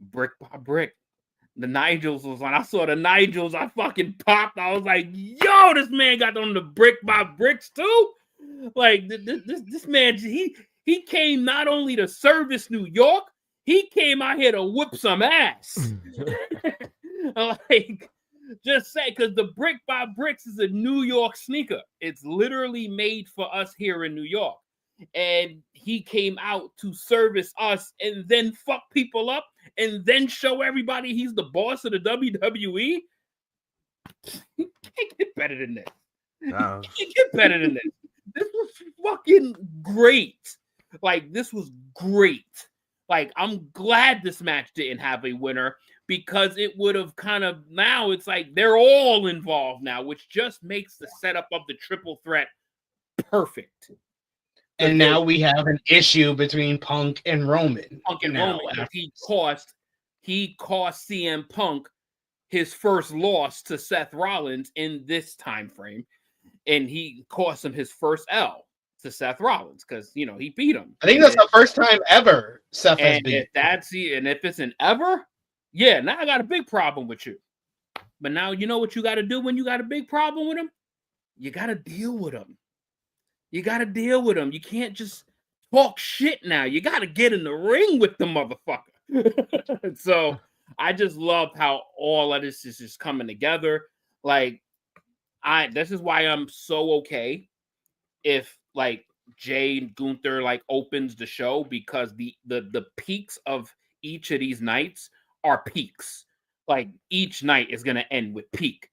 brick by brick, the Nigels was on. I saw the Nigels. I fucking popped. I was like, yo, this man got on the brick by bricks too. Like, this man, he came not only to service New York, he came out here to whip some ass. Like, just say, because the brick by bricks is a New York sneaker. It's literally made for us here in New York. And he came out to service us and then fuck people up and then show everybody he's the boss of the WWE. You can't get better than this. No. You can't get better than this. This was fucking great. Like, this was great. Like, I'm glad this match didn't have a winner, because it would have kind of, now it's like they're all involved now, which just makes the setup of the triple threat perfect. And now we have an issue between Punk and Roman. Roman. He cost CM Punk his first loss to Seth Rollins in this time frame, and he cost him his first L to Seth Rollins because he beat him. I think that's the first time ever Seth has And beat. if it's an ever, yeah, now I got a big problem with you. But now you know what you got to do when you got a big problem with him? You got to deal with him. You got to deal with him. You can't just talk shit now. You got to get in the ring with the motherfucker. So I just love how all of this is just coming together. Like, this is why I'm so okay if like Jey and Gunther like opens the show, because the peaks of each of these nights are peaks. Like each night is gonna end with peak.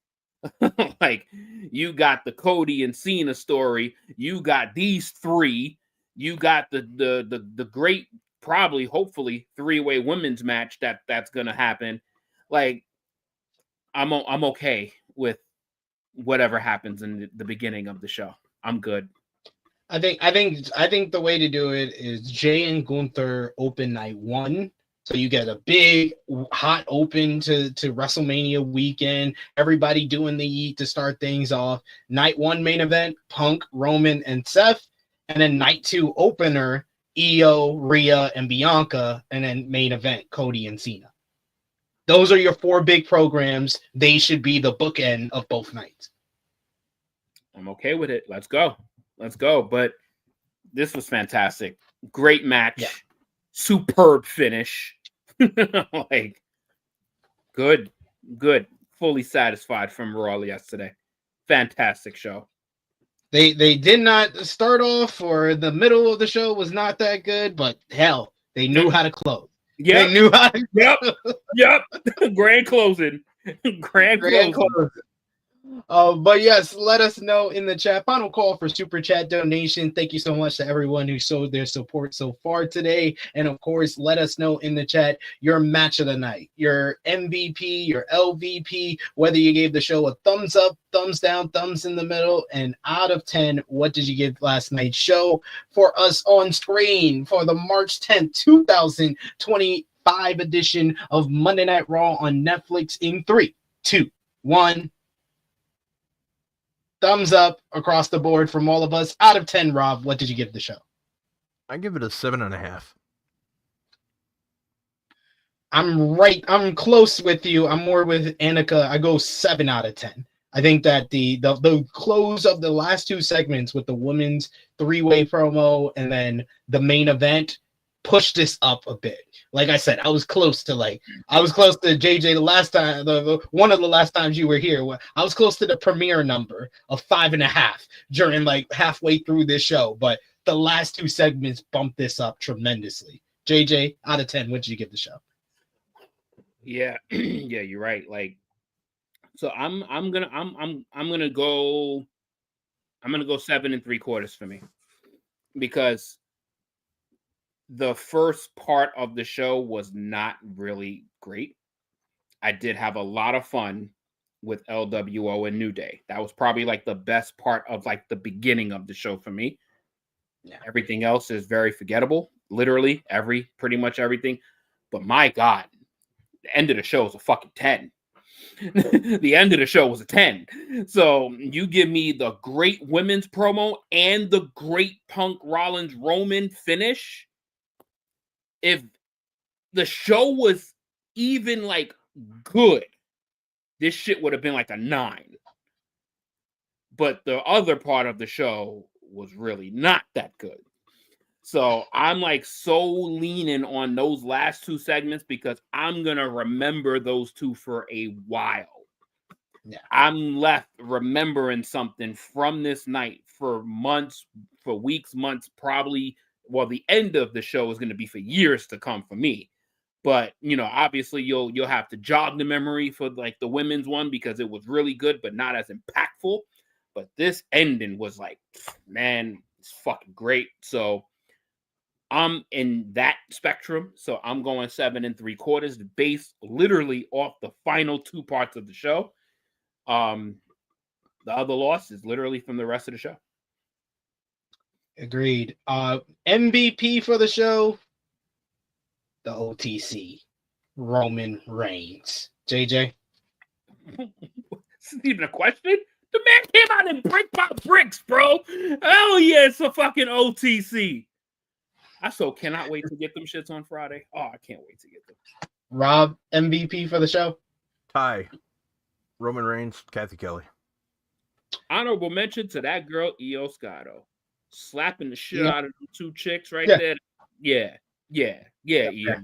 Like you got the Cody and Cena story, you got these three, you got the great, probably hopefully 3-way women's match that's gonna happen. Like I'm okay with whatever happens in the beginning of the show. I'm good. I think the way to do it is Jey and Gunther open night 1. So you get a big hot open to WrestleMania weekend. Everybody doing the yeet to start things off. Night 1 main event, Punk, Roman, and Seth. And then night 2 opener, Io, Rhea, and Bianca. And then main event, Cody and Cena. Those are your 4 big programs. They should be the bookend of both nights. I'm okay with it. Let's go. But this was fantastic. Great match. Yeah. Superb finish. Like, good. Fully satisfied from Raw yesterday. Fantastic show. They did not start off, or the middle of the show was not that good, but hell, they knew how to close. Yep. They knew how to Yep. Grand closing. Grand closing. But yes, let us know in the chat. Final call for super chat donation. Thank you so much to everyone who showed their support so far today. And of course, let us know in the chat your match of the night, your MVP, your LVP, whether you gave the show a thumbs up, thumbs down, thumbs in the middle, and out of 10, what did you give last night's show for us on screen for the March 10th, 2025 edition of Monday Night Raw on Netflix in 3, 2, 1. Thumbs up across the board from all of us. Out of 10, Rob, what did you give the show? I give it a 7.5. I'm close with you. I'm more with Annika. I go 7 out of 10. I think that the close of the last 2 segments with the women's 3-way promo and then the main event pushed this up a bit. Like I said, I was close to JJ the last time, one of the last times you were here. I was close to the premiere number of 5.5 during like halfway through this show, but the last 2 segments bumped this up tremendously. JJ, out of 10, what did you give the show? Yeah, yeah, you're right. Like, so I'm gonna go 7 3/4 for me, because the first part of the show was not really great. I did have a lot of fun with LWO and New Day. That was probably like the best part of like the beginning of the show for me. Yeah. Everything else is very forgettable. Literally pretty much everything. But my God, the end of the show was a fucking 10. The end of the show was a 10. So you give me the great women's promo and the great Punk Rollins Roman finish. If the show was even like good, this shit would have been like a 9. But the other part of the show was really not that good. So I'm like so leaning on those last 2 segments because I'm going to remember those 2 for a while. Yeah. I'm left remembering something from this night for months, for weeks, months, probably. Well, the end of the show is going to be for years to come for me. But, obviously you'll have to jog the memory for like the women's one because it was really good, but not as impactful. But this ending was like, man, it's fucking great. So I'm in that spectrum. So I'm going 7 3/4 based literally off the final 2 parts of the show. The other loss is literally from the rest of the show. Agreed. MVP for the show, the OTC, Roman Reigns. JJ? This isn't even a question. The man came out in brick by bricks, bro. Hell yeah, it's a fucking OTC. I so cannot wait to get them shits on Friday. Oh, I can't wait to get them. Rob, MVP for the show? Tie. Roman Reigns, Kathy Kelly. Honorable mention to that girl, Io Scotto. Slapping the shit out of them two chicks right there. Yeah, Io.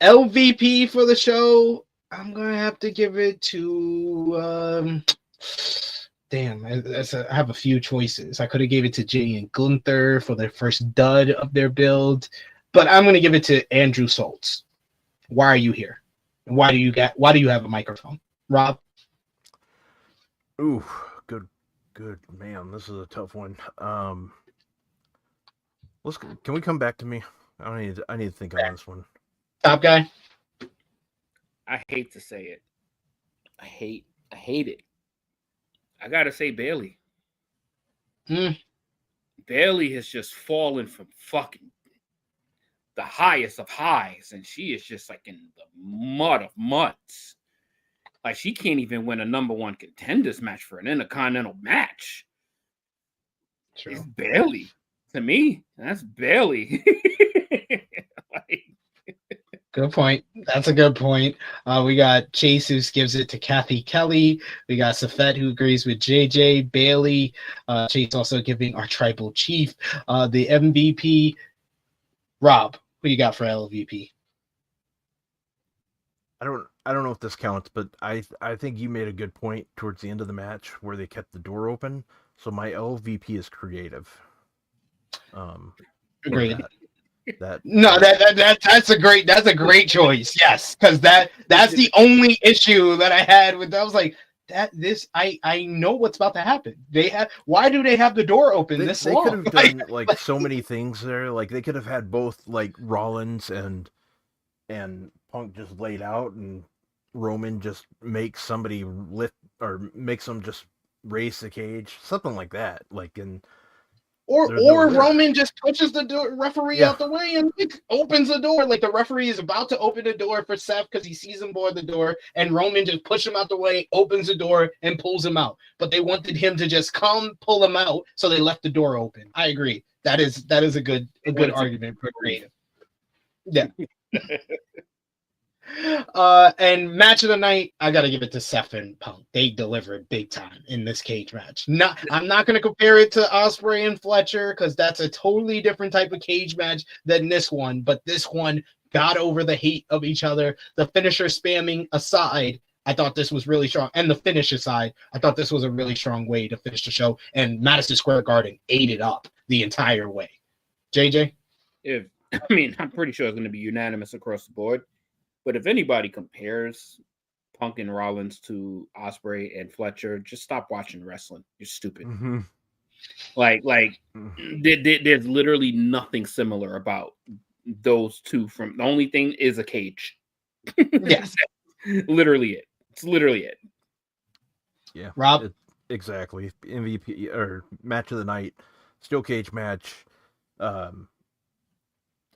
LVP for the show, I'm going to have to give it to... I have a few choices. I could have gave it to Jey and Gunther for their first dud of their build, but I'm going to give it to Andrew Schultz. Why are you here? Why do you have a microphone, Rob? Ooh, good, man. This is a tough one. Can we come back to me? I need to think on this one. Top guy. I hate to say it. I hate it. I gotta say Bayley. Bayley has just fallen from fucking the highest of highs, and she is just like in the mud of muds. Like, she can't even win a number one contenders match for an Intercontinental match. True. It's Bayley. To me, that's Bayley. Good point. That's a good point. We got Chase, who gives it to Kathy Kelly. We got Safet, who agrees with JJ. Bayley. Chase also giving our tribal chief the MVP. Rob, who you got for LVP? I don't know if this counts, but I think you made a good point towards the end of the match where they kept the door open. So my LVP is creative. Agreed. That's a great choice. Yes, because that's the only issue that I had with that. I was like, I know what's about to happen. Why do they have the door open this long? They could have done so many things there. Like, they could have had both like Rollins and Punk just laid out, and Roman just makes somebody lift or makes them just race the cage, something like that. Or Roman just pushes the referee out the way and opens the door. Like, the referee is about to open the door for Seth because he sees him board the door, and Roman just pushes him out the way, opens the door, and pulls him out. But they wanted him to just pull him out, so they left the door open. I agree. That is a good argument for creative. Yeah. And match of the night, I gotta give it to Seth and Punk. They delivered big time in this cage match. I'm not gonna compare it to Ospreay and Fletcher because that's a totally different type of cage match than this one. But this one got over the hate of each other. The finisher spamming aside, I thought this was really strong. And the finish aside, I thought this was a really strong way to finish the show. And Madison Square Garden ate it up the entire way. JJ? I'm pretty sure it's going to be unanimous across the board. But if anybody compares Punk and Rollins to Ospreay and Fletcher, just stop watching wrestling. You're stupid. Mm-hmm. There's literally nothing similar about those two. The only thing is a cage. Yes. Literally it. It's literally it. Yeah. Rob? Exactly. MVP or match of the night. Steel cage match.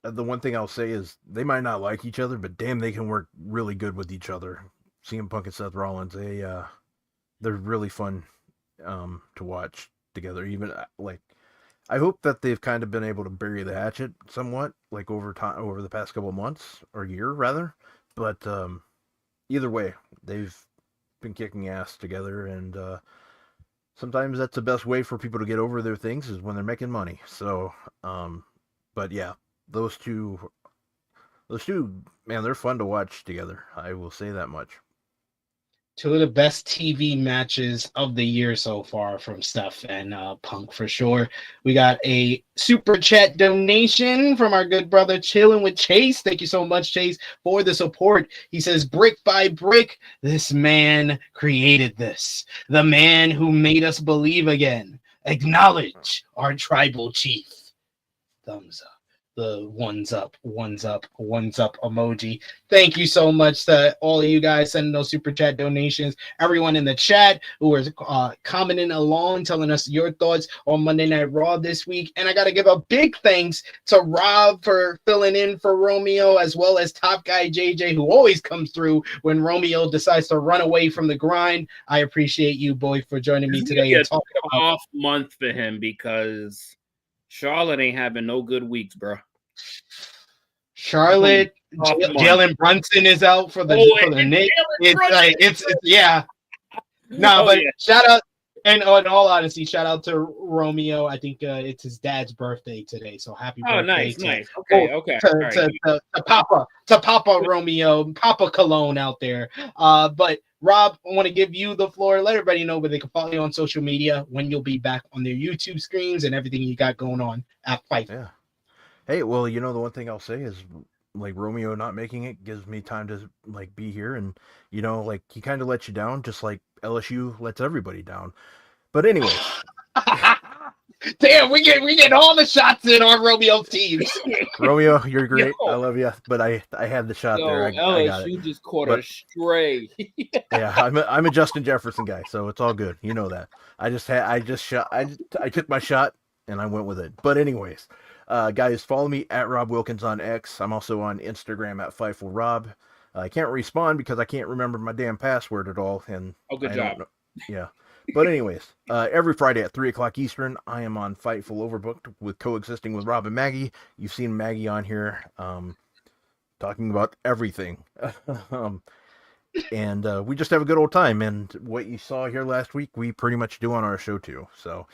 The one thing I'll say is they might not like each other, but damn, they can work really good with each other. CM Punk and Seth Rollins, they're really fun to watch together. Even I hope that they've kind of been able to bury the hatchet somewhat, like over the past couple of months or year rather. But either way, they've been kicking ass together, and sometimes that's the best way for people to get over their things is when they're making money. So, but yeah. Those two, man, they're fun to watch together. I will say that much. Two of the best TV matches of the year so far from Steph and Punk for sure. We got a super chat donation from our good brother Chillin' with Chase. Thank you so much, Chase, for the support. He says, brick by brick, this man created this. The man who made us believe again. Acknowledge our tribal chief. Thumbs up. the ones up emoji. Thank you so much to all of you guys sending those super chat donations. Everyone in the chat who is commenting along, telling us your thoughts on Monday Night Raw this week. And I got to give a big thanks to Rob for filling in for Romeo, as well as Top Guy JJ, who always comes through when Romeo decides to run away from the grind. I appreciate you, boy, for joining me today and talking about off month for him because Charlotte ain't having no good weeks, bro. Charlotte, Jalen Brunson is out for the Knicks. It's yeah. No, but yeah. Shout out, and in all honesty, shout out to Romeo. I think it's his dad's birthday today, so happy birthday! Nice. Okay. To Papa Romeo, Papa Cologne out there. But Rob, I want to give you the floor. Let everybody know where they can follow you on social media, when you'll be back on their YouTube screens, and everything you got going on at Fight. Yeah. Hey, well, the one thing I'll say is, like, Romeo not making it gives me time to, like, be here, and, he kind of lets you down, just like LSU lets everybody down. But anyway. Damn, we get all the shots in on Romeo's teams. Romeo, you're great. I love you, but I had the shot there. I got it. You just caught a stray. Yeah, I'm a Justin Jefferson guy, so it's all good. You know that. I took my shot and I went with it. But anyways, guys, follow me at Rob Wilkins on X. I'm also on Instagram at FightfulRob. I can't respond because I can't remember my damn password at all. And good job. Yeah. But anyways, every Friday at 3 o'clock Eastern, I am on Fightful Overbooked with Coexisting with Rob and Maggie. You've seen Maggie on here talking about everything. And we just have a good old time. And what you saw here last week, we pretty much do on our show too. So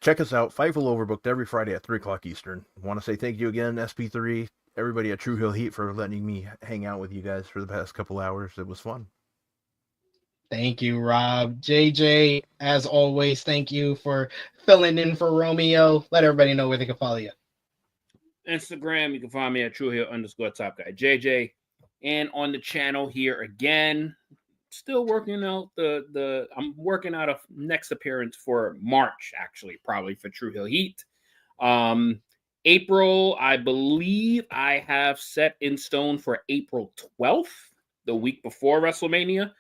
check us out, Fightful Overbooked, every Friday at 3 o'clock Eastern. I want to say thank you again, SP3, everybody at True Hill Heat, for letting me hang out with you guys for the past couple hours. It was fun. Thank you, Rob. JJ, as always, thank you for filling in for Romeo. Let everybody know where they can follow you. Instagram, you can find me at TrueHill_Top Guy JJ. And on the channel here again, still working out I'm working out a next appearance for March, actually, probably for True Hill Heat. April, I believe I have set in stone for April 12th, the week before WrestleMania.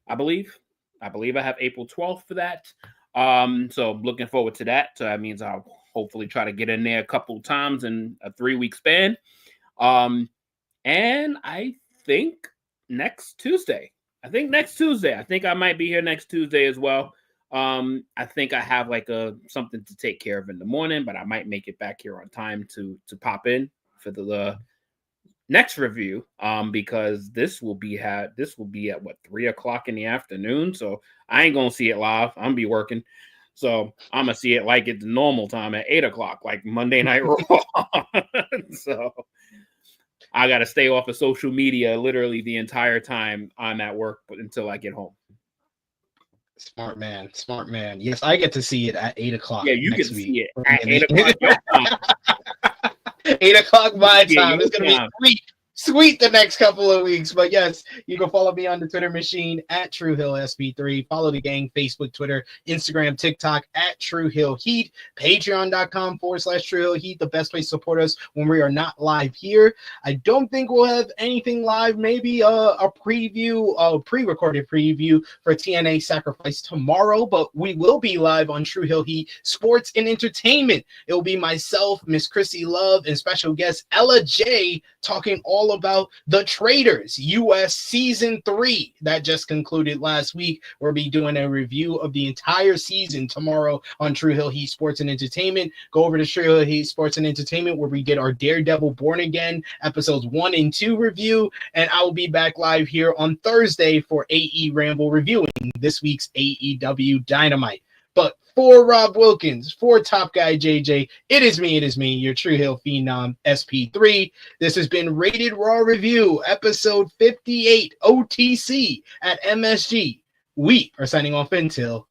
I believe I have April 12th for that. So I'm looking forward to that. So that means I'll hopefully try to get in there a couple times in a 3-week span. And I think next Tuesday. I think I might be here next Tuesday as well. I think I have something to take care of in the morning, but I might make it back here on time to pop in for the next review, because this will be at 3 o'clock in the afternoon. So I ain't gonna see it live. I'm gonna be working, so I'm gonna see it like it's the normal time at 8 o'clock, like Monday Night Raw. So I gotta stay off of social media literally the entire time I'm at work, until I get home. Smart man. Yes, I get to see it at 8 o'clock. Yeah, you get to see it at 8 o'clock your time. 8 o'clock my time. It's going to be sweet the next couple of weeks. But yes, you can follow me on the Twitter machine at TrueHillSB3. Follow the gang, Facebook, Twitter, Instagram, TikTok at True Hill Heat. Patreon.com/True Hill Heat. The best place to support us when we are not live here. I don't think we'll have anything live. Maybe a pre-recorded preview for TNA Sacrifice tomorrow. But we will be live on True Hill Heat Sports and Entertainment. It will be myself, Miss Chrissy Love, and special guest Ella J talking all about The Traitors US Season 3 that just concluded last week. We'll be doing a review of the entire season tomorrow on True Hill Heat Sports and Entertainment. Go over to True Hill Heat Sports and Entertainment, where we did our Daredevil Born Again episodes 1 and 2 review, and I will be back live here on Thursday for AE Ramble reviewing this week's AEW Dynamite. But for Rob Wilkins, for Top Guy JJ, it is me, your True Hill Phenom SP3. This has been Rated Raw Review, episode 58, OTC at MSG. We are signing off until